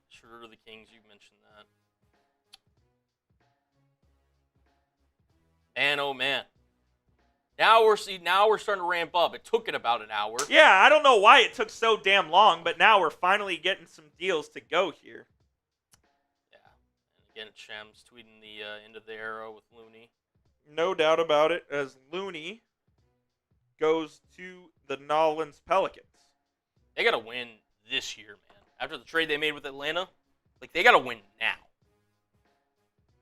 Sure, the Kings, you mentioned that. Man, oh man. Now we're starting to ramp up. It took it about an hour. Yeah, I don't know why it took so damn long, but now we're finally getting some deals to go here. Yeah. And again, Shams tweeting the end of the era with Looney. No doubt about it, as Looney goes to the Nolans Pelicans. They got to win this year, man. After the trade they made with Atlanta, like they got to win now.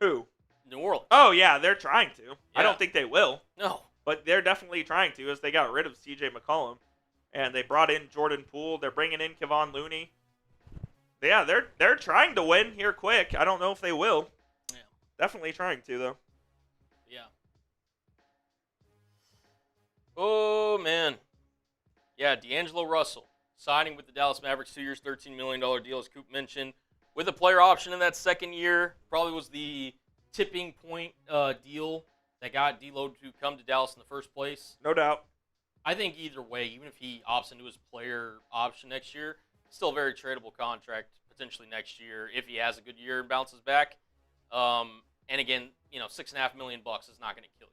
Who? New Orleans. Oh, yeah, they're trying to. Yeah. I don't think they will. No. But they're definitely trying to, as they got rid of C.J. McCollum. And they brought in Jordan Poole. They're bringing in Kevon Looney. Yeah, they're trying to win here quick. I don't know if they will. Yeah. Definitely trying to, though. Yeah. Oh, man. Yeah, D'Angelo Russell signing with the Dallas Mavericks, 2 years, $13 million deal, as Coop mentioned, with a player option in that second year. Probably was the tipping point deal that got D'Lo to come to Dallas in the first place. No doubt. I think either way, even if he opts into his player option next year, still a very tradable contract potentially next year if he has a good year and bounces back. And again, $6.5 million is not going to kill you.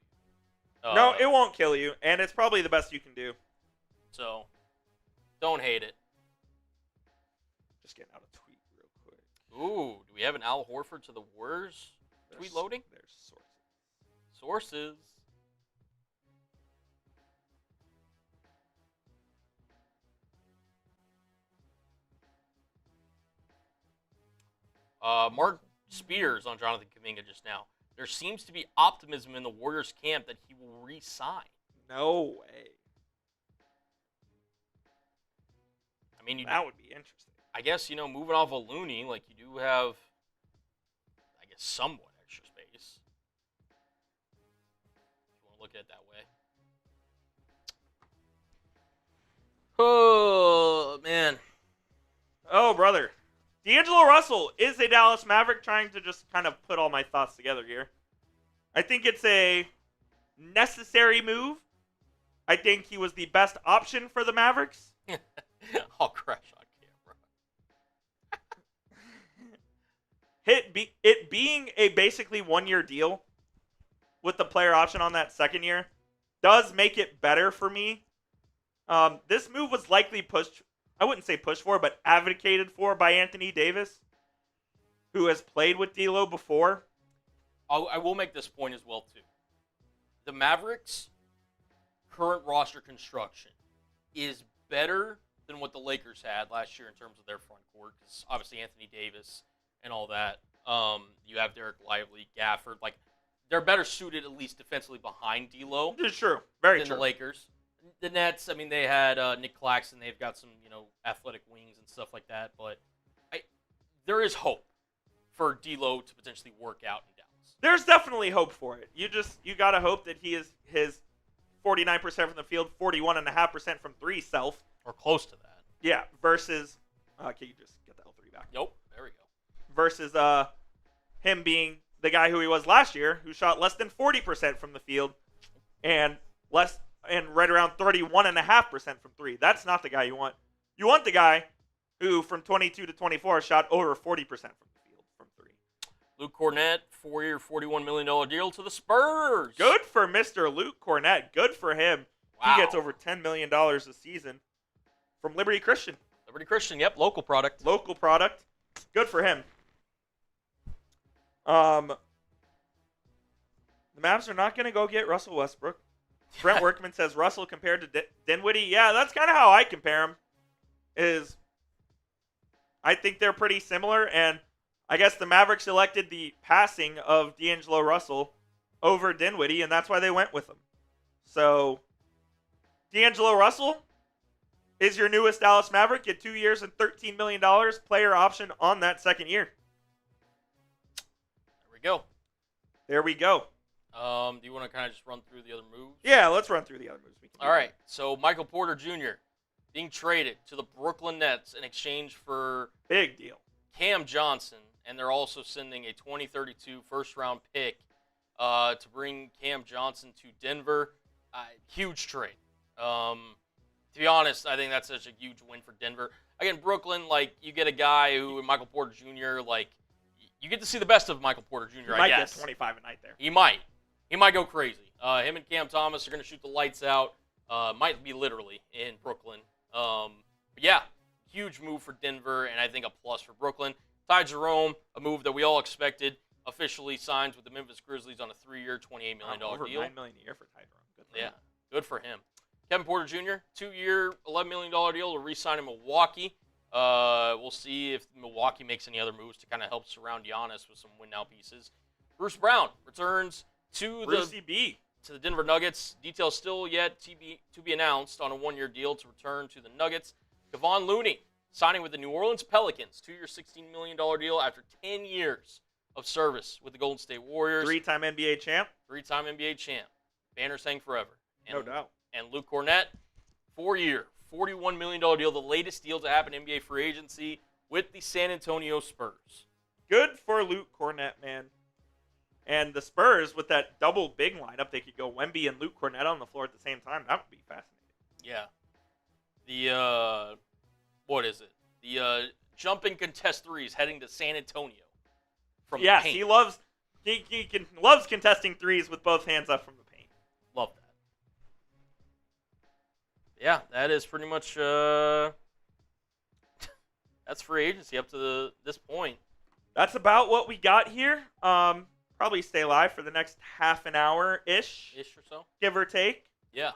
No, it won't kill you, and it's probably the best you can do. So, don't hate it. Just getting out a tweet real quick. Ooh, do we have an Al Horford to the Warriors tweet loading? There's sources. Sources. Mark Spears on Jonathan Kuminga just now. There seems to be optimism in the Warriors camp that he will re-sign. No way. I mean, That would be interesting. I guess, moving off of Looney, like you do have, I guess, somewhat extra space. If you want to look at it that way. Oh, man. Oh, brother. D'Angelo Russell is a Dallas Maverick, trying to just kind of put all my thoughts together here. I think it's a necessary move. I think he was the best option for the Mavericks. I'll crash on camera. It being a basically 1-year deal with the player option on that second year does make it better for me. This move was likely pushed, I wouldn't say pushed for, but advocated for by Anthony Davis, who has played with D'Lo before. I will make this point as well, too. The Mavericks' current roster construction is better than what the Lakers had last year in terms of their front court, because obviously Anthony Davis and all that. You have Derek Lively, Gafford. Like, they're better suited, at least defensively, behind D'Lo. It's true. Very than true. the Lakers. The Nets, I mean, they had Nick Claxton. They've got some, athletic wings and stuff like that. But there is hope for D'Lo to potentially work out in Dallas. There's definitely hope for it. You got to hope that he is his 49% from the field, 41.5% from three self. Or close to that. Yeah, versus, can you just get the L3 back? Nope, there we go. Versus him being the guy who he was last year, who shot less than 40% from the field and right around 31.5% from three. That's not the guy you want. You want the guy who, from 22 to 24, shot over 40% from the field from three. Luke Cornett, 4-year, $41 million deal to the Spurs. Good for Mr. Luke Cornett. Good for him. Wow. He gets over $10 million a season from Liberty Christian. Liberty Christian, yep, local product. Local product. Good for him. The Mavs are not going to go get Russell Westbrook. Brent Workman says Russell compared to Dinwiddie. Yeah, that's kind of how I compare him. I think they're pretty similar, and I guess the Mavericks elected the passing of D'Angelo Russell over Dinwiddie, and that's why they went with him. So, D'Angelo Russell is your newest Dallas Maverick. Get 2 years and $13 million player option on that second year. There we go. Do you want to kind of just run through the other moves? Yeah, let's run through the other moves. All right. So Michael Porter Jr. being traded to the Brooklyn Nets in exchange for big deal Cam Johnson, and they're also sending a 2032 first-round pick to bring Cam Johnson to Denver. Huge trade. To be honest, I think that's such a huge win for Denver. Again, Brooklyn, like, you get a guy who, Michael Porter Jr., like, you get to see the best of Michael Porter Jr., I guess. He might get 25 a night there. He might. He might go crazy. Him and Cam Thomas are going to shoot the lights out. Might be literally in Brooklyn. But yeah, huge move for Denver, and I think a plus for Brooklyn. Ty Jerome, a move that we all expected, officially signs with the Memphis Grizzlies on a 3-year, $28 million over deal. $9 million a year for Ty Jerome. Good for him. Good for him. Kevin Porter Jr., 2-year, $11 million deal to re-sign in Milwaukee. We'll see if Milwaukee makes any other moves to kind of help surround Giannis with some win-now pieces. Bruce Brown returns to the Denver Nuggets. Details still yet to be announced on a 1-year deal to return to the Nuggets. Kevon Looney signing with the New Orleans Pelicans, 2-year, $16 million deal after 10 years of service with the Golden State Warriors. 3-time NBA champ. Banners hang forever. No doubt. And Luke Cornett, 4-year, $41 million deal, the latest deal to happen in NBA free agency with the San Antonio Spurs. Good for Luke Cornett, man. And the Spurs, with that double big lineup, they could go Wemby and Luke Cornett on the floor at the same time. That would be fascinating. Yeah. What is it? The jumping contest threes heading to San Antonio from the paint. He loves contesting threes with both hands up from the paint. Love that. Yeah, that is pretty much that's free agency up to this point. That's about what we got here. Probably stay live for the next half an hour-ish. Or so. Give or take. Yeah.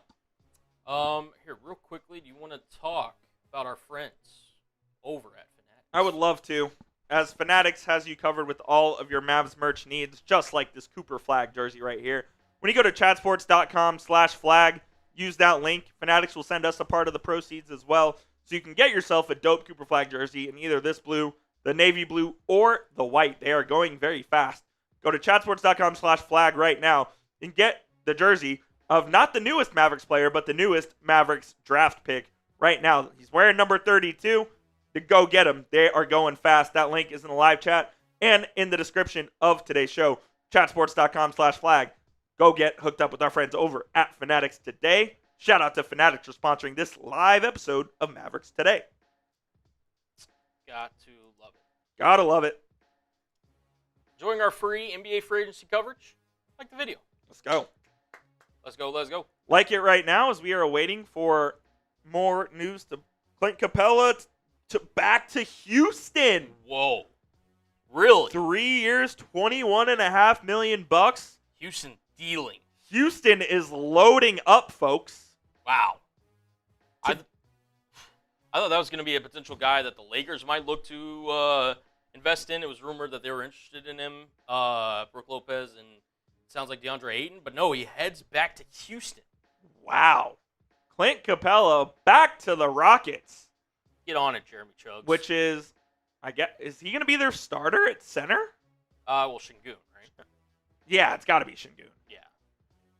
Here, real quickly, do you want to talk about our friends over at Fanatics? I would love to. As Fanatics has you covered with all of your Mavs merch needs, just like this Cooper Flagg jersey right here. When you go to chatsports.com/flag, use that link. Fanatics will send us a part of the proceeds as well, so you can get yourself a dope Cooper Flagg jersey in either this blue, the navy blue, or the white. They are going very fast. Go to chatsports.com/flag right now and get the jersey of not the newest Mavericks player, but the newest Mavericks draft pick right now. He's wearing number 32. To go get him. They are going fast. That link is in the live chat and in the description of today's show. Chatsports.com/flag. Go get hooked up with our friends over at Fanatics Today. Shout out to Fanatics for sponsoring this live episode of Mavericks Today. Got to love it. Gotta love it. Enjoying our free NBA free agency coverage? Like the video. Let's go. Let's go. Like it right now as we are waiting for more news to Clint Capella back to Houston. Whoa. Really? 3 years, $21.5 million. Houston dealing. Houston is loading up, folks. Wow. I thought that was going to be a potential guy that the Lakers might look to invest in. It was rumored that they were interested in him, Brook Lopez, and it sounds like DeAndre Ayton. But no, he heads back to Houston. Wow. Clint Capella back to the Rockets. Get on it, Jeremy Chugs. Which is, I guess, is he going to be their starter at center? Well, Şengün, right? Yeah, it's got to be Şengün. Yeah.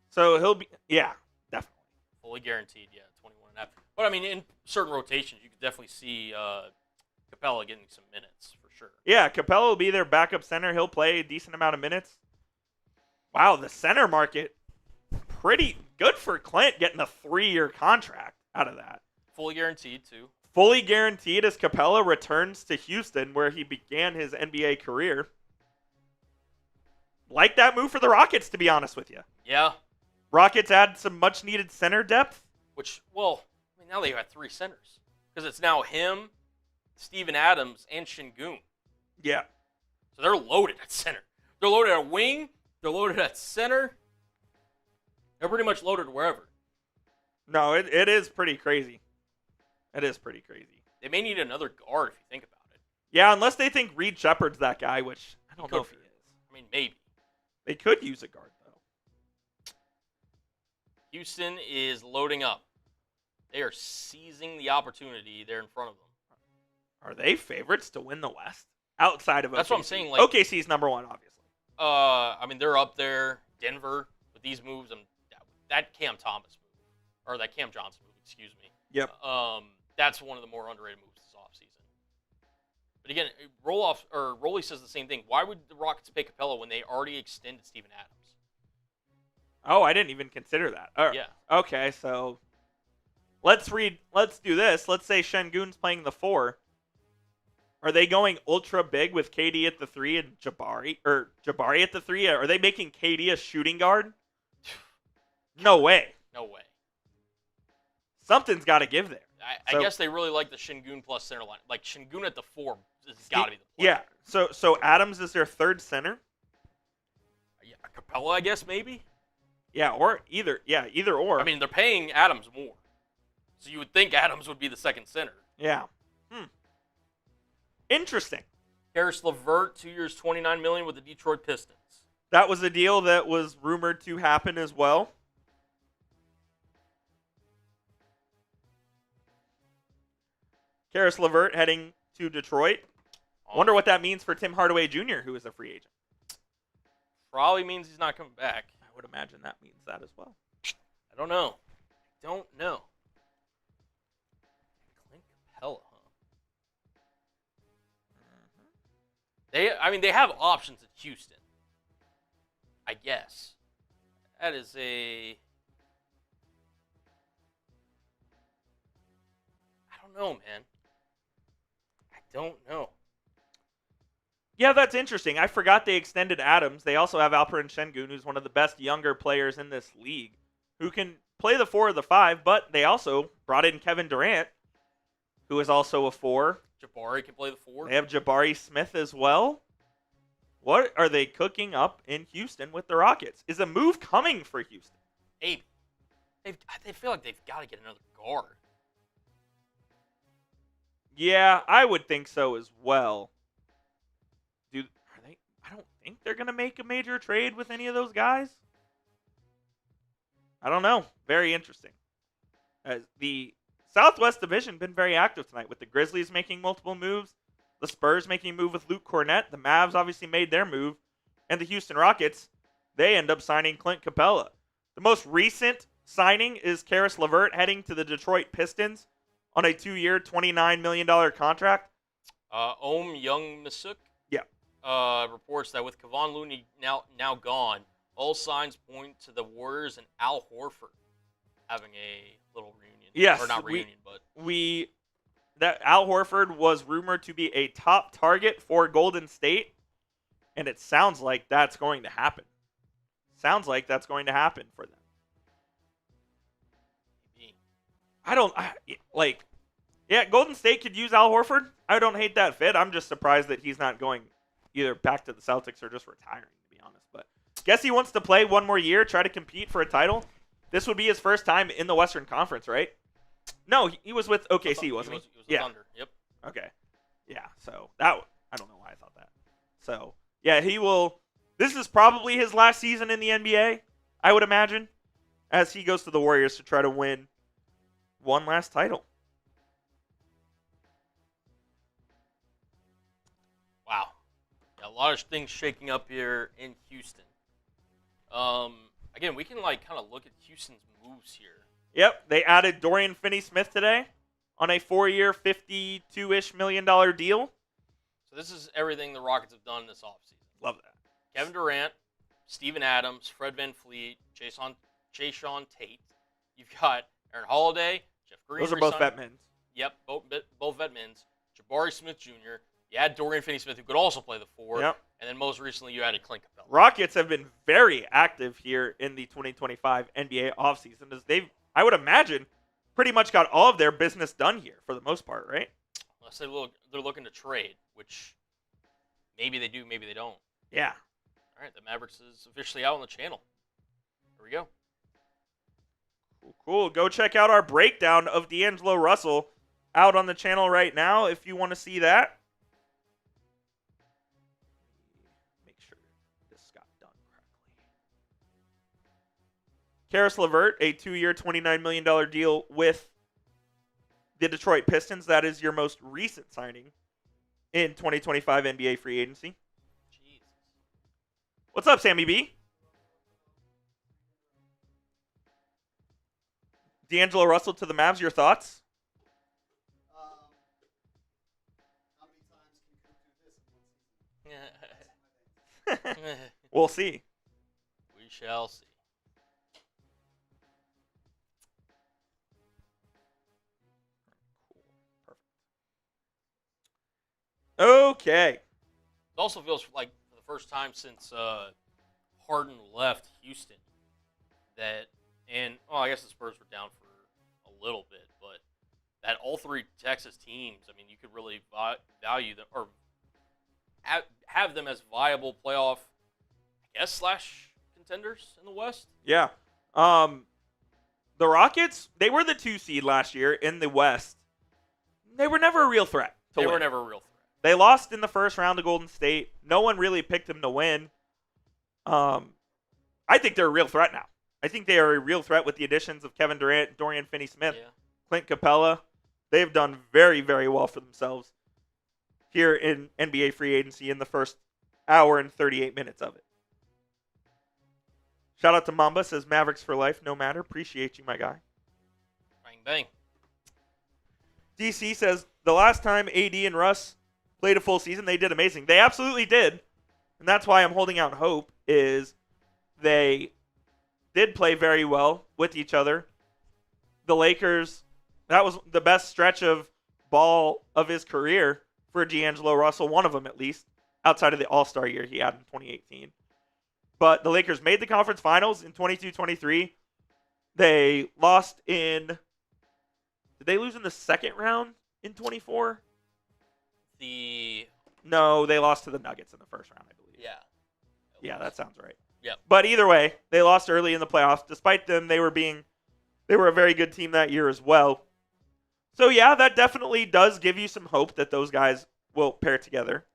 So he'll be, yeah, definitely. Fully guaranteed, yeah, 21.5. But, I mean, in certain rotations, you could definitely see Capella getting some minutes, for sure. Yeah, Capella will be their backup center. He'll play a decent amount of minutes. Wow, the center market, pretty good for Clint getting a 3-year contract out of that. Fully guaranteed, too. Fully guaranteed as Capella returns to Houston, where he began his NBA career. like that move for the Rockets, to be honest with you. Yeah. Rockets add some much-needed center depth. Which, well, I mean, now they got 3 centers. Because it's now him, Steven Adams, and Şengün. Yeah. So they're loaded at center. They're loaded at wing. They're loaded at center. They're pretty much loaded wherever. No, it is pretty crazy. It is pretty crazy. They may need another guard if you think about it. Yeah, unless they think Reed Shepard's that guy, which I don't know if he is. I mean, maybe. They could use a guard, though. Houston is loading up. They are seizing the opportunity there in front of them. Are they favorites to win the West? Outside of OKC. That's what I'm saying. Like, OKC's number one, obviously. I mean, they're up there. Denver, with these moves, that Cam Thomas move, or that Cam Johnson move, excuse me. Yep. That's one of the more underrated moves this offseason. But again, Rolly says the same thing. Why would the Rockets pay Capella when they already extended Steven Adams? Oh, I didn't even consider that. Yeah. Okay, so let's do this. Let's say Şengün's playing the 4. Are they going ultra big with KD at the 3 and Jabari at the 3? Are they making KD a shooting guard? No way. No way. Something's got to give there. I guess they really like the Şengün plus center line. Like Şengün at the 4 has got to be the play. Yeah. So Adams is their third center. Yeah, Capella, I guess maybe. Yeah, or either or. I mean, they're paying Adams more, so you would think Adams would be the second center. Yeah. Interesting. Karis LeVert, 2 years, $29 million with the Detroit Pistons. That was a deal that was rumored to happen as well. Karis LeVert heading to Detroit. Wonder what that means for Tim Hardaway Jr., who is a free agent. Probably means he's not coming back. I would imagine that means that as well. I don't know. Clint Capella, huh? They have options at Houston. I guess. That is a... I don't know, man. I don't know. Yeah, that's interesting. I forgot they extended Adams. They also have Alperen Şengün, who's one of the best younger players in this league, who can play the 4 or the 5, but they also brought in Kevin Durant, who is also a 4. Jabari can play the 4. They have Jabari Smith as well. What are they cooking up in Houston with the Rockets? Is a move coming for Houston? Maybe. They feel like they've got to get another guard. Yeah, I would think so as well. I don't think they're going to make a major trade with any of those guys. I don't know. Very interesting. The Southwest Division been very active tonight with the Grizzlies making multiple moves, the Spurs making a move with Luke Cornett, the Mavs obviously made their move, and the Houston Rockets, they end up signing Clint Capella. The most recent signing is Karis LeVert heading to the Detroit Pistons on a 2-year, $29 million contract. Young-Misuk reports that with Kevon Looney now gone, all signs point to the Warriors and Al Horford having a little reunion. Yes. Or not reunion, but... That Al Horford was rumored to be a top target for Golden State, and it sounds like that's going to happen. Sounds like that's going to happen for them. Golden State could use Al Horford. I don't hate that fit. I'm just surprised that he's not going either back to the Celtics or just retiring, to be honest. But guess he wants to play one more year, try to compete for a title. This would be his first time in the Western Conference, right? No, he was with OKC, wasn't he? He was with Thunder. Yep. Okay. Yeah, so I don't know why I thought that. So, yeah, he will. This is probably his last season in the NBA, I would imagine, as he goes to the Warriors to try to win one last title. Wow. Yeah, a lot of things shaking up here in Houston. Again, we can kind of look at Houston's moves here. Yep, they added Dorian Finney-Smith today on a 4-year, $52-ish million deal. So this is everything the Rockets have done this offseason. Love that. Kevin Durant, Steven Adams, Fred VanVleet, Jason Tate. You've got Aaron Holiday, Jeff Green. Those are both vet mins. Yep, both vet mins. Jabari Smith Jr. You had Dorian Finney-Smith, who could also play the 4. Yep. And then most recently, you added Clint Capella. Rockets have been very active here in the 2025 NBA offseason, as they've, I would imagine, pretty much got all of their business done here for the most part, right? Unless they're looking to trade, which maybe they do, maybe they don't. Yeah. All right, the Mavericks is officially out on the channel. Here we go. Cool. Go check out our breakdown of D'Angelo Russell out on the channel right now if you want to see that. Make sure this got done correctly. Karis LeVert, a 2-year, $29 million deal with the Detroit Pistons. That is your most recent signing in 2025 NBA free agency. Jesus. What's up, Sammy B? D'Angelo Russell to the Mavs, your thoughts? How many times can Coop do this in one season? We'll see. We shall see. Okay. It also feels like for the first time since Harden left Houston I guess the Spurs were down for a little bit, but that all 3 Texas teams, I mean, you could really value them or have them as viable playoff, I guess, / contenders in the West. Yeah. The Rockets, they were the 2 seed last year in the West. They were never a real threat to win. They were never a real threat. They lost in the first round to Golden State. No one really picked them to win. I think they're a real threat now. I think they are a real threat with the additions of Kevin Durant, Dorian Finney-Smith, Clint Capella. They've done very, very well for themselves here in NBA free agency in the first hour and 38 minutes of it. Shout out to Mamba, says Mavericks for life, no matter. Appreciate you, my guy. Bang, bang. DC says the last time AD and Russ played a full season, they did amazing. They absolutely did. And that's why I'm holding out hope is they did play very well with each other. The Lakers, that was the best stretch of ball of his career for D'Angelo Russell, one of them at least, outside of the All-Star year he had in 2018. But the Lakers made the conference finals in 22-23. They lost in... Did they lose in the second round in 24? No, they lost to the Nuggets in the first round, I believe. Yeah. Yeah, that sounds right. Yep. But either way, they lost early in the playoffs. Despite them, they were a very good team that year as well. So yeah, that definitely does give you some hope that those guys will pair together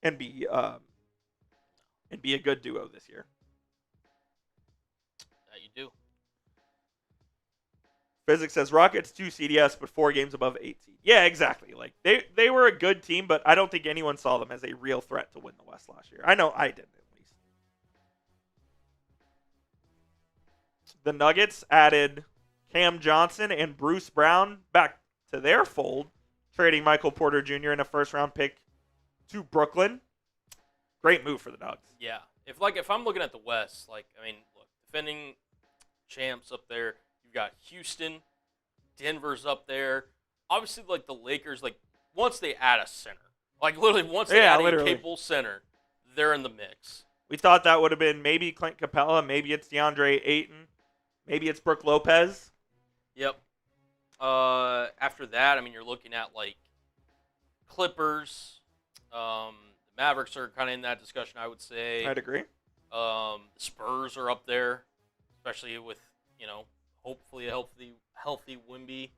and be a good duo this year. That you do. Physics says Rockets 2 CDS, but 4 games above 8 seed. Yeah, exactly. Like they were a good team, but I don't think anyone saw them as a real threat to win the West last year. I know I didn't, at least. The Nuggets added Cam Johnson and Bruce Brown back to their fold, trading Michael Porter Jr. and a first-round pick to Brooklyn. Great move for the Nuggets. Yeah. If I'm looking at the West, look, defending champs up there. You've got Houston, Denver's up there. Obviously, the Lakers, once they add a center, literally once they add a capable center, they're in the mix. We thought that would have been maybe Clint Capella, maybe it's DeAndre Ayton, maybe it's Brook Lopez. Yep. After that, you're looking at Clippers. The Mavericks are kind of in that discussion, I would say. I'd agree. The Spurs are up there, especially with hopefully a healthy Wemby.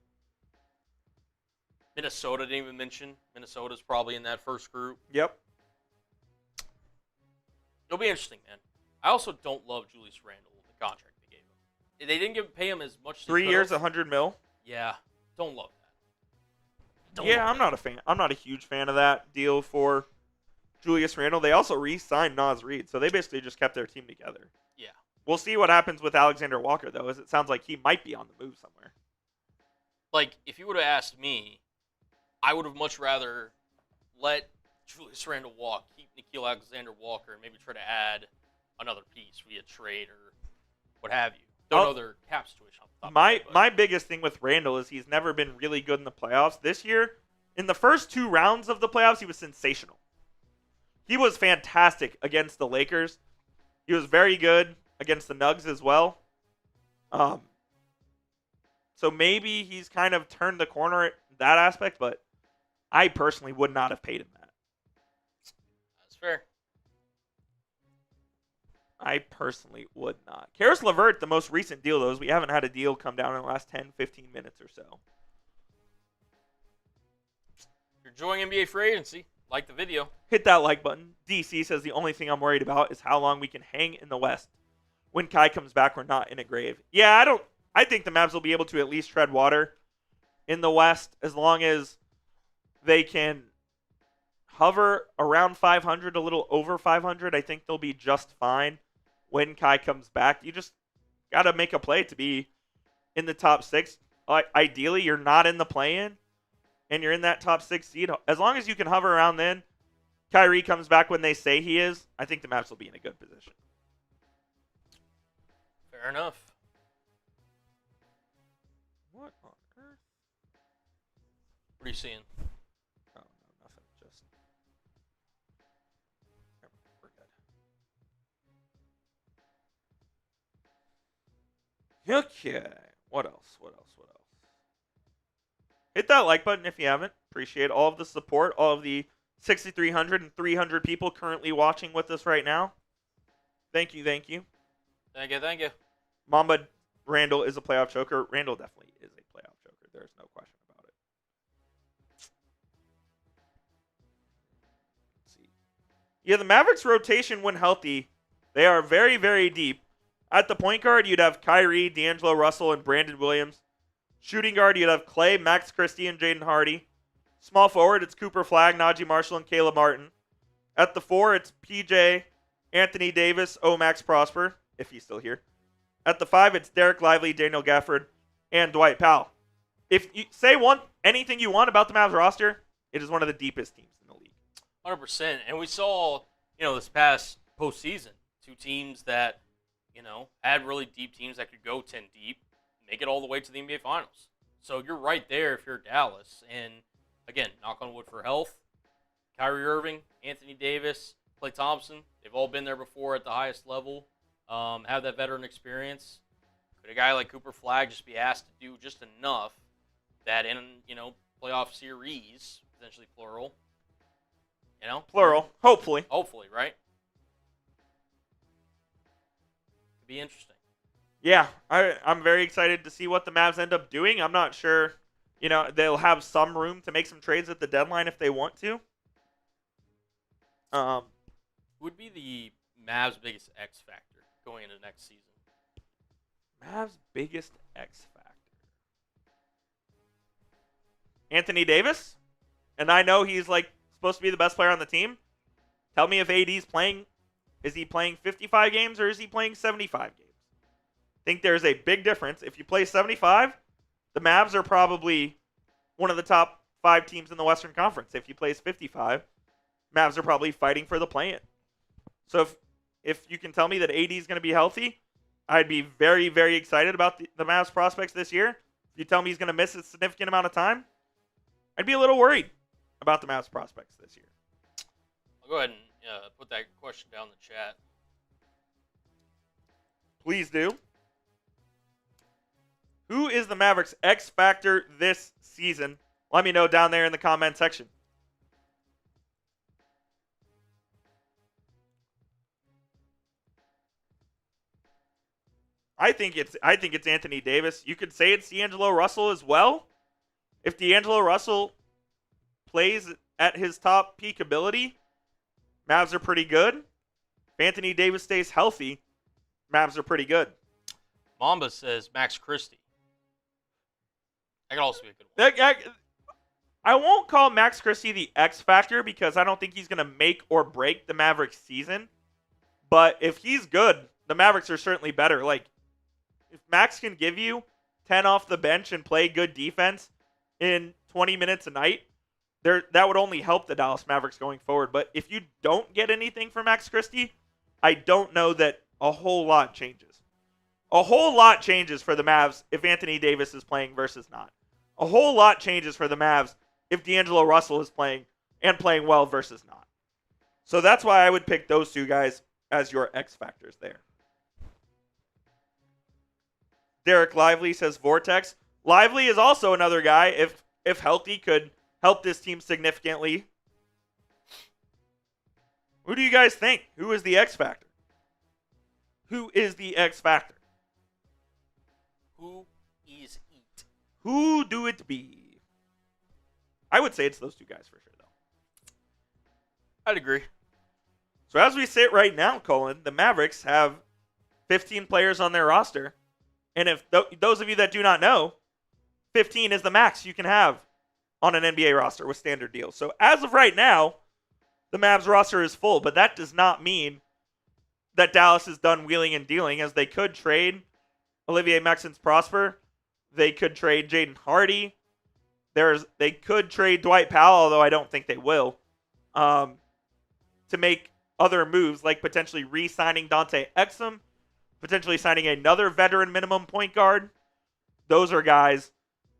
Minnesota didn't even mention. Minnesota's probably in that first group. Yep. It'll be interesting, man. I also don't love Julius Randle, the contract they gave him. They didn't pay him as much. 3 years, $100 million. Yeah, don't love that. I'm not a fan. I'm not a huge fan of that deal for Julius Randle. They also re-signed Naz Reid, so they basically just kept their team together. Yeah. We'll see what happens with Alexander Walker, though, as it sounds like he might be on the move somewhere. If you would have asked me, I would have much rather let Julius Randle walk, keep Nickeil Alexander-Walker, and maybe try to add another piece via trade or what have you. Don't know their cap situation. My biggest thing with Randle is he's never been really good in the playoffs. This year, In the first 2 rounds of the playoffs, he was sensational. He was fantastic against the Lakers. He was very good against the Nugs as well. So maybe he's kind of turned the corner at that aspect, but I personally would not have paid him that. That's fair. I personally would not. Karis LeVert, the most recent deal, though, is we haven't had a deal come down in the last 10, 15 minutes or so. If you're enjoying NBA free agency, like the video. Hit that like button. DC says the only thing I'm worried about is how long we can hang in the West. When Kai comes back, we're not in a grave. Yeah, I think the Mavs will be able to at least tread water in the West as long as they can hover around 500, a little over 500. I think they'll be just fine when Kai comes back. You just got to make a play to be in the top 6. Ideally, you're not in the play-in, and you're in that top 6 seed. As long as you can hover around then, Kyrie comes back when they say he is, I think the Mavs will be in a good position. Fair enough. What on earth? What are you seeing? Oh, no, nothing. Just... We're good. Okay. What else? Hit that like button if you haven't. Appreciate all of the support, all of the 6,300 and 300 people currently watching with us right now. Thank you. Thank you. Mamba Randall is a playoff choker. Randall definitely is a playoff choker. There's no question about it. Let's see. Yeah, the Mavericks rotation when healthy, they are very, very deep. At the point guard, you'd have Kyrie, D'Angelo Russell, and Brandon Williams. Shooting guard, you'd have Klay, Max Christie, and Jaden Hardy. Small forward, it's Cooper Flagg, Najee Marshall, and Caleb Martin. At the 4, it's PJ, Anthony Davis, Max Prosper, if he's still here. At the 5, it's Derek Lively, Daniel Gafford, and Dwight Powell. If you say anything you want about the Mavs roster, it is one of the deepest teams in the league. 100%. And we saw, this past postseason, 2 teams that, had really deep teams that could go 10 deep, make it all the way to the NBA Finals. So you're right there if you're Dallas. And, again, knock on wood for health. Kyrie Irving, Anthony Davis, Klay Thompson, they've all been there before at the highest level. Have that veteran experience. Could a guy like Cooper Flagg just be asked to do just enough that in, playoff series, potentially plural, Plural, hopefully. Hopefully, right? Could be interesting. Yeah, I'm very excited to see what the Mavs end up doing. I'm not sure, they'll have some room to make some trades at the deadline if they want to. Who would be the Mavs' biggest X factor going into next season? Mavs' biggest X factor. Anthony Davis? And I know he's supposed to be the best player on the team. Tell me if AD's playing. Is he playing 55 games or is he playing 75 games? I think there's a big difference. If you play 75, the Mavs are probably one of the top 5 teams in the Western Conference. If he plays 55, Mavs are probably fighting for the play-in. So if you can tell me that AD is going to be healthy, I'd be very, very excited about the Mavs prospects this year. If you tell me he's going to miss a significant amount of time, I'd be a little worried about the Mavs prospects this year. I'll go ahead and put that question down in the chat. Please do. Who is the Mavericks X factor this season? Let me know down there in the comment section. I think it's Anthony Davis. You could say it's D'Angelo Russell as well. If D'Angelo Russell plays at his top peak ability, Mavs are pretty good. If Anthony Davis stays healthy, Mavs are pretty good. Mamba says Max Christie. That could also be a good one. I won't call Max Christie the X factor because I don't think he's going to make or break the Mavericks season. But if he's good, the Mavericks are certainly better. If Max can give you 10 off the bench and play good defense in 20 minutes a night, that would only help the Dallas Mavericks going forward. But if you don't get anything from Max Christie, I don't know that a whole lot changes. A whole lot changes for the Mavs if Anthony Davis is playing versus not. A whole lot changes for the Mavs if D'Angelo Russell is playing and playing well versus not. So that's why I would pick those two guys as your X factors there. Derek Lively says Vortex. Lively is also another guy, if healthy, could help this team significantly. Who do you guys think? Who is the X factor? Who is the X factor? Who is it? Who do it be? I would say it's those two guys for sure, though. I'd agree. So as we sit right now, Colin, the Mavericks have 15 players on their roster. And if those of you that do not know, 15 is the max you can have on an NBA roster with standard deals. So as of right now, the Mavs roster is full, but that does not mean that Dallas is done wheeling and dealing, as they could trade Olivier-Maxence Prosper. They could trade Jaden Hardy. They could trade Dwight Powell, although I don't think they will, to make other moves, like potentially re-signing Dante Exum, potentially signing another veteran minimum point guard. Those are guys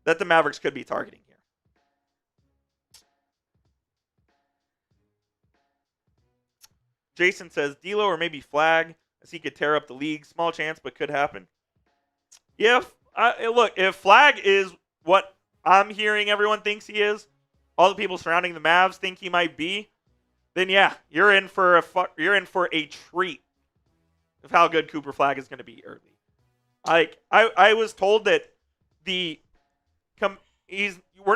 that the Mavericks could be targeting here. Jason says D'Lo or maybe Flagg, as he could tear up the league. Small chance, but could happen. Yeah, look, if Flagg is what I'm hearing everyone thinks he is, all the people surrounding the Mavs think he might be, then yeah, you're in for a treat of how good Cooper Flagg is going to be early. Like I was told that we're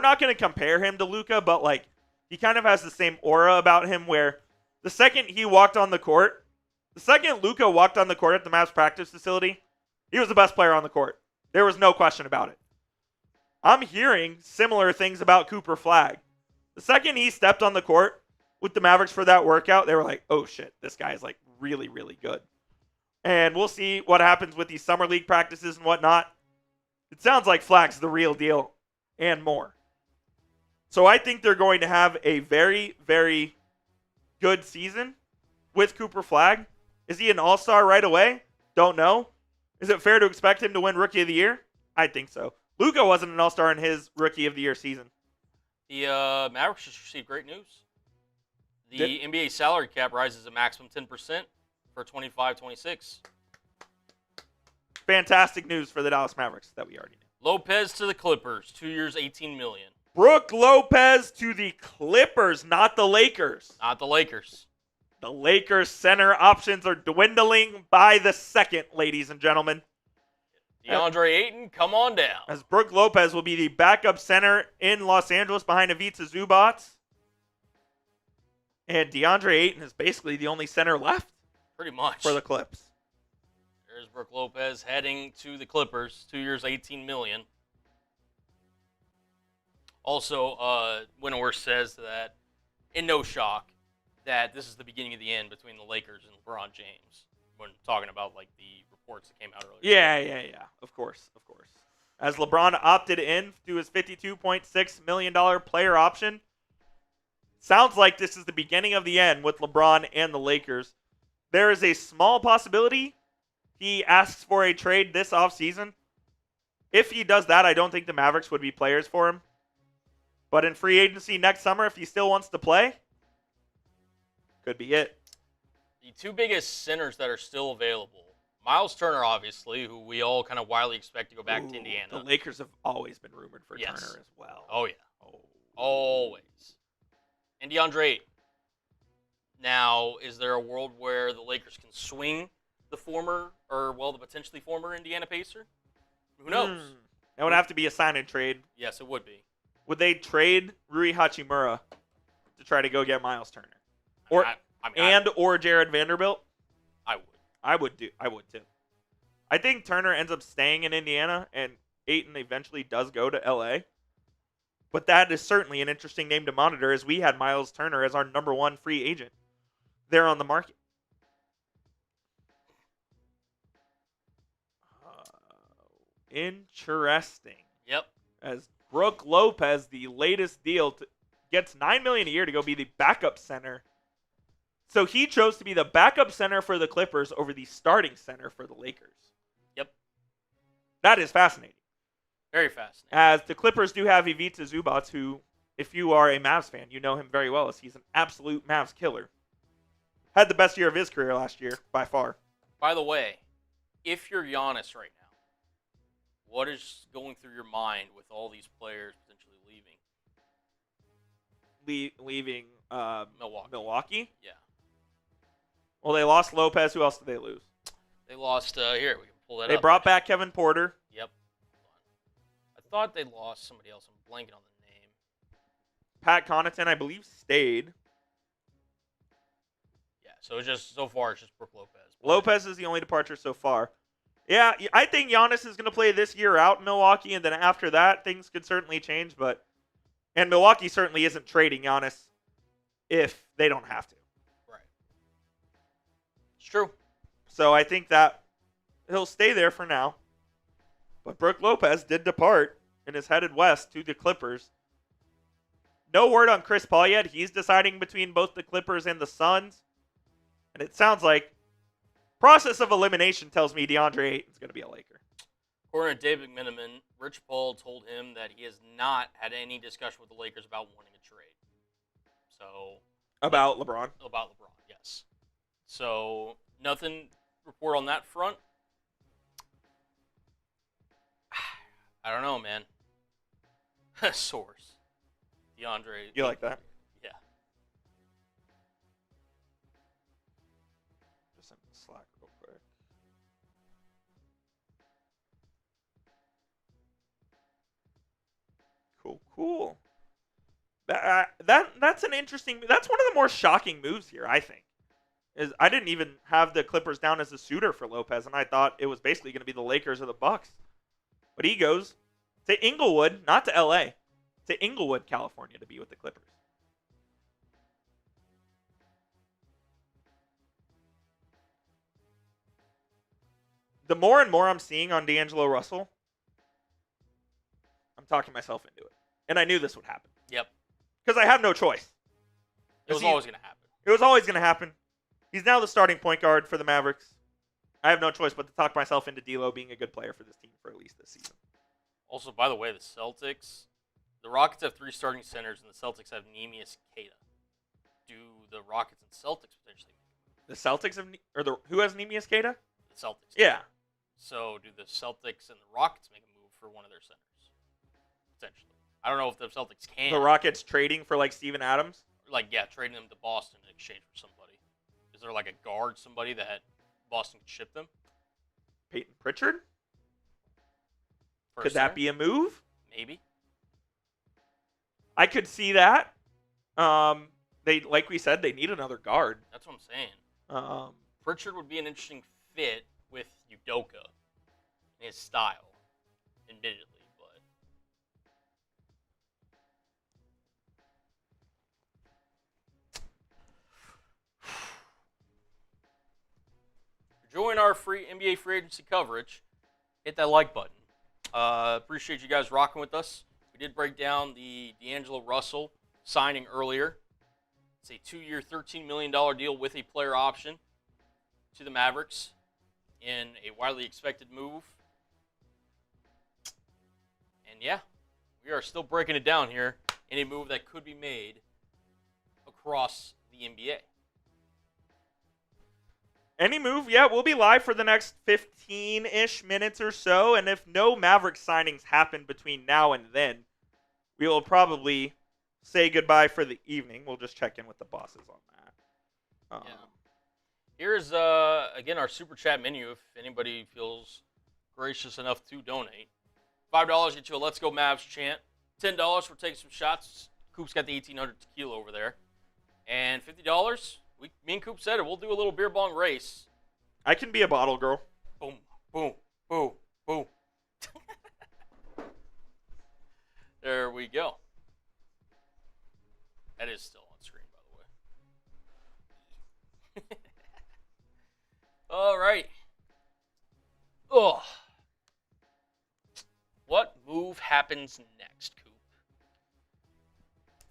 not going to compare him to Luka, but like he kind of has the same aura about him where the second Luka walked on the court at the Mavs practice facility, he was the best player on the court. There was no question about it. I'm hearing similar things about Cooper Flagg. The second he stepped on the court with the Mavericks for that workout, they were like, oh shit, this guy is like really, really good. And we'll see what happens with these summer league practices and whatnot. It sounds like Flagg's the real deal and more. So I think they're going to have a very, very good season with Cooper Flagg. Is he an all-star right away? Don't know. Is it fair to expect him to win Rookie of the Year? I think so. Luka wasn't an all-star in his Rookie of the Year season. The Mavericks just received great news. The NBA salary cap rises a maximum 10% for 25-26. Fantastic news for the Dallas Mavericks that we already knew. Lopez to the Clippers, 2 years, $18 million. Brook Lopez to the Clippers, not the Lakers. Not the Lakers. The Lakers center options are dwindling by the second, ladies and gentlemen. DeAndre Ayton, come on down. As Brook Lopez will be the backup center in Los Angeles behind Ivica Zubac. And DeAndre Ayton is basically the only center left. Pretty much. For the Clips. There's Brook Lopez heading to the Clippers, 2 years, $18 million. Also, Winnower says that, in no shock, that this is the beginning of the end between the Lakers and LeBron James. When talking about like the reports that came out earlier. Yeah. Of course. As LeBron opted in to his $52.6 million player option, sounds like this is the beginning of the end with LeBron and the Lakers. There is a small possibility he asks for a trade this offseason. If he does that, I don't think the Mavericks would be players for him. But in free agency next summer, if he still wants to play, could be it. The two biggest centers that are still available, Miles Turner, obviously, who we all kind of widely expect to go back to Indiana. The Lakers have always been rumored for Turner as well. Oh, yeah. Always. And DeAndre Ayton. Now, is there a world where the Lakers can swing the the potentially former Indiana Pacer? Who knows? That would have to be a sign and trade. Yes, it would be. Would they trade Rui Hachimura to try to go get Miles Turner? Or Jared Vanderbilt? I would too. I think Turner ends up staying in Indiana and Ayton eventually does go to LA. But that is certainly an interesting name to monitor, as we had Miles Turner as our number one free agent there on the market. Interesting. Yep. As Brook Lopez, the latest deal, gets $9 million a year to go be the backup center. So he chose to be the backup center for the Clippers over the starting center for the Lakers. Yep. That is fascinating. Very fascinating. As the Clippers do have Ivica Zubac, who if you are a Mavs fan, you know him very well as he's an absolute Mavs killer. Had the best year of his career last year, by far. By the way, if you're Giannis right now, what is going through your mind with all these players potentially leaving? Leaving Milwaukee. Yeah. Well, they lost Lopez. Who else did they lose? They lost, here, we can pull that up. They brought back Kevin Porter. Yep. I thought they lost somebody else. I'm blanking on the name. Pat Connaughton, I believe, stayed. Yeah, so so far it's just Brook Lopez. Lopez is the only departure so far. Yeah, I think Giannis is going to play this year out in Milwaukee, and then after that, things could certainly change. And Milwaukee certainly isn't trading Giannis if they don't have to. Right. It's true. So I think that he'll stay there for now. But Brook Lopez did depart and is headed west to the Clippers. No word on Chris Paul yet. He's deciding between both the Clippers and the Suns. And it sounds like process of elimination tells me DeAndre Ayton's going to be a Laker. According to David McMenamin, Rich Paul told him that he has not had any discussion with the Lakers about wanting a trade. So About LeBron? About LeBron, yes. So nothing to report on that front. I don't know, man. Source. DeAndre. You like that? Yeah. Just send Slack real quick. Cool. That's an interesting. That's one of the more shocking moves here, I think. Is I didn't even have the Clippers down as a suitor for Lopez, and I thought it was basically going to be the Lakers or the Bucks. But he goes to Inglewood, not to L.A., to Inglewood, California, to be with the Clippers. The more and more I'm seeing on D'Angelo Russell, I'm talking myself into it. And I knew this would happen. Yep. Because I have no choice. It was always going to happen. It was always going to happen. He's now the starting point guard for the Mavericks. I have no choice but to talk myself into D'Lo being a good player for this team for at least this season. Also, by the way, the Rockets have 3 starting centers, and the Celtics have Neemias Queta. Do the Rockets and Celtics potentially make a move? The Celtics have, who has Neemias Queta? The Celtics. Yeah. So do the Celtics and the Rockets make a move for one of their centers? Potentially. I don't know if the Celtics can. The Rockets trading for Steven Adams? Trading them to Boston in exchange for somebody. Is there a guard, somebody that Boston could ship them? Peyton Pritchard? For Could that be a move? Maybe. I could see that. Like we said, they need another guard. That's what I'm saying. Pritchard would be an interesting fit with Udoka in his style, admittedly. Join our free NBA free agency coverage. Hit that like button. Appreciate you guys rocking with us. We did break down the D'Angelo Russell signing earlier. It's a 2-year, $13 million deal with a player option to the Mavericks in a widely expected move. And yeah, we are still breaking it down here in a move that could be made across the NBA. Any move, yeah, we'll be live for the next 15-ish minutes or so, and if no Mavericks signings happen between now and then, we will probably say goodbye for the evening. We'll just check in with the bosses on that. Yeah. Here's, again, our Super Chat menu if anybody feels gracious enough to donate. $5 get you a Let's Go Mavs chant. $10 for taking some shots. Coop's got the 1800 tequila over there. And $50, me and Coop said it, we'll do a little beer bong race. I can be a bottle girl. Boom, boom, boom, boom. There we go. That is still on screen, by the way. All right. Oh. What move happens next, Coop?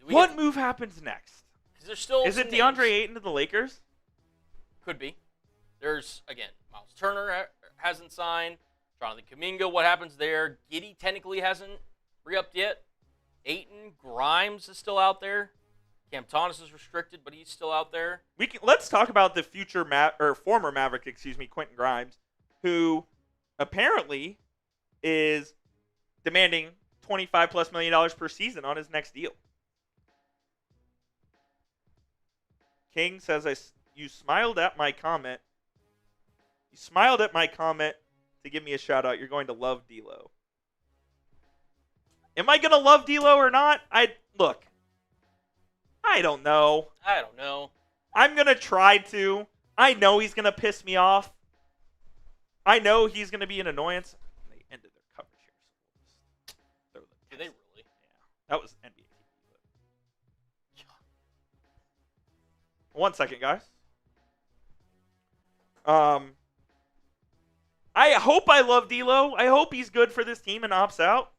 What move happens next? There's still Is it DeAndre Ayton to the Lakers? Could be. There's, again, Miles Turner hasn't signed. Jonathan Kuminga, what happens there? Giddey technically hasn't re-upped yet. Ayton, Grimes is still out there. Cam Thomas is restricted, but he's still out there. Let's talk about the former Maverick, Quentin Grimes, who apparently is demanding $25+ million per season on his next deal. King says, you smiled at my comment. You smiled at my comment to give me a shout out. You're going to love D'Lo. Am I going to love D'Lo or not? I don't know. I'm going to try to. I know he's going to piss me off. I know he's going to be an annoyance. They ended their coverage here. Did they really? Yeah. That was NBA TV. 1 second, guys. I hope I love D'Lo. I hope he's good for this team and opts out.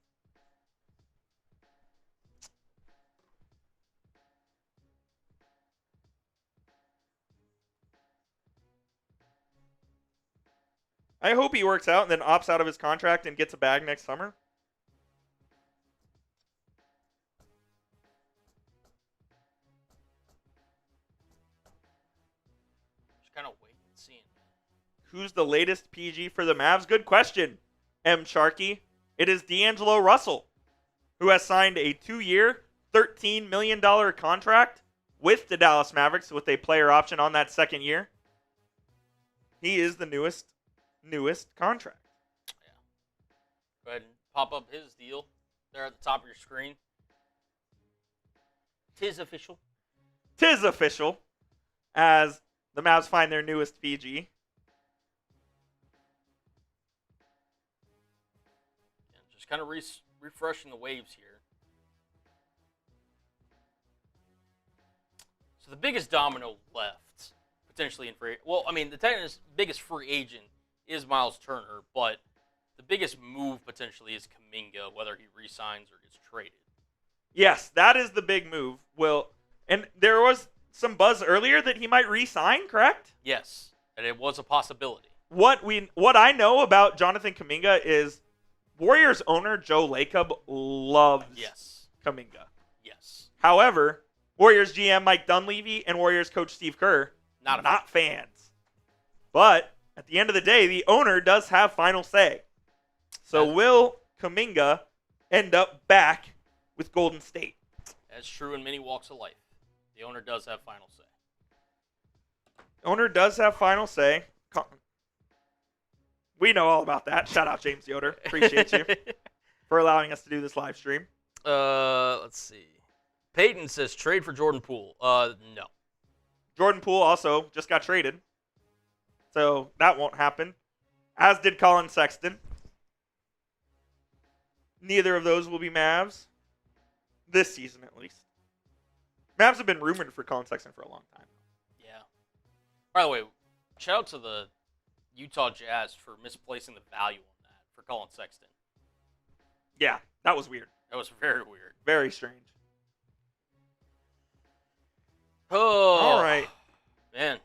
I hope he works out and then opts out of his contract and gets a bag next summer. Just kind of wait and see. Who's the latest PG for the Mavs? Good question, M. Sharkey. It is D'Angelo Russell, who has signed a 2-year, $13 million contract with the Dallas Mavericks with a player option on that second year. He is the newest contract. Yeah. Go ahead and pop up his deal there at the top of your screen. Tis official. Tis official, as the Mavs find their newest PG. Yeah, just kind of refreshing the waves here. So the biggest domino left, potentially in free. Well, I mean, the biggest free agent is Miles Turner, but the biggest move potentially is Kuminga, whether he resigns or gets traded. Yes, that is the big move. And there was some buzz earlier that he might re-sign, correct? Yes, and it was a possibility. What I know about Jonathan Kuminga is Warriors owner Joe Lacob loves Kuminga. Yes. However, Warriors GM Mike Dunleavy and Warriors coach Steve Kerr not fans. But at the end of the day, the owner does have final say. So will Kuminga end up back with Golden State? That's true in many walks of life. The owner does have final say. Owner does have final say. We know all about that. Shout out James Yoder. Appreciate you for allowing us to do this live stream. Let's see. Peyton says trade for Jordan Poole. No. Jordan Poole also just got traded. So that won't happen. As did Colin Sexton. Neither of those will be Mavs. This season, at least. Mavs have been rumored for Colin Sexton for a long time. Yeah. By the way, shout out to the Utah Jazz for misplacing the value on that for Colin Sexton. Yeah, that was weird. That was very weird. Very strange. Oh. All right. Man.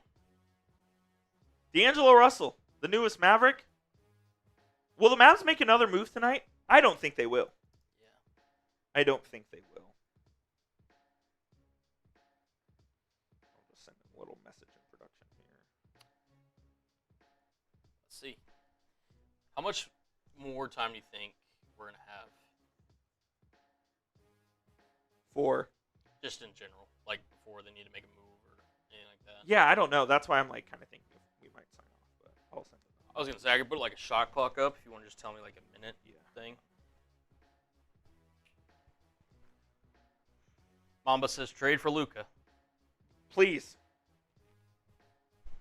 D'Angelo Russell, the newest Maverick. Will the Mavs make another move tonight? I don't think they will. Yeah. I don't think they will. I'll just send them a little message in production here. Let's see. How much more time do you think we're going to have? For? Just in general. Like before they need to make a move or anything like that. Yeah, I don't know. That's why I'm like kind of thinking we might sign off, but I'll send it. I was going to say, I could put like a shot clock up if you want to just tell me like a minute thing. Mamba says trade for Luka. Please.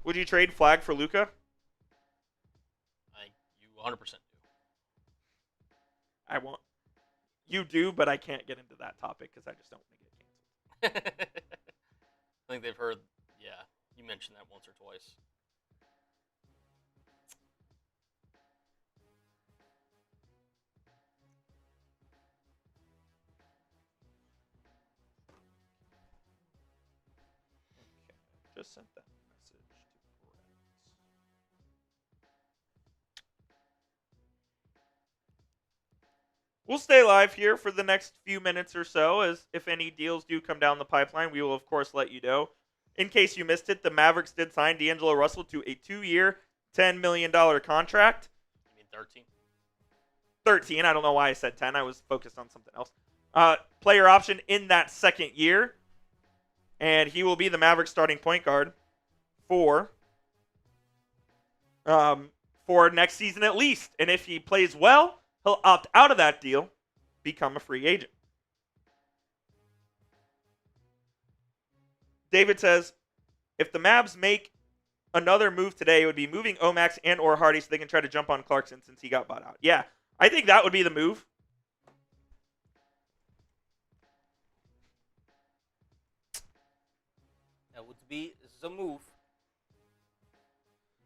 Would you trade Flagg for Luka? You 100% do. I won't. You do, but I can't get into that topic because I just don't want to get canceled. I think they've heard, yeah, you mentioned that once or twice. Okay, just sent that message to Brett. We'll stay live here for the next few minutes or so, as if any deals do come down the pipeline, we will, of course, let you know. In case you missed it, the Mavericks did sign D'Angelo Russell to a 2-year, $10 million contract. You mean 13? 13. I don't know why I said 10. I was focused on something else. Player option in that second year. And he will be the Mavericks starting point guard for next season at least. And if he plays well, he'll opt out of that deal, become a free agent. David says, if the Mavs make another move today, it would be moving Omax and or Hardy so they can try to jump on Clarkson since he got bought out. Yeah, I think that would be the move. That would be the move.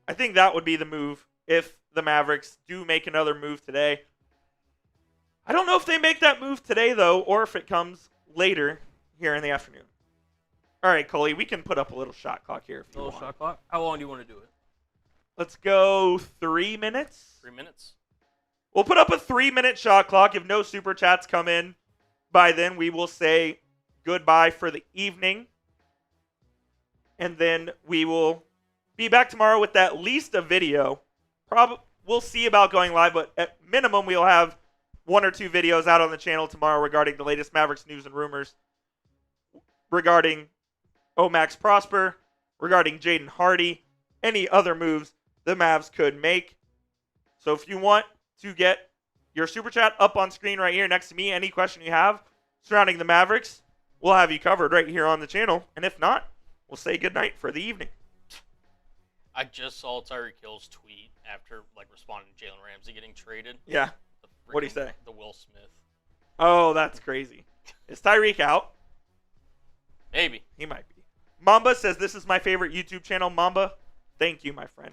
I think that would be the move if the Mavericks do make another move today. I don't know if they make that move today, though, or if it comes later here in the afternoon. All right, Coley, we can put up a little shot clock here if you want. Shot clock? How long do you want to do it? Let's go 3 minutes. 3 minutes? We'll put up a 3-minute shot clock. If no super chats come in by then, we will say goodbye for the evening. And then we will be back tomorrow with at least a video. We'll see about going live, but at minimum, we'll have 1 or 2 videos out on the channel tomorrow regarding the latest Mavericks news and rumors, regarding Omax Prosper, regarding Jaden Hardy, any other moves the Mavs could make. So if you want to get your super chat up on screen right here next to me, any question you have surrounding the Mavericks, we'll have you covered right here on the channel. And if not, we'll say goodnight for the evening. I just saw Tyreek Hill's tweet after responding to Jalen Ramsey getting traded. Yeah. What'd he say? The Will Smith. Oh, that's crazy. Is Tyreek out? Maybe. He might be. Mamba says, this is my favorite YouTube channel. Mamba, thank you, my friend.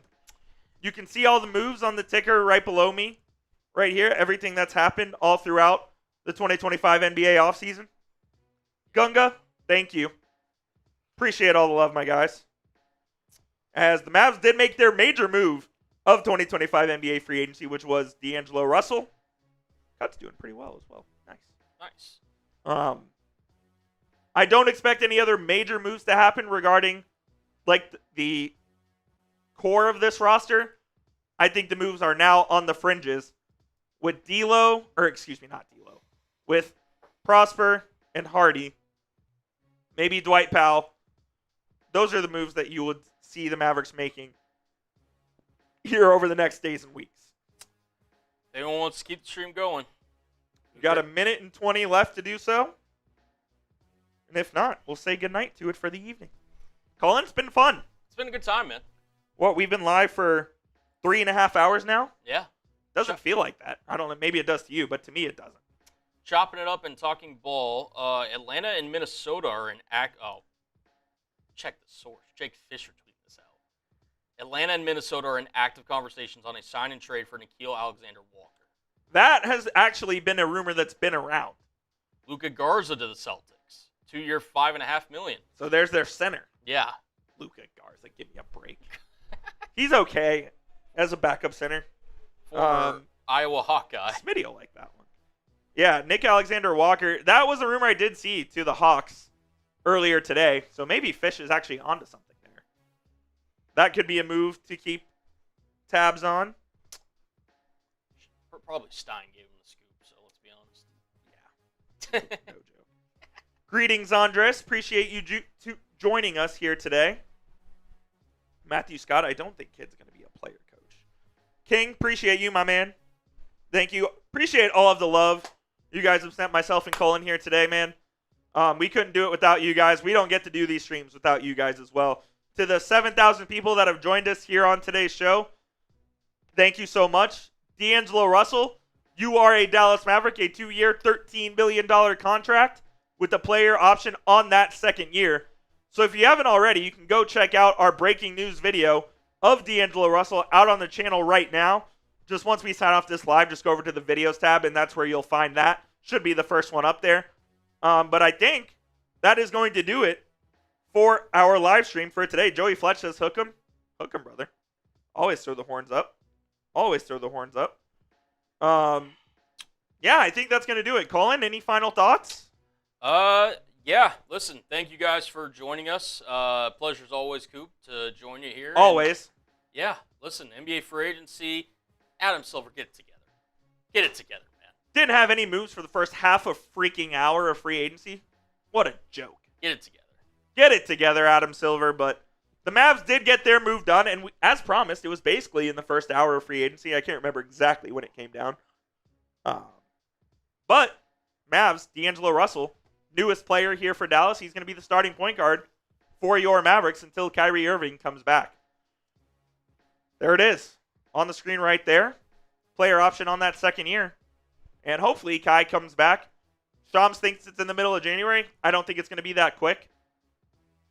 You can see all the moves on the ticker right below me. Right here. Everything that's happened all throughout the 2025 NBA offseason. Gunga, thank you. Appreciate all the love, my guys. As the Mavs did make their major move of 2025 NBA free agency, which was D'Angelo Russell. Cut's doing pretty well as well. Nice. I don't expect any other major moves to happen regarding the core of this roster. I think the moves are now on the fringes with with Prosper and Hardy, maybe Dwight Powell. Those are the moves that you would see the Mavericks making here over the next days and weeks. Anyone wants to keep the stream going? We got 1 minute and 20 left to do so. And if not, we'll say goodnight to it for the evening. Colin, it's been fun. It's been a good time, man. We've been live for 3.5 hours now? Yeah. Doesn't feel like that. I don't know. Maybe it does to you, but to me it doesn't. Chopping it up and talking ball. Atlanta and Minnesota are in check the source. Jake Fisher tweeted this out. Atlanta and Minnesota are in active conversations on a sign and trade for Nickeil Alexander-Walker. That has actually been a rumor that's been around. Luka Garza to the Celtics. 2-year, $5.5 million. So there's their center. Yeah. Luka Garza, give me a break. He's okay as a backup center. Former Iowa Hawkeye. Smitty will like that one. Yeah, Nick Alexander-Walker. That was a rumor I did see to the Hawks earlier today. So maybe Fish is actually onto something there. That could be a move to keep tabs on. Probably Stein gave him the scoop, so let's be honest. Yeah. No joke. Greetings, Andres. Appreciate you joining us here today. Matthew Scott, I don't think Kid's going to be a player coach. King, appreciate you, my man. Thank you. Appreciate all of the love you guys have sent myself and Colin here today, man. We couldn't do it without you guys. We don't get to do these streams without you guys as well. To the 7,000 people that have joined us here on today's show, thank you so much. D'Angelo Russell, you are a Dallas Maverick, a 2-year, $13 million contract with the player option on that second year. So if you haven't already, you can go check out our breaking news video of D'Angelo Russell out on the channel right now. Just once we sign off this live, just go over to the videos tab, and that's where you'll find that. Should be the first one up there. But I think that is going to do it for our live stream for today. Joey Fletch says, hook him. Hook him, brother. Always throw the horns up. Always throw the horns up. Yeah, I think that's going to do it. Colin, any final thoughts? Yeah. Listen, thank you guys for joining us. Pleasure as always, Coop, to join you here. Always. And, yeah. Listen, NBA free agency. Adam Silver, get it together. Get it together, man. Didn't have any moves for the first half a freaking hour of free agency. What a joke. Get it together. Get it together, Adam Silver. But the Mavs did get their move done, and as promised, it was basically in the first hour of free agency. I can't remember exactly when it came down. But Mavs, D'Angelo Russell, newest player here for Dallas. He's going to be the starting point guard for your Mavericks until Kyrie Irving comes back. There it is on the screen right there. Player option on that second year. And hopefully Kai comes back. Shams thinks it's in the middle of January. I don't think it's going to be that quick.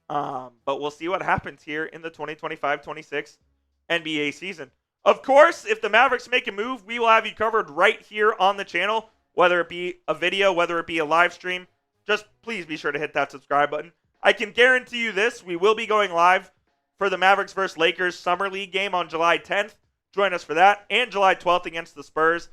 But we'll see what happens here in the 2025-26 NBA season. Of course, if the Mavericks make a move, we will have you covered right here on the channel, whether it be a video, whether it be a live stream. Just please be sure to hit that subscribe button. I can guarantee you this. We will be going live for the Mavericks vs. Lakers Summer League game on July 10th. Join us for that. And July 12th against the Spurs.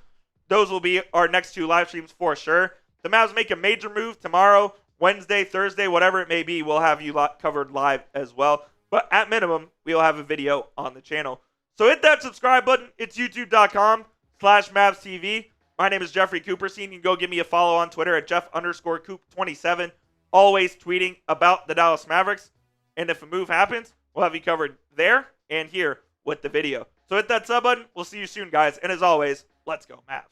Those will be our next two live streams for sure. The Mavs make a major move tomorrow, Wednesday, Thursday, whatever it may be. We'll have you covered live as well. But at minimum, we'll have a video on the channel. So hit that subscribe button. It's youtube.com/MavsTV. My name is Jeffrey Cooperstein. You can go give me a follow on Twitter at Jeff_Coop27. Always tweeting about the Dallas Mavericks. And if a move happens, we'll have you covered there and here with the video. So hit that sub button. We'll see you soon, guys. And as always, let's go Mavs.